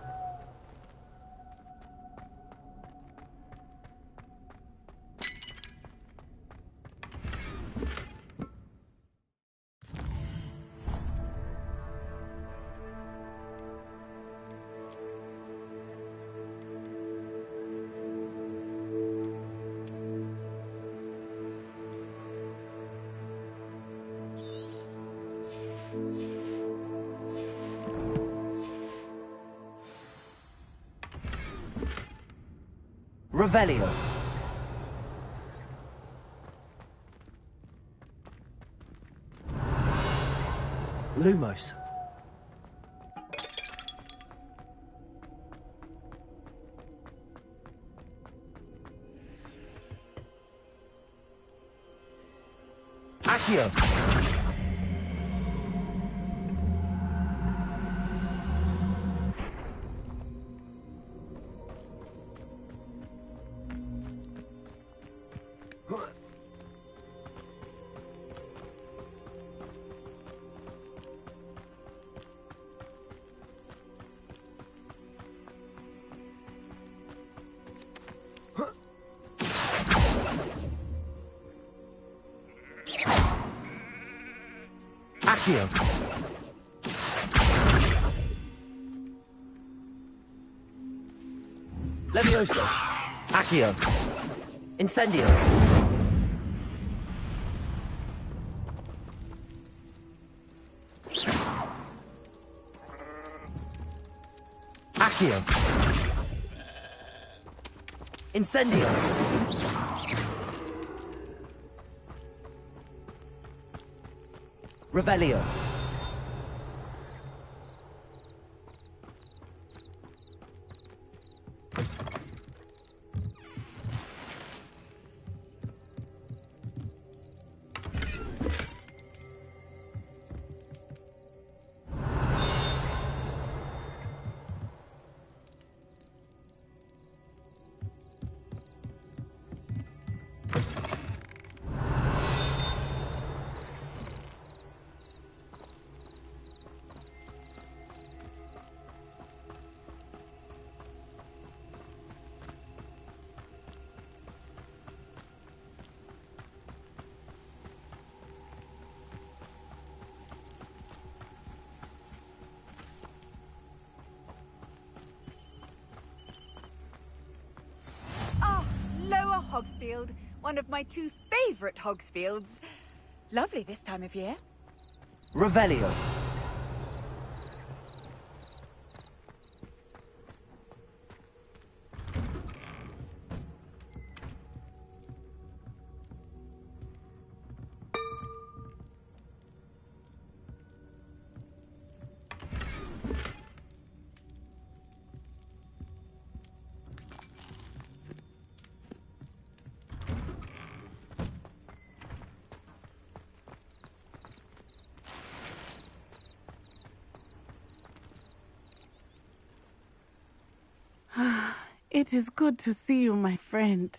Revelio. Lumos. Accio. Accio. Levioso. Accio. Incendio. Accio. Incendio. Revelio. Hogsfield, one of my two favourite Hogsfields. Lovely this time of year. Revelio. It is good to see you, my friend.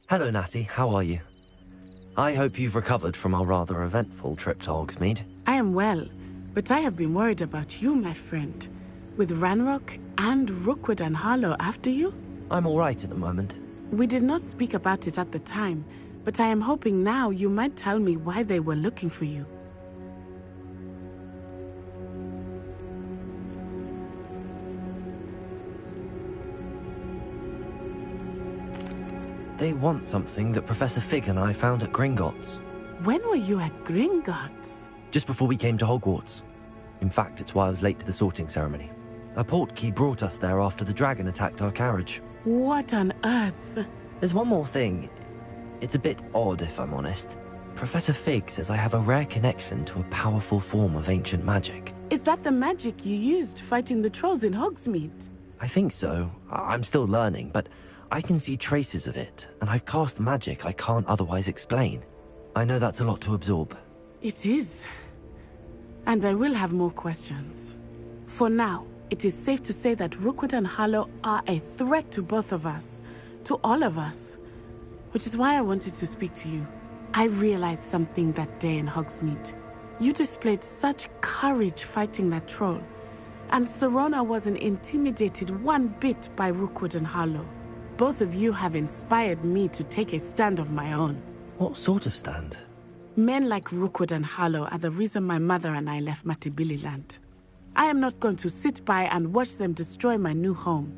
Hello, Natty. How are you? I hope you've recovered from our rather eventful trip to Hogsmeade. I am well, but I have been worried about you, my friend. With Ranrock and Rookwood and Harlow after you? I'm all right at the moment. We did not speak about it at the time, but I am hoping now you might tell me why they were looking for you. They want something that Professor Fig and I found at Gringotts. When were you at Gringotts? Just before we came to Hogwarts. In fact, it's why I was late to the sorting ceremony. A portkey brought us there after the dragon attacked our carriage. What on earth? There's one more thing. It's a bit odd, if I'm honest. Professor Fig says I have a rare connection to a powerful form of ancient magic. Is that the magic you used fighting the trolls in Hogsmeade? I think so. I'm still learning, but I can see traces of it, and I've cast magic I can't otherwise explain. I know that's a lot to absorb. It is. And I will have more questions. For now, it is safe to say that Rookwood and Harlow are a threat to both of us. To all of us. Which is why I wanted to speak to you. I realized something that day in Hogsmeade. You displayed such courage fighting that troll. And Serona wasn't intimidated one bit by Rookwood and Harlow. Both of you have inspired me to take a stand of my own. What sort of stand? Men like Rookwood and Harlow are the reason my mother and I left Matabeleland. I am not going to sit by and watch them destroy my new home.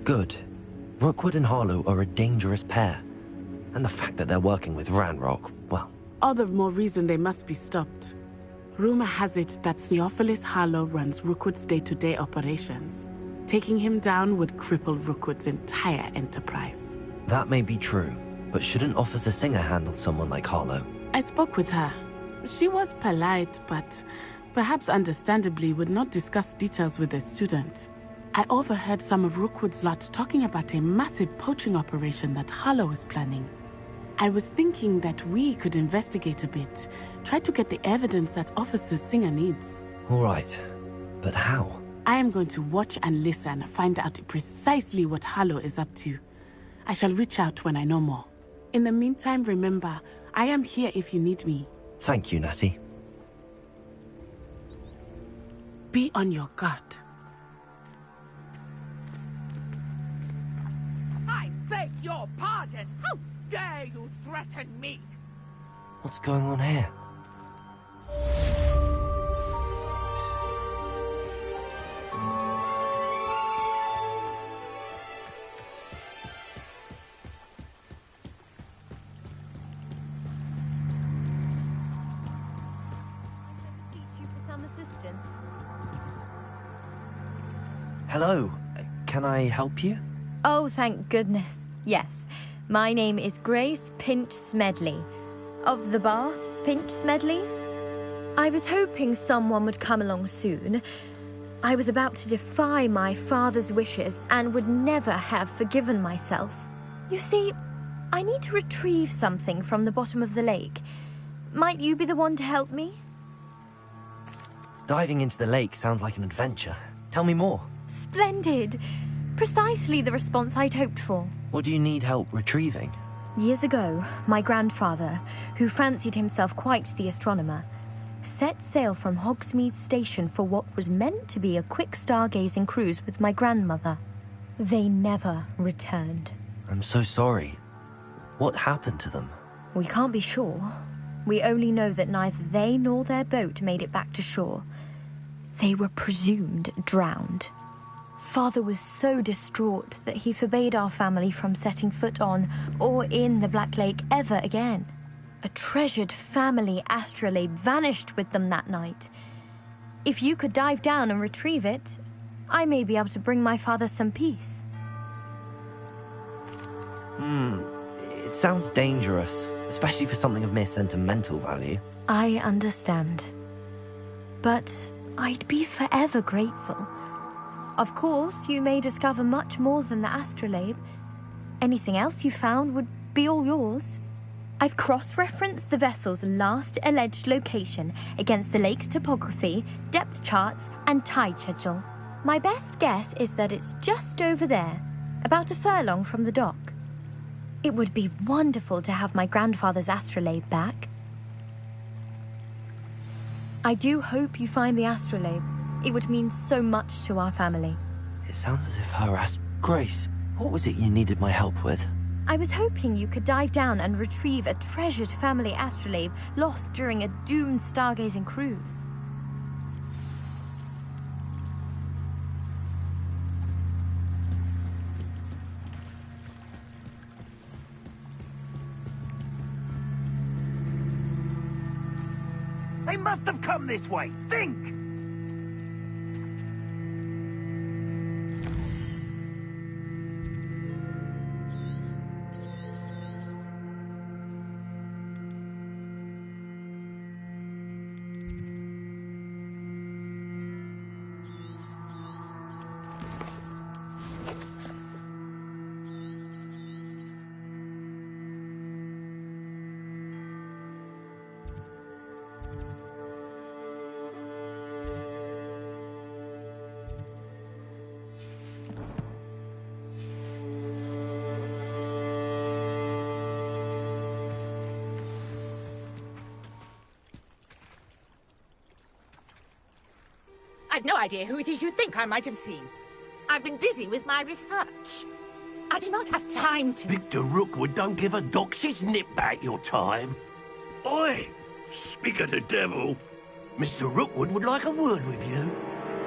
Good. Rookwood and Harlow are a dangerous pair. And the fact that they're working with Ranrock, well... All the more reason they must be stopped. Rumor has it that Theophilus Harlow runs Rookwood's day-to-day operations. Taking him down would cripple Rookwood's entire enterprise. That may be true, but shouldn't Officer Singer handle someone like Harlow? I spoke with her. She was polite, but perhaps understandably would not discuss details with a student. I overheard some of Rookwood's lot talking about a massive poaching operation that Harlow is planning. I was thinking that we could investigate a bit, try to get the evidence that Officer Singer needs. All right, but how? I am going to watch and listen, find out precisely what Harlow is up to. I shall reach out when I know more. In the meantime, remember, I am here if you need me. Thank you, Natty. Be on your guard. I beg your pardon! How dare you threaten me? What's going on here? Hello. Can I help you? Oh, thank goodness. Yes. My name is Grace Pinch Smedley. Of the Bath Pinch Smedleys? I was hoping someone would come along soon. I was about to defy my father's wishes and would never have forgiven myself. You see, I need to retrieve something from the bottom of the lake. Might you be the one to help me? Diving into the lake sounds like an adventure. Tell me more. Splendid! Precisely the response I'd hoped for. What do you need help retrieving? Years ago, my grandfather, who fancied himself quite the astronomer, set sail from Hogsmeade Station for what was meant to be a quick stargazing cruise with my grandmother. They never returned. I'm so sorry. What happened to them? We can't be sure. We only know that neither they nor their boat made it back to shore. They were presumed drowned. Father was so distraught that he forbade our family from setting foot on or in the Black Lake ever again. A treasured family astrolabe vanished with them that night. If you could dive down and retrieve it, I may be able to bring my father some peace. It sounds dangerous, especially for something of mere sentimental value. I understand. But I'd be forever grateful. Of course, you may discover much more than the astrolabe. Anything else you found would be all yours. I've cross-referenced the vessel's last alleged location against the lake's topography, depth charts, and tide schedule. My best guess is that it's just over there, about a furlong from the dock. It would be wonderful to have my grandfather's astrolabe back. I do hope you find the astrolabe. It would mean so much to our family. It sounds as if her Grace, what was it you needed my help with? I was hoping you could dive down and retrieve a treasured family astrolabe lost during a doomed stargazing cruise. They must have come this way. Think! I've no idea who it is you think I might have seen. I've been busy with my research. I do not have time to... Victor Rookwood don't give a doxy's nip back your time. Oi! Speak of the devil. Mr. Rookwood would like a word with you.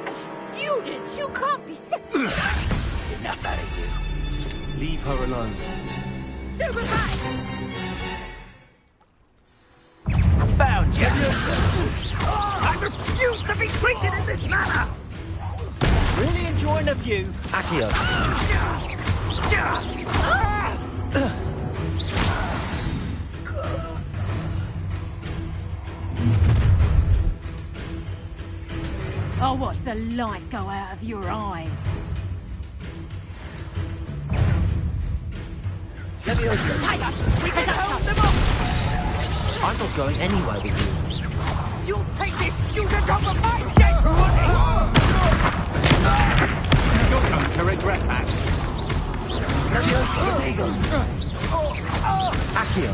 A student? You can't be sick. Enough out of you. Leave her alone. Stupefy! Found you! I refuse to be treated in this manner! Really enjoying the view, Accio. I'll watch the light go out of your eyes. Leviosa! We can hold them up! I'm not going anywhere with you. You'll take this student off of my dead body! You're going to regret that. Leviosa, Diego! Accio!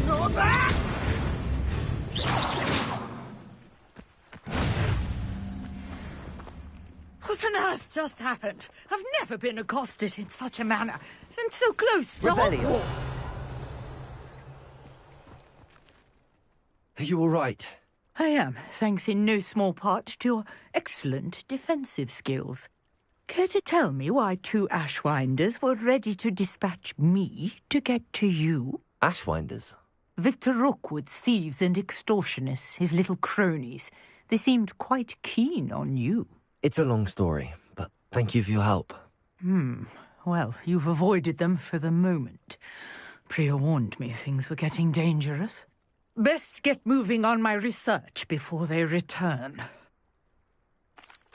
Not that! What on earth just happened? I've never been accosted in such a manner, and so close to Revelio. Hogwarts. Are you all right? I am, thanks in no small part to your excellent defensive skills. Care to tell me why two Ashwinders were ready to dispatch me to get to you? Ashwinders? Victor Rookwood's thieves and extortionists, his little cronies. They seemed quite keen on you. It's a long story, but thank you for your help. Well, you've avoided them for the moment. Priya warned me things were getting dangerous. Best get moving on my research before they return.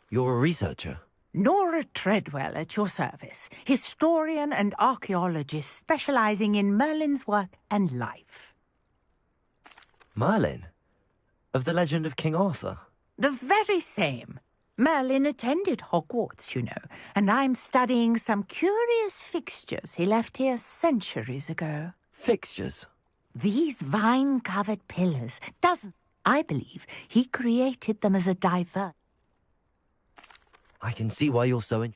You're a researcher? Nora Treadwell at your service, historian and archaeologist specializing in Merlin's work and life. Merlin? Of the legend of King Arthur? The very same. Merlin attended Hogwarts, you know, and I'm studying some curious fixtures he left here centuries ago. Fixtures? These vine-covered pillars, I believe he created them as a divert. I can see why you're so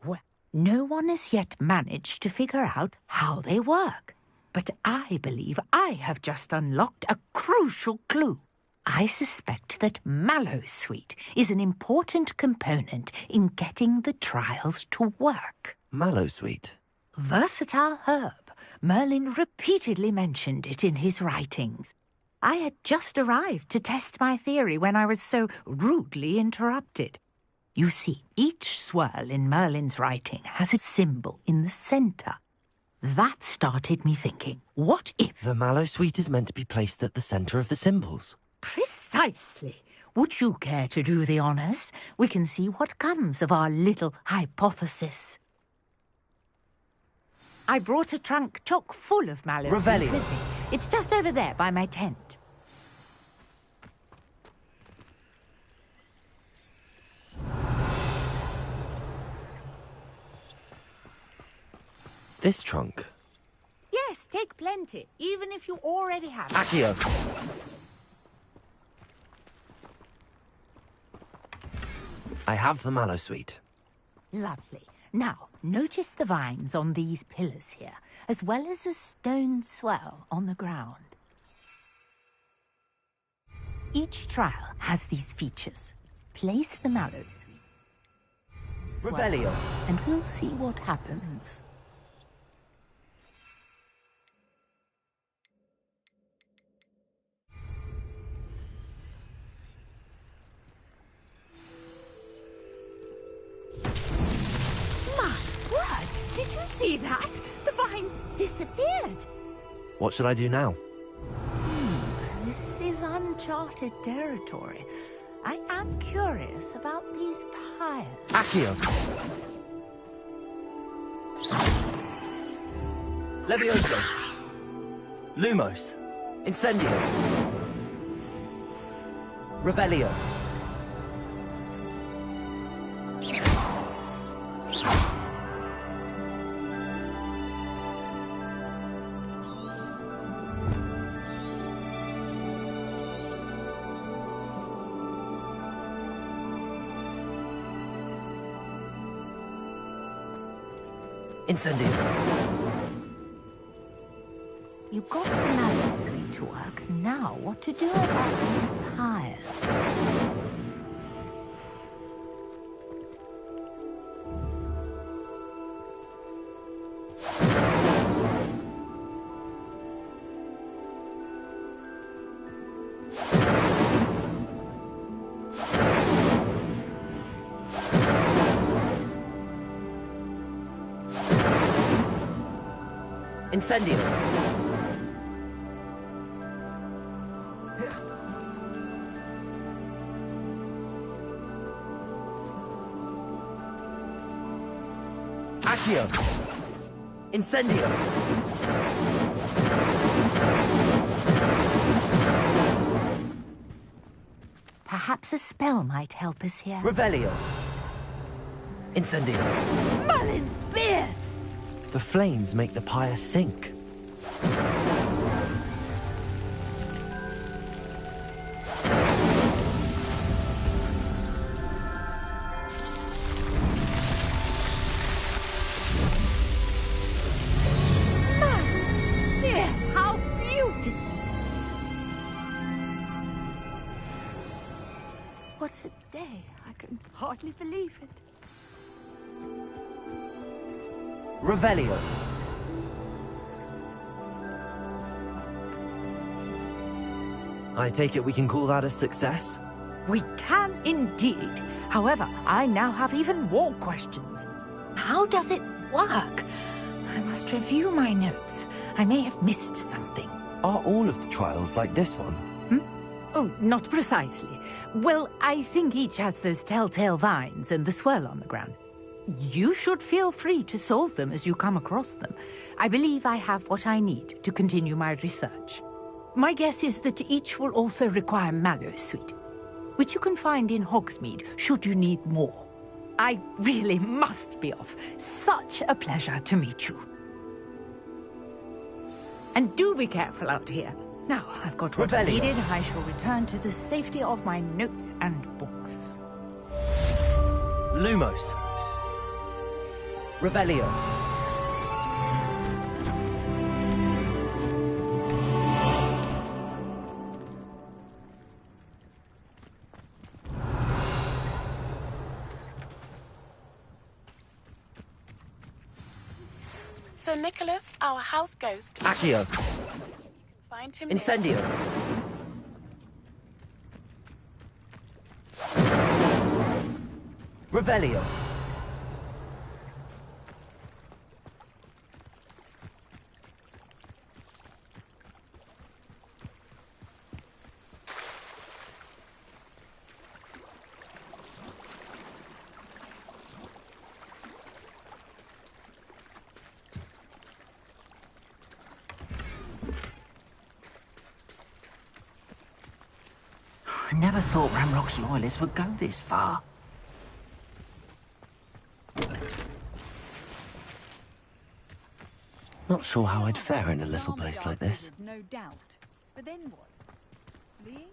Well, no one has yet managed to figure out how they work. But I believe I have just unlocked a crucial clue. I suspect that Mallowsweet is an important component in getting the trials to work. Mallowsweet? Versatile herb. Merlin repeatedly mentioned it in his writings. I had just arrived to test my theory when I was so rudely interrupted. You see, each swirl in Merlin's writing has a symbol in the centre. That started me thinking, what if... The Mallowsweet is meant to be placed at the centre of the symbols. Precisely. would you care to do the honours? We can see what comes of our little hypothesis. I brought a trunk chock full of mallow seeds Revelio. with me. It's just over there by my tent. This trunk? Yes, take plenty, even if you already have it. Accio. I have the mallow sweet. Lovely. Now, notice the vines on these pillars here, as well as a stone swell on the ground. Each trial has these features. Place the mallow sweet. Revelio. And we'll see what happens. Did you see that? The vines disappeared. What should I do now? This is uncharted territory. I am curious about these pyres. Accio. Levioso. Lumos. Incendio. Revelio. Incendio. You got the mallow sweet to work. Now, what to do about these pyres? Incendio. Accio. Incendio. Perhaps a spell might help us here. Revelio. Incendio. Merlin's beard! The flames make the pyre sink. Merlin's beard! How beautiful! What a day. I can hardly believe it. Revelio. I take it we can call that a success? We can indeed. However, I now have even more questions. How does it work? I must review my notes. I may have missed something. Are all of the trials like this one? Oh, not precisely. Well, I think each has those telltale vines and the swirl on the ground. You should feel free to solve them as you come across them. I believe I have what I need to continue my research. My guess is that each will also require mallow sweet, which you can find in Hogsmeade should you need more. I really must be off. Such a pleasure to meet you. And do be careful out here. Now I've got what I needed. I shall return to the safety of my notes and books. Lumos. Revelio. Sir Nicholas, our house ghost. Accio. Find him Incendio. Revelio. I never thought Ramrock's loyalists would go this far. Not sure how I'd fare in a little place like this. No doubt. But then what? Fleeing?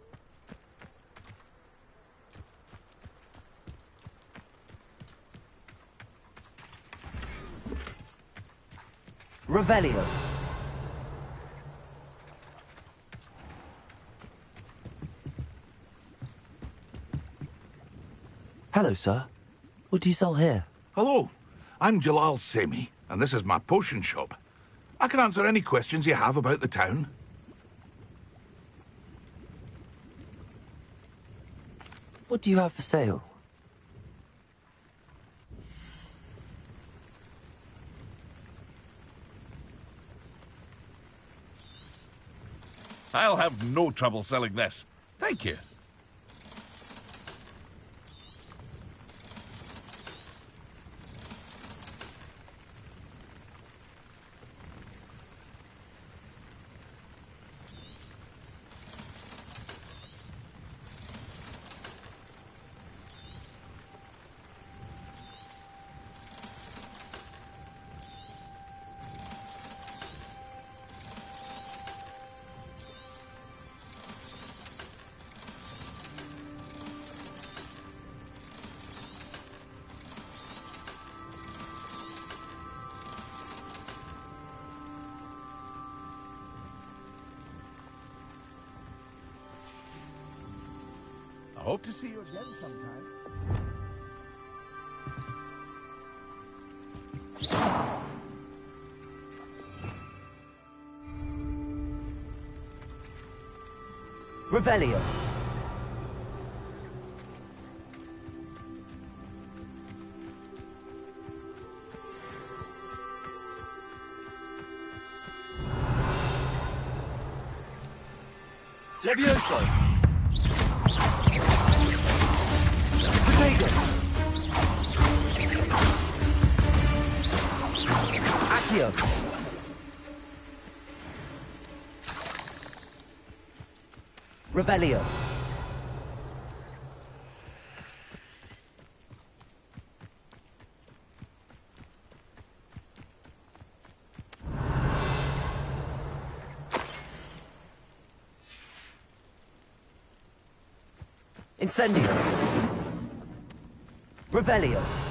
Revelio. Hello, sir. What do you sell here? Hello, I'm Jalal Semi, and this is my potion shop. I can answer any questions you have about the town. What do you have for sale? I'll have no trouble selling this. Thank you. I hope to see you again sometime. Revelio. Levioso. Accio. Revelio. Incendio. Revelio.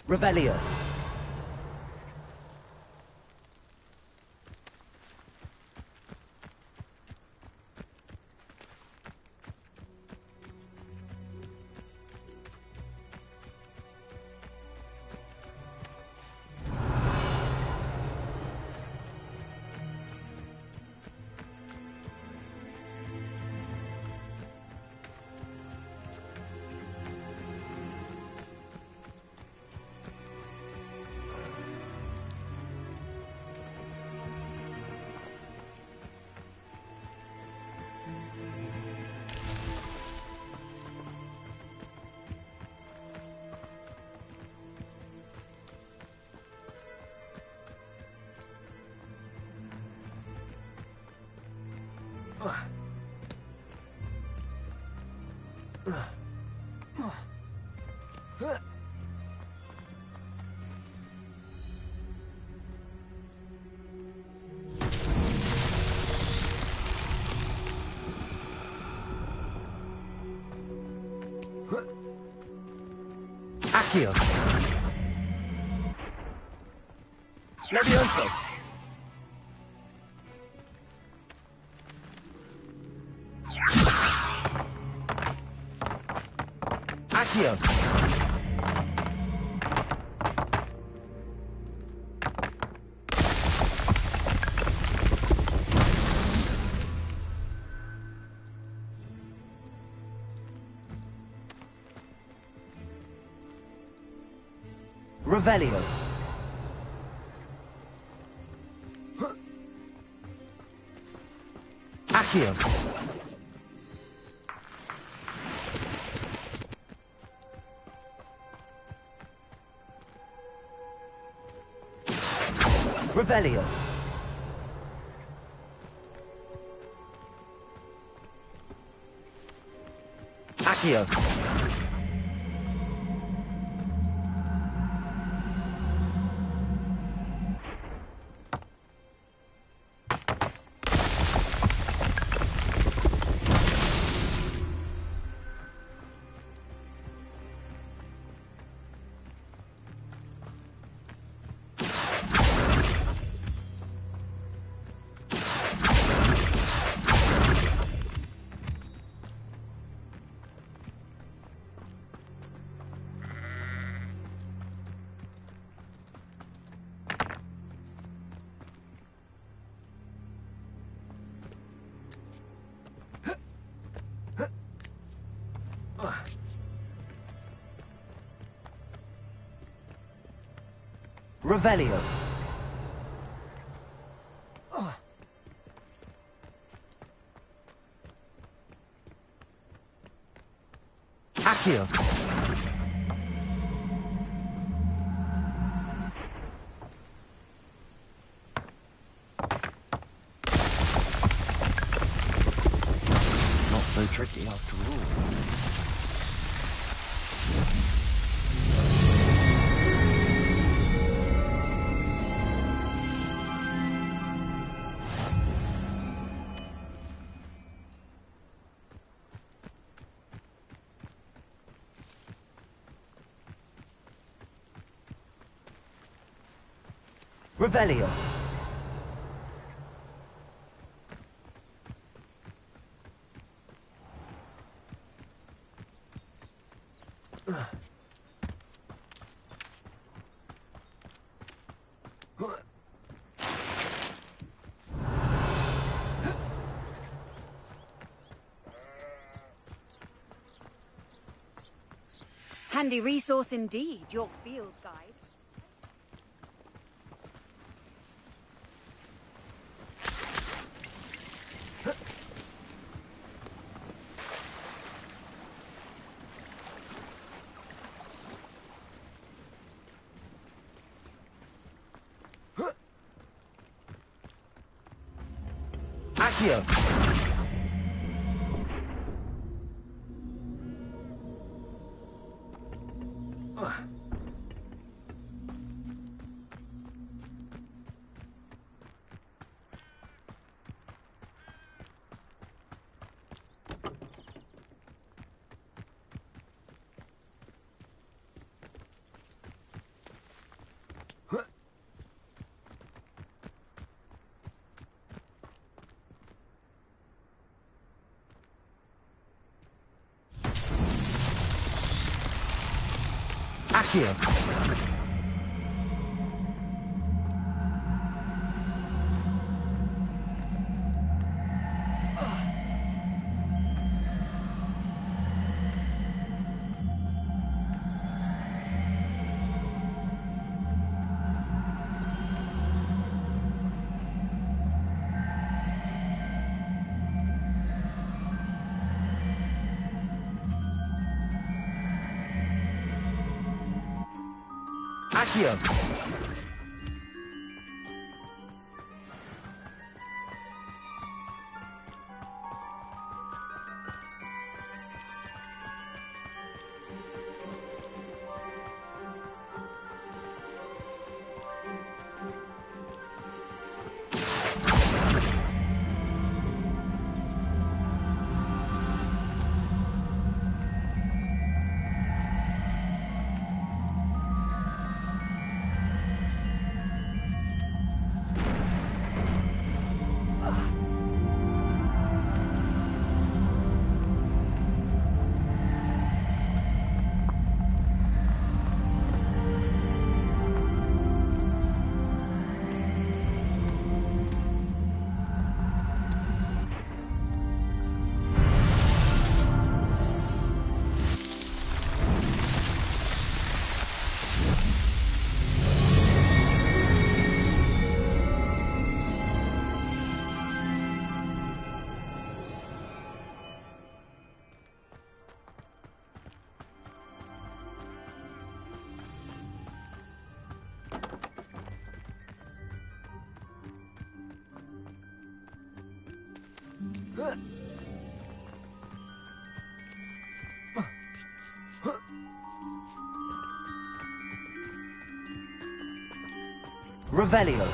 Revelio. Accio. Levioso. Accio. Revelio. Accio. Revelio. Accio. Revelio. Accio. Not so tricky after all. Revelio. Handy resource indeed, your field guide. Accio. Accio. Accio. Revelio.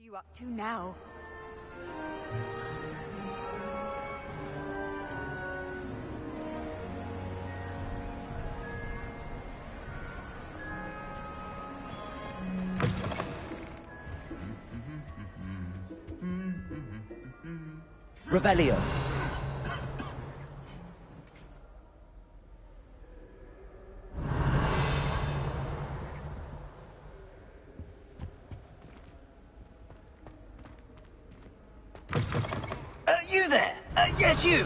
You up to now? Revelio. You there? Yes, you.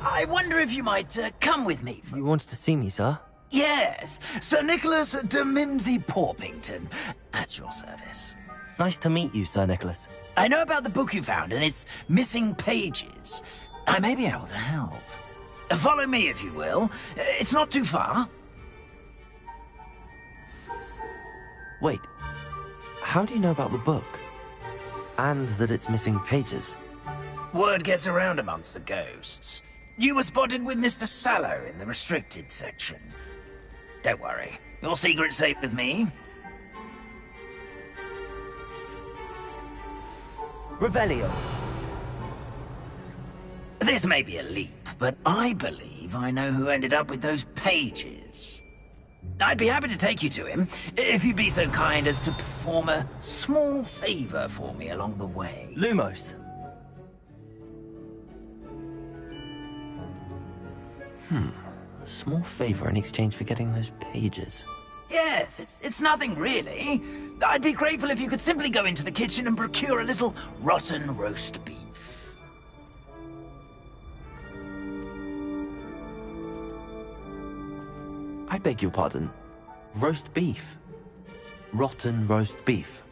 I wonder if you might come with me. You wanted to see me, sir? Yes, Sir Nicholas de Mimsy Porpington, at your service. Nice to meet you, Sir Nicholas. I know about the book you found and its missing pages. I may be able to help. Follow me, if you will. It's not too far. Wait, how do you know about the book? And that it's missing pages? Word gets around amongst the ghosts. You were spotted with Mr. Sallow in the restricted section. Don't worry, your secret's safe with me. Revelio. This may be a leap, but I believe I know who ended up with those pages. I'd be happy to take you to him, if you'd be so kind as to perform a small favor for me along the way. Lumos. A small favor in exchange for getting those pages. Yes, it's nothing really. I'd be grateful if you could simply go into the kitchen and procure a little rotten roast beef. I beg your pardon. Roast beef. Rotten roast beef.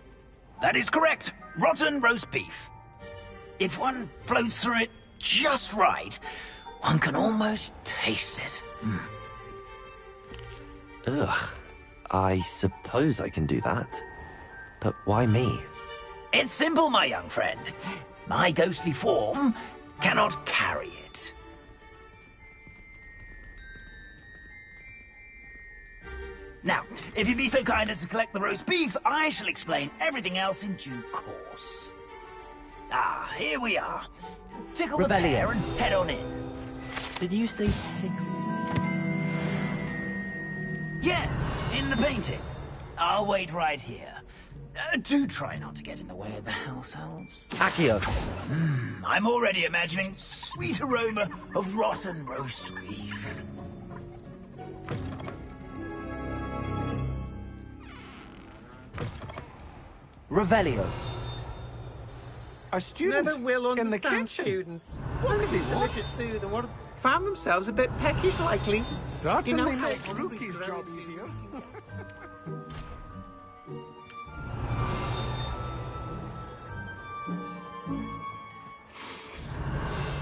That is correct. Rotten roast beef. If one floats through it just right, one can almost taste it. Ugh. I suppose I can do that. But why me? It's simple, my young friend. My ghostly form cannot carry it. Now, if you'd be so kind as to collect the roast beef, I shall explain everything else in due course. Ah, here we are. Tickle the pear and head on in. Did you say tickle? Yes, in the painting. I'll wait right here. Do try not to get in the way of the house elves. Accio. I'm already imagining sweet aroma of rotten roast beef. Revelio. Our students never will in the understand kitchen. students. What What do is they it? want? Delicious food and what found themselves a bit peckish likely. Certainly You know makes how Rookie's job easier.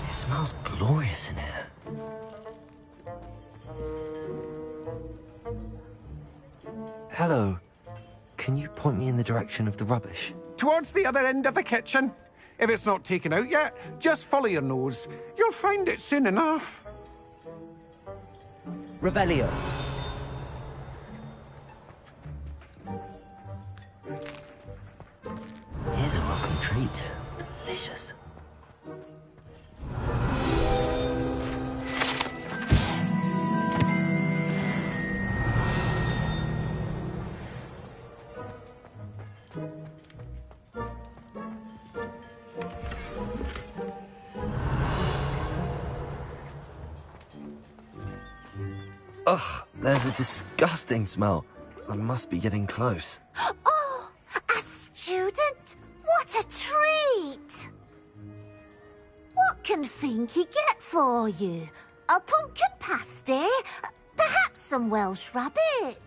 It smells glorious in here. Hello. Can you point me in the direction of the rubbish? Towards the other end of the kitchen. If it's not taken out yet, just follow your nose. You'll find it soon enough. Revelio. Here's a welcome treat. Delicious. Ugh, there's a disgusting smell. I must be getting close. Oh, a student? What a treat! What can Finky get for you? A pumpkin pasty? Perhaps some Welsh rabbit?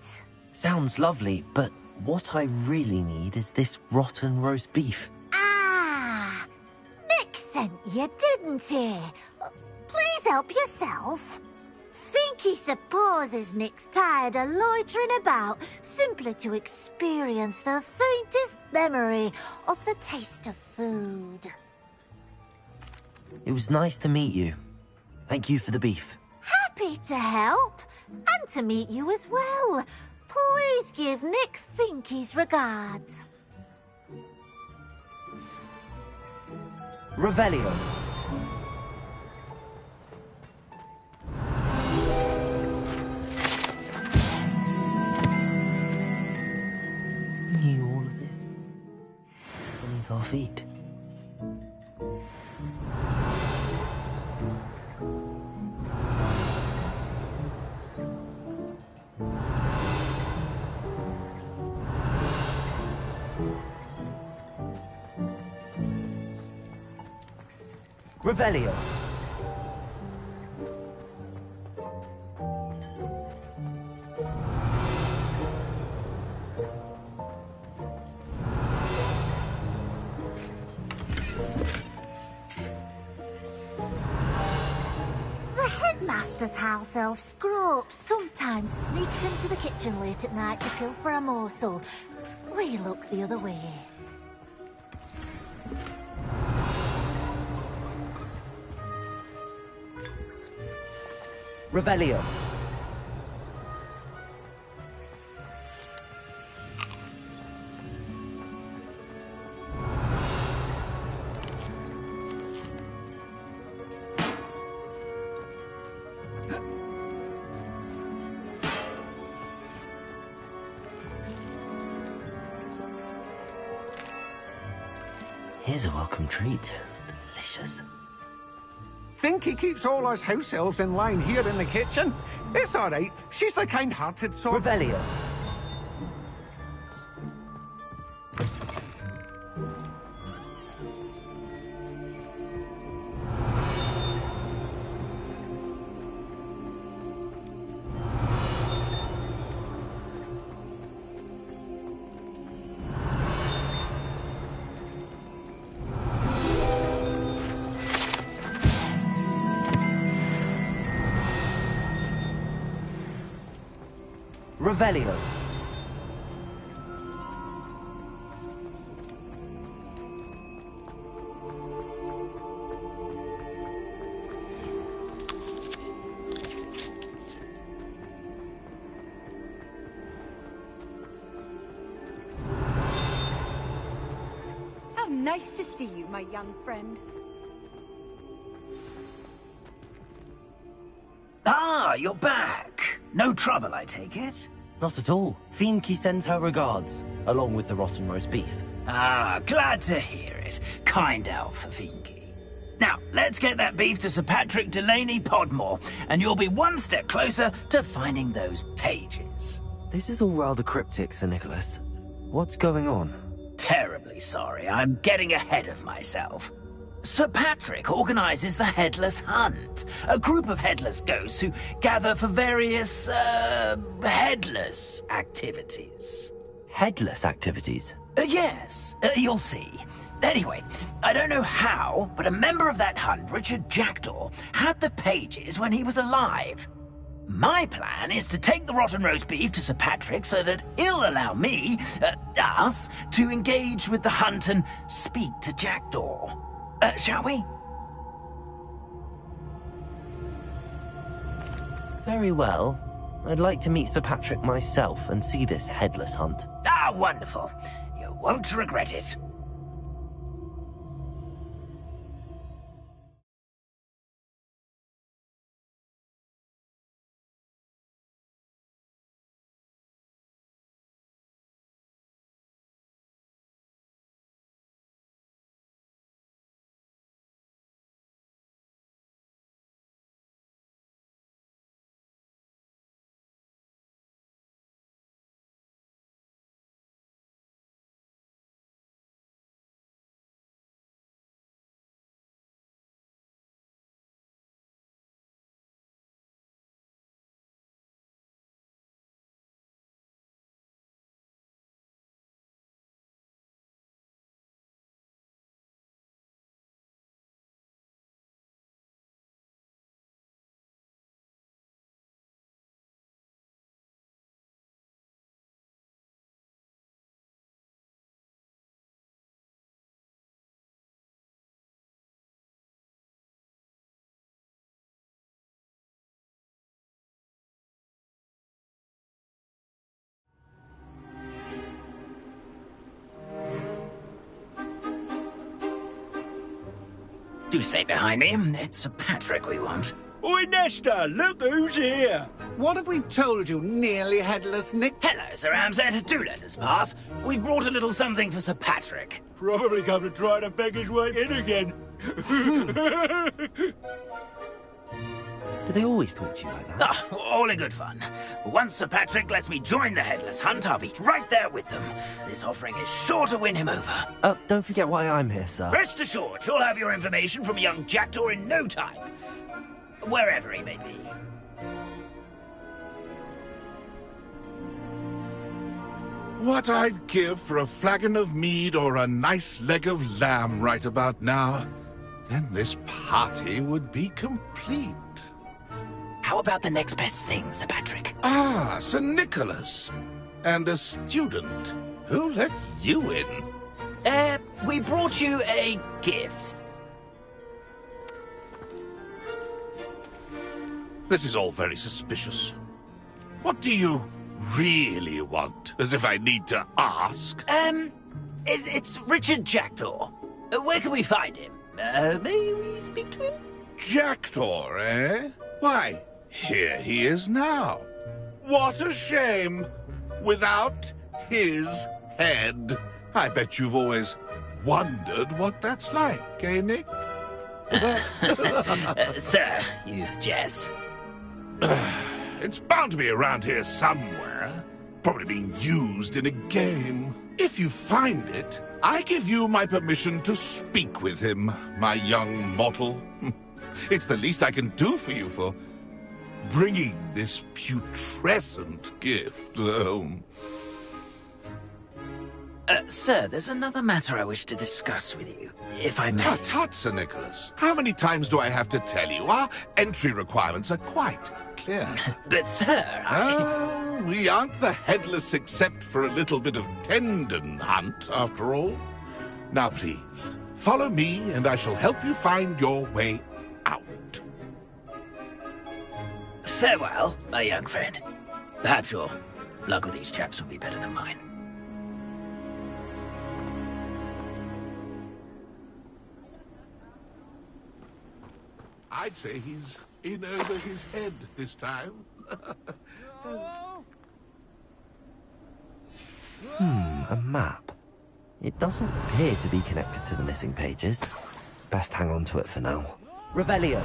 Sounds lovely, but what I really need is this rotten roast beef. Ah, Nick sent you, didn't he? Please help yourself. Finky supposes Nick's tired of loitering about simply to experience the faintest memory of the taste of food. It was nice to meet you. Thank you for the beef. Happy to help, and to meet you as well. Please give Nick Finky's regards. Revelio. Knew all of this beneath our feet. Revelio. The headmaster's house elf Scrope sometimes sneaks into the kitchen late at night to pilfer a morsel. We look the other way. Revelio. Here's a welcome treat. Delicious. Finky keeps all us house elves in line here in the kitchen. It's all right. She's the kind-hearted sort. Revelio. Revelio. How nice to see you, my young friend. Ah, you're back. No trouble, I take it? Not at all. Fienke sends her regards, along with the rotten roast beef. Ah, glad to hear it. Kind elf, Fienke. Now, let's get that beef to Sir Patrick Delaney Podmore, and you'll be one step closer to finding those pages. This is all rather cryptic, Sir Nicholas. What's going on? Terribly sorry, I'm getting ahead of myself. Sir Patrick organizes the Headless Hunt, a group of headless ghosts who gather for various, headless activities. Headless activities? Yes, you'll see. Anyway, I don't know how, but a member of that hunt, Richard Jackdaw, had the pages when he was alive. My plan is to take the rotten roast beef to Sir Patrick so that he'll allow me, us, to engage with the hunt and speak to Jackdaw. Shall we? Very well. I'd like to meet Sir Patrick myself and see this headless hunt. Ah, wonderful. You won't regret it. Do stay behind me. It's Sir Patrick we want. Oi, Nesta, look who's here. What have we told you, nearly headless Nick? Hello, Sir Ramsay. Do let us pass. We've brought a little something for Sir Patrick. Probably come to try to beg his way in again. Do they always talk to you like that? Ah, all in good fun. Once Sir Patrick lets me join the Headless Hunt, I'll be right there with them. This offering is sure to win him over. Don't forget why I'm here, sir. Rest assured, you'll have your information from young Jackdaw in no time. Wherever he may be. What I'd give for a flagon of mead or a nice leg of lamb right about now. Then this party would be complete. How about the next best thing, Sir Patrick? Ah, Sir Nicholas. And a student. Who let you in? We brought you a gift. This is all very suspicious. What do you really want? As if I need to ask. It's Richard Jackdaw. Where can we find him? May we speak to him? Jackdaw, eh? Why, here he is now. What a shame. Without his head. I bet you've always wondered what that's like, eh, Nick? Sir, you jest. It's bound to be around here somewhere. Probably being used in a game. If you find it, I give you my permission to speak with him, my young mortal. It's the least I can do for you for bringing this putrescent gift home. Sir, there's another matter I wish to discuss with you, if I may. Tut, tut, Sir Nicholas. How many times do I have to tell you? Our entry requirements are quite clear. But, sir, we aren't the headless except for a little bit of tendon hunt, after all. Now, please, follow me, and I shall help you find your way out. Farewell, my young friend. Perhaps your luck with these chaps will be better than mine. I'd say he's in over his head this time. A map. It doesn't appear to be connected to the missing pages. Best hang on to it for now. Revelio.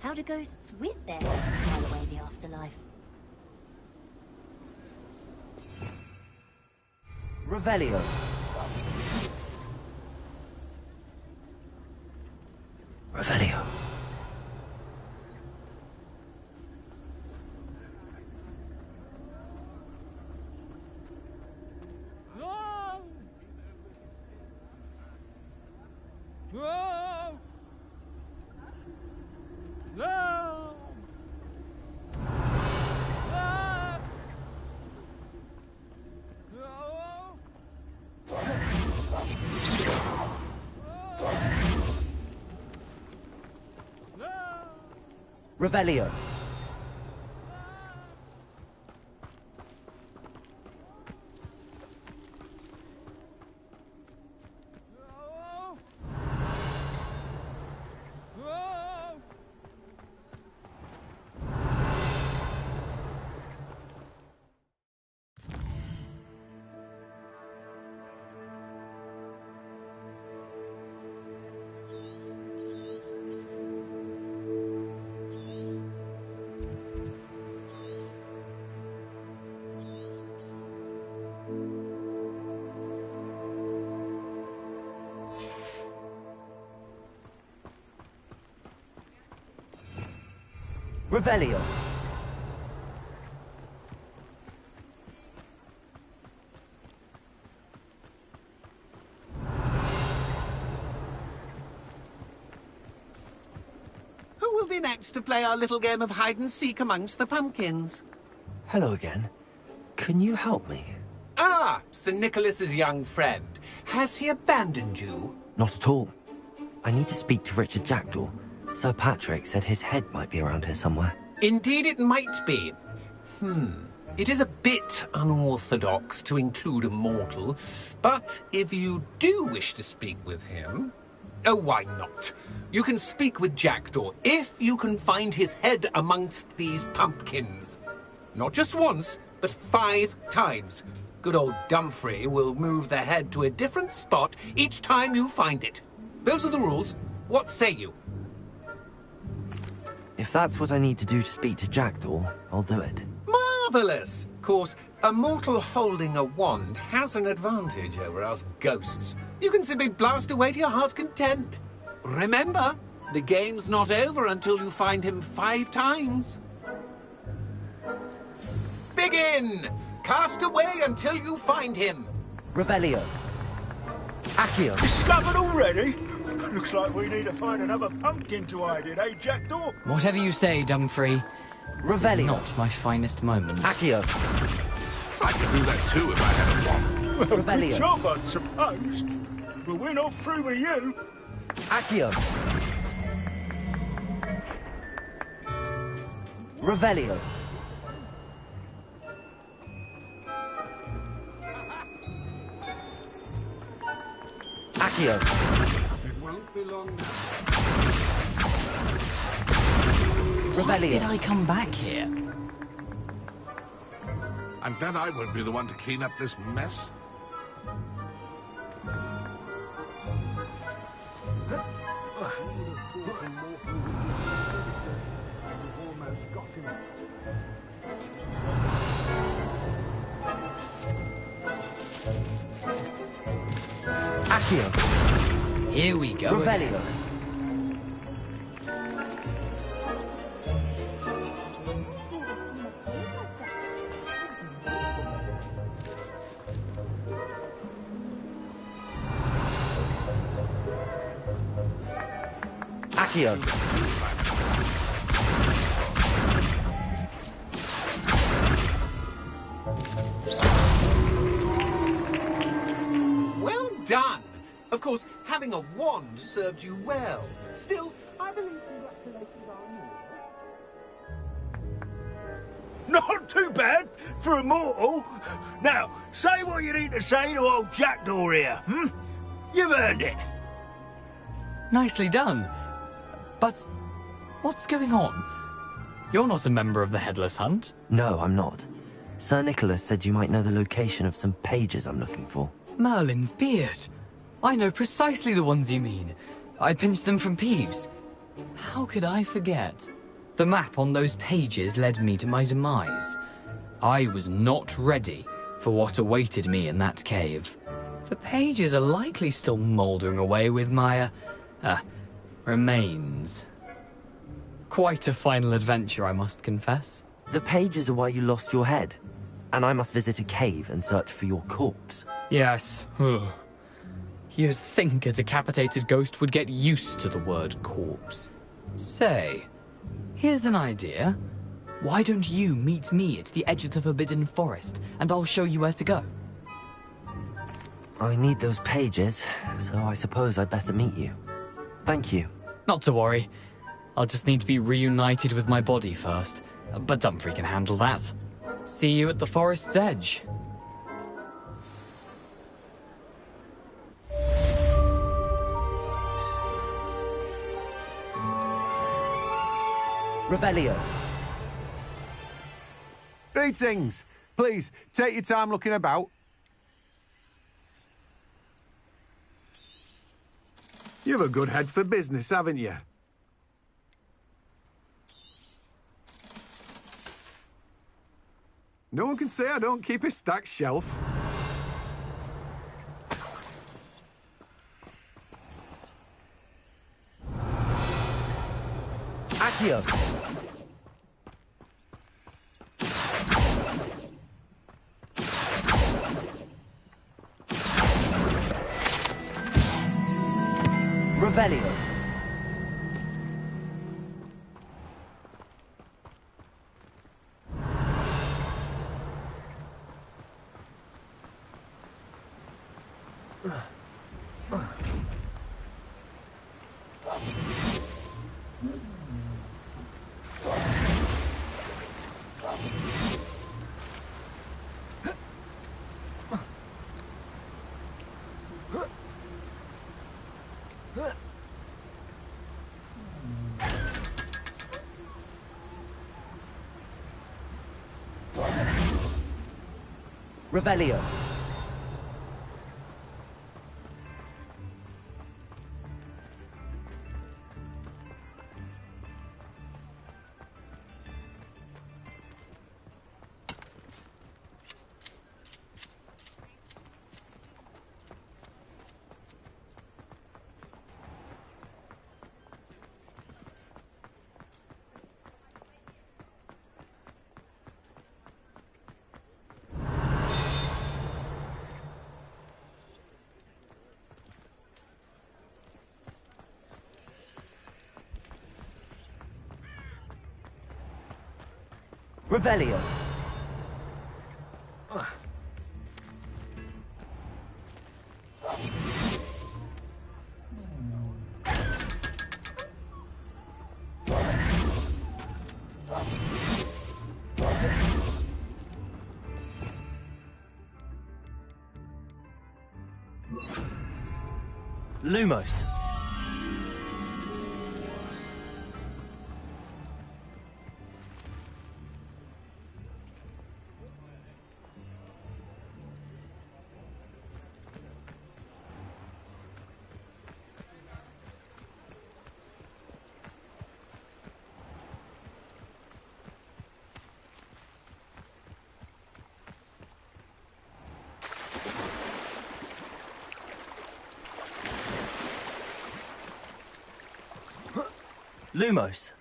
How do ghosts with their file away the afterlife? Revelio. Revelio. Revelio. Revelio. Who will be next to play our little game of hide-and-seek amongst the pumpkins? Hello again. Can you help me? Ah, Sir Nicholas's young friend. Has he abandoned you? Not at all. I need to speak to Richard Jackdaw. Sir Patrick said his head might be around here somewhere. Indeed it might be. It is a bit unorthodox to include a mortal, but if you do wish to speak with him... Oh, why not? You can speak with Jackdaw if you can find his head amongst these pumpkins. Not just once, but 5 times. Good old Dumfrey will move the head to a different spot each time you find it. Those are the rules. What say you? If that's what I need to do to speak to Jackdaw, I'll do it. Marvellous! Of course, a mortal holding a wand has an advantage over us ghosts. You can simply blast away to your heart's content. Remember, the game's not over until you find him 5 times. Begin! Cast away until you find him. Revelio. Accio. Discovered already? Looks like we need to find another pumpkin to hide in, eh, Jackdaw? Whatever you say, Dumfrey. Revelio. This is not my finest moment. Accio. I could do that too if I had a wand. Well, Revelio. good job, I suppose. But we're not through with you. Accio. Revelio. Accio. It won't be long now. Why did I come back here? I'm glad I won't be the one to clean up this mess. Accio. Here we go. Revelio. Accio. Accio. Well done! Of course, having a wand served you well. Still, I believe congratulations are in order. Not too bad for a mortal. Now, say what you need to say to old Jackdaw here, hmm? You've earned it. Nicely done. But what's going on? You're not a member of the Headless Hunt. No, I'm not. Sir Nicholas said you might know the location of some pages I'm looking for. Merlin's beard. I know precisely the ones you mean. I pinched them from Peeves. How could I forget? The map on those pages led me to my demise. I was not ready for what awaited me in that cave. The pages are likely still mouldering away with my, remains. Quite a final adventure, I must confess. The pages are why you lost your head, and I must visit a cave and search for your corpse. Yes. You'd think a decapitated ghost would get used to the word corpse. Say, here's an idea. Why don't you meet me at the edge of the Forbidden Forest, and I'll show you where to go? I need those pages, so I suppose I'd better meet you. Thank you. Not to worry. I'll just need to be reunited with my body first. But Dumfries can handle that. See you at the forest's edge. Revelio. Greetings. Please, take your time looking about. You've a good head for business, haven't you? No one can say I don't keep a stacked shelf. Accio. Revelio. Revelio. Revelio. Lumos. Lumos.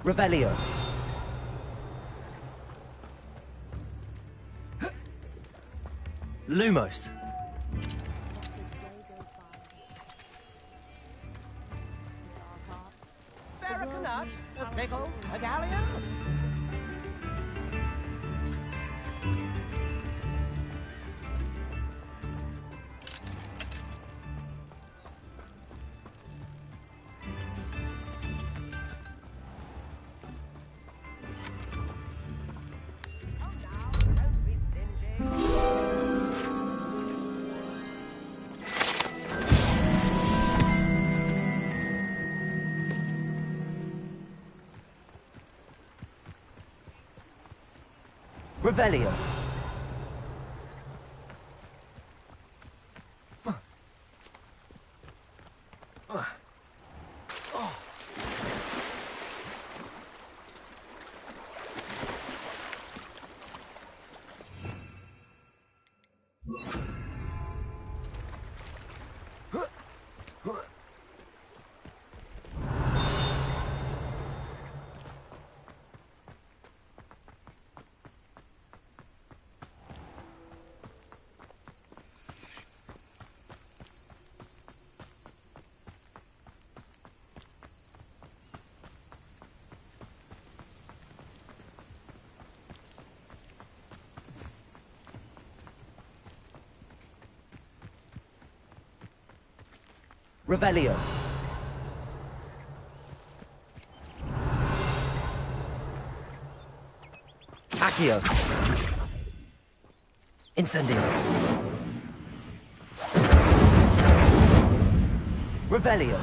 Revelio. Lumos. Spare a nut, a sickle, a galleon. Revelio. Revelio. Accio. Incendio. Revelio.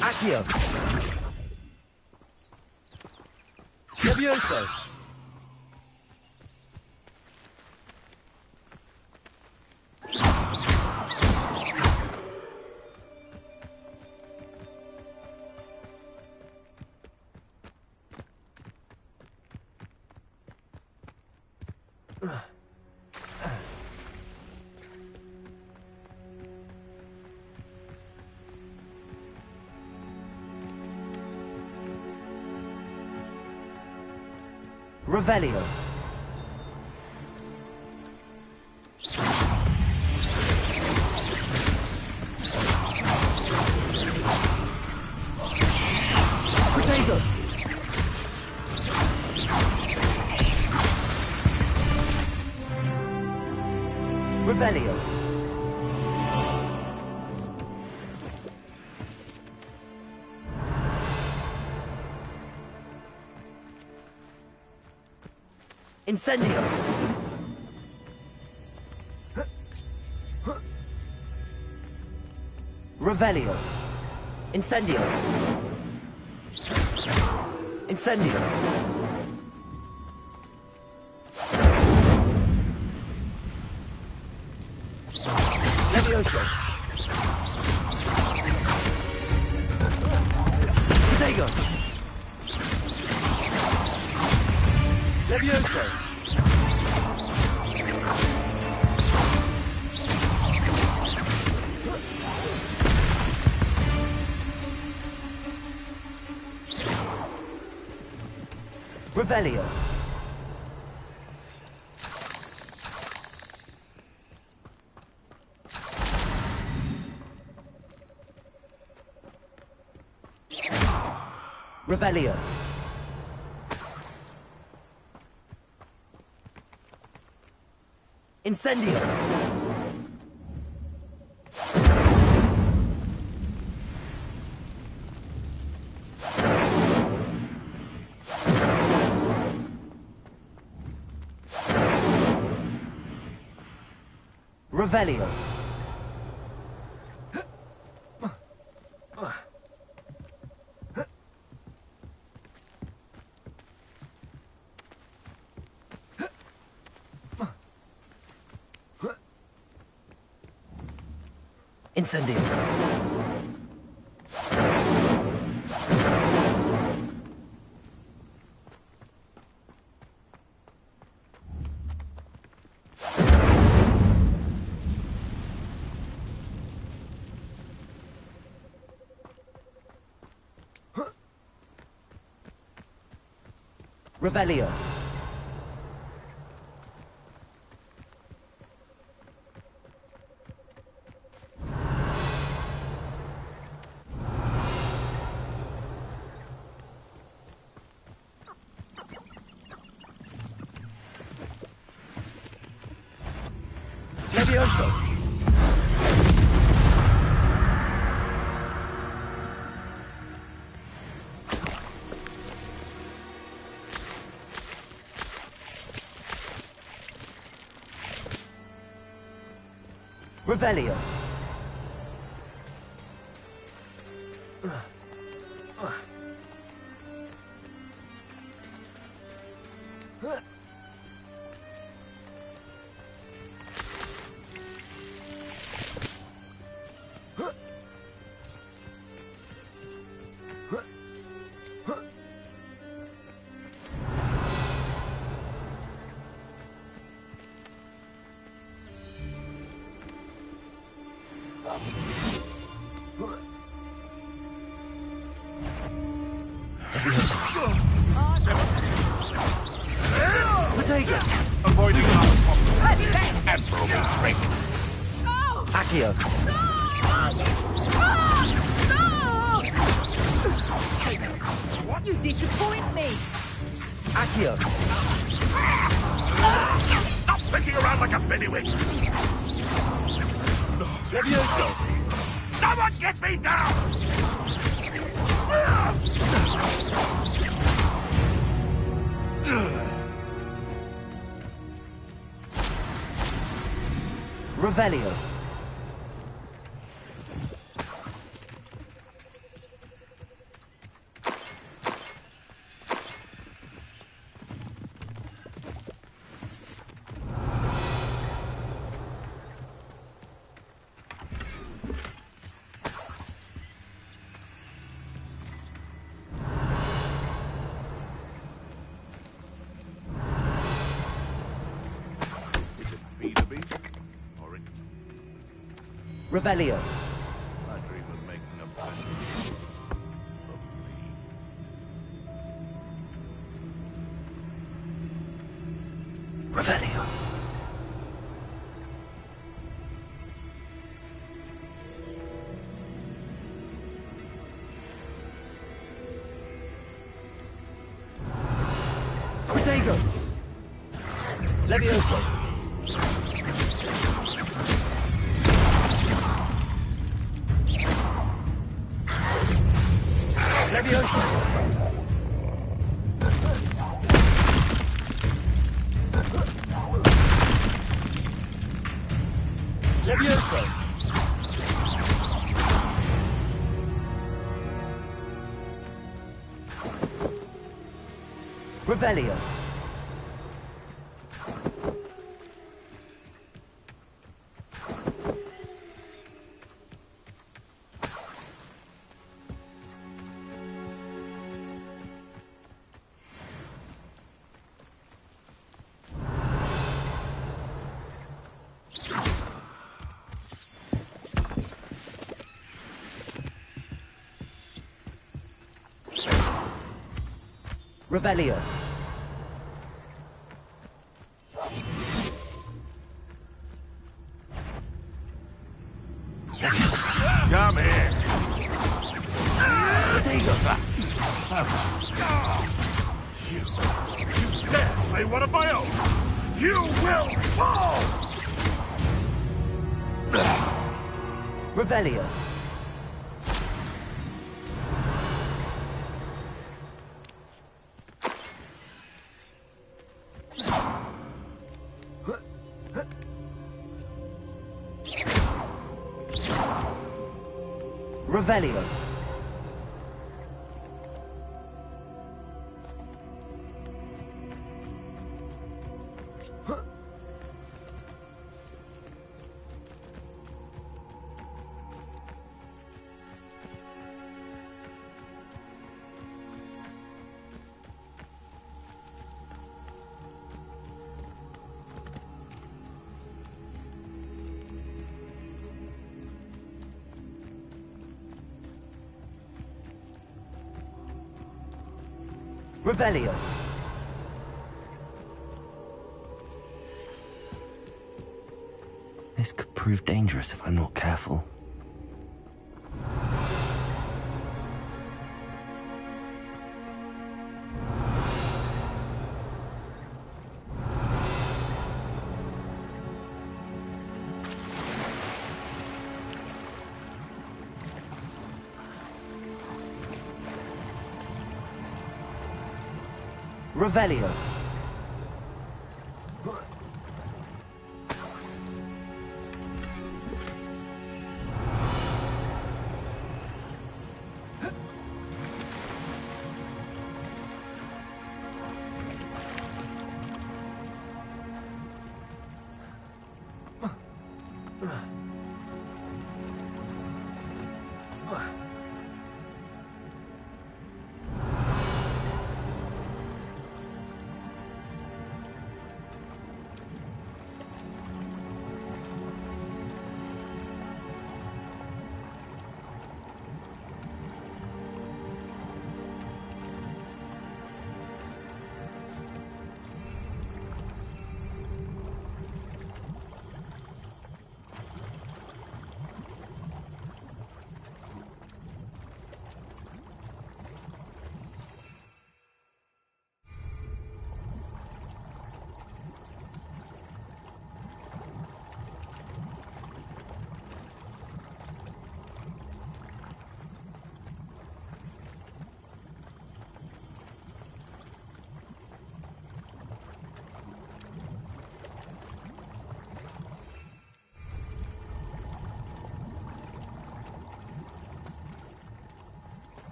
Accio. Levioso. Revelio. Potato. Revelio. Incendio. Revelio. Incendio. Incendio. Levioso. Potato. Levioso. Revelio. Revelio. Incendio. Revelio. Incendio. Revelio. Levioso. Revelio. Avoiding and broken shrink. Accio. What? You disappoint me. Accio. Stop flicking around like a bennywig. Levioso. Someone get me down! Revelio. Revelio. I dream of making a friend of me. Revelio. Protagos. Levioso. Levioso. Levioso. Revelio. Revelio. Come here. You dare slay one of my own! You will fall! Revelio. Revelio. Revelio. This could prove dangerous if I'm not careful. Revelio.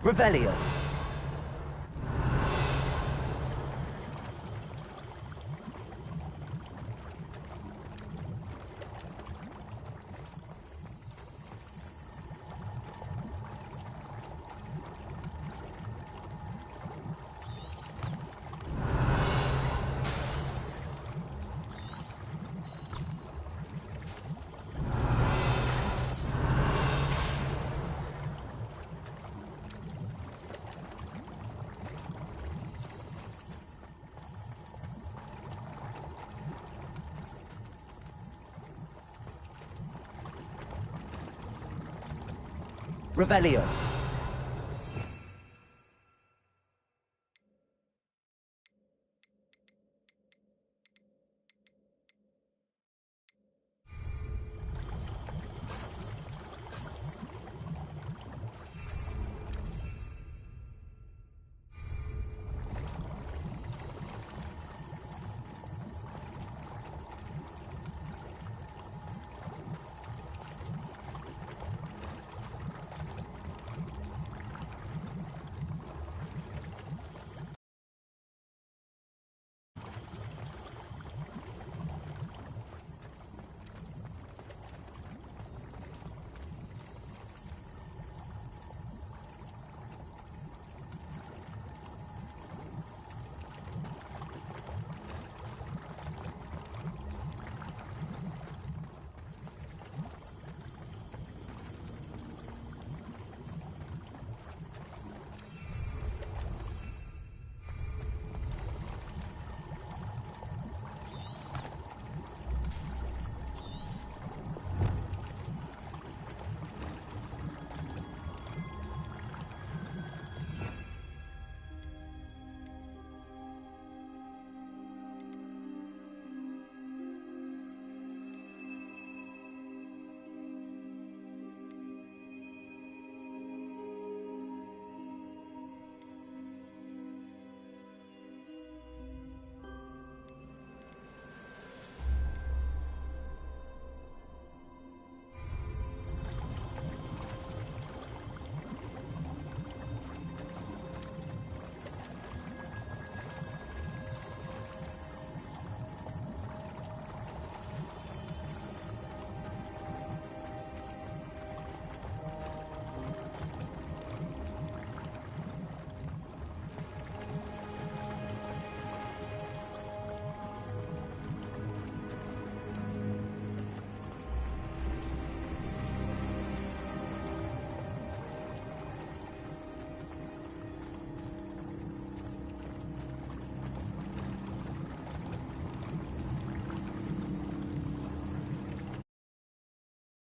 Revelio. Revelio.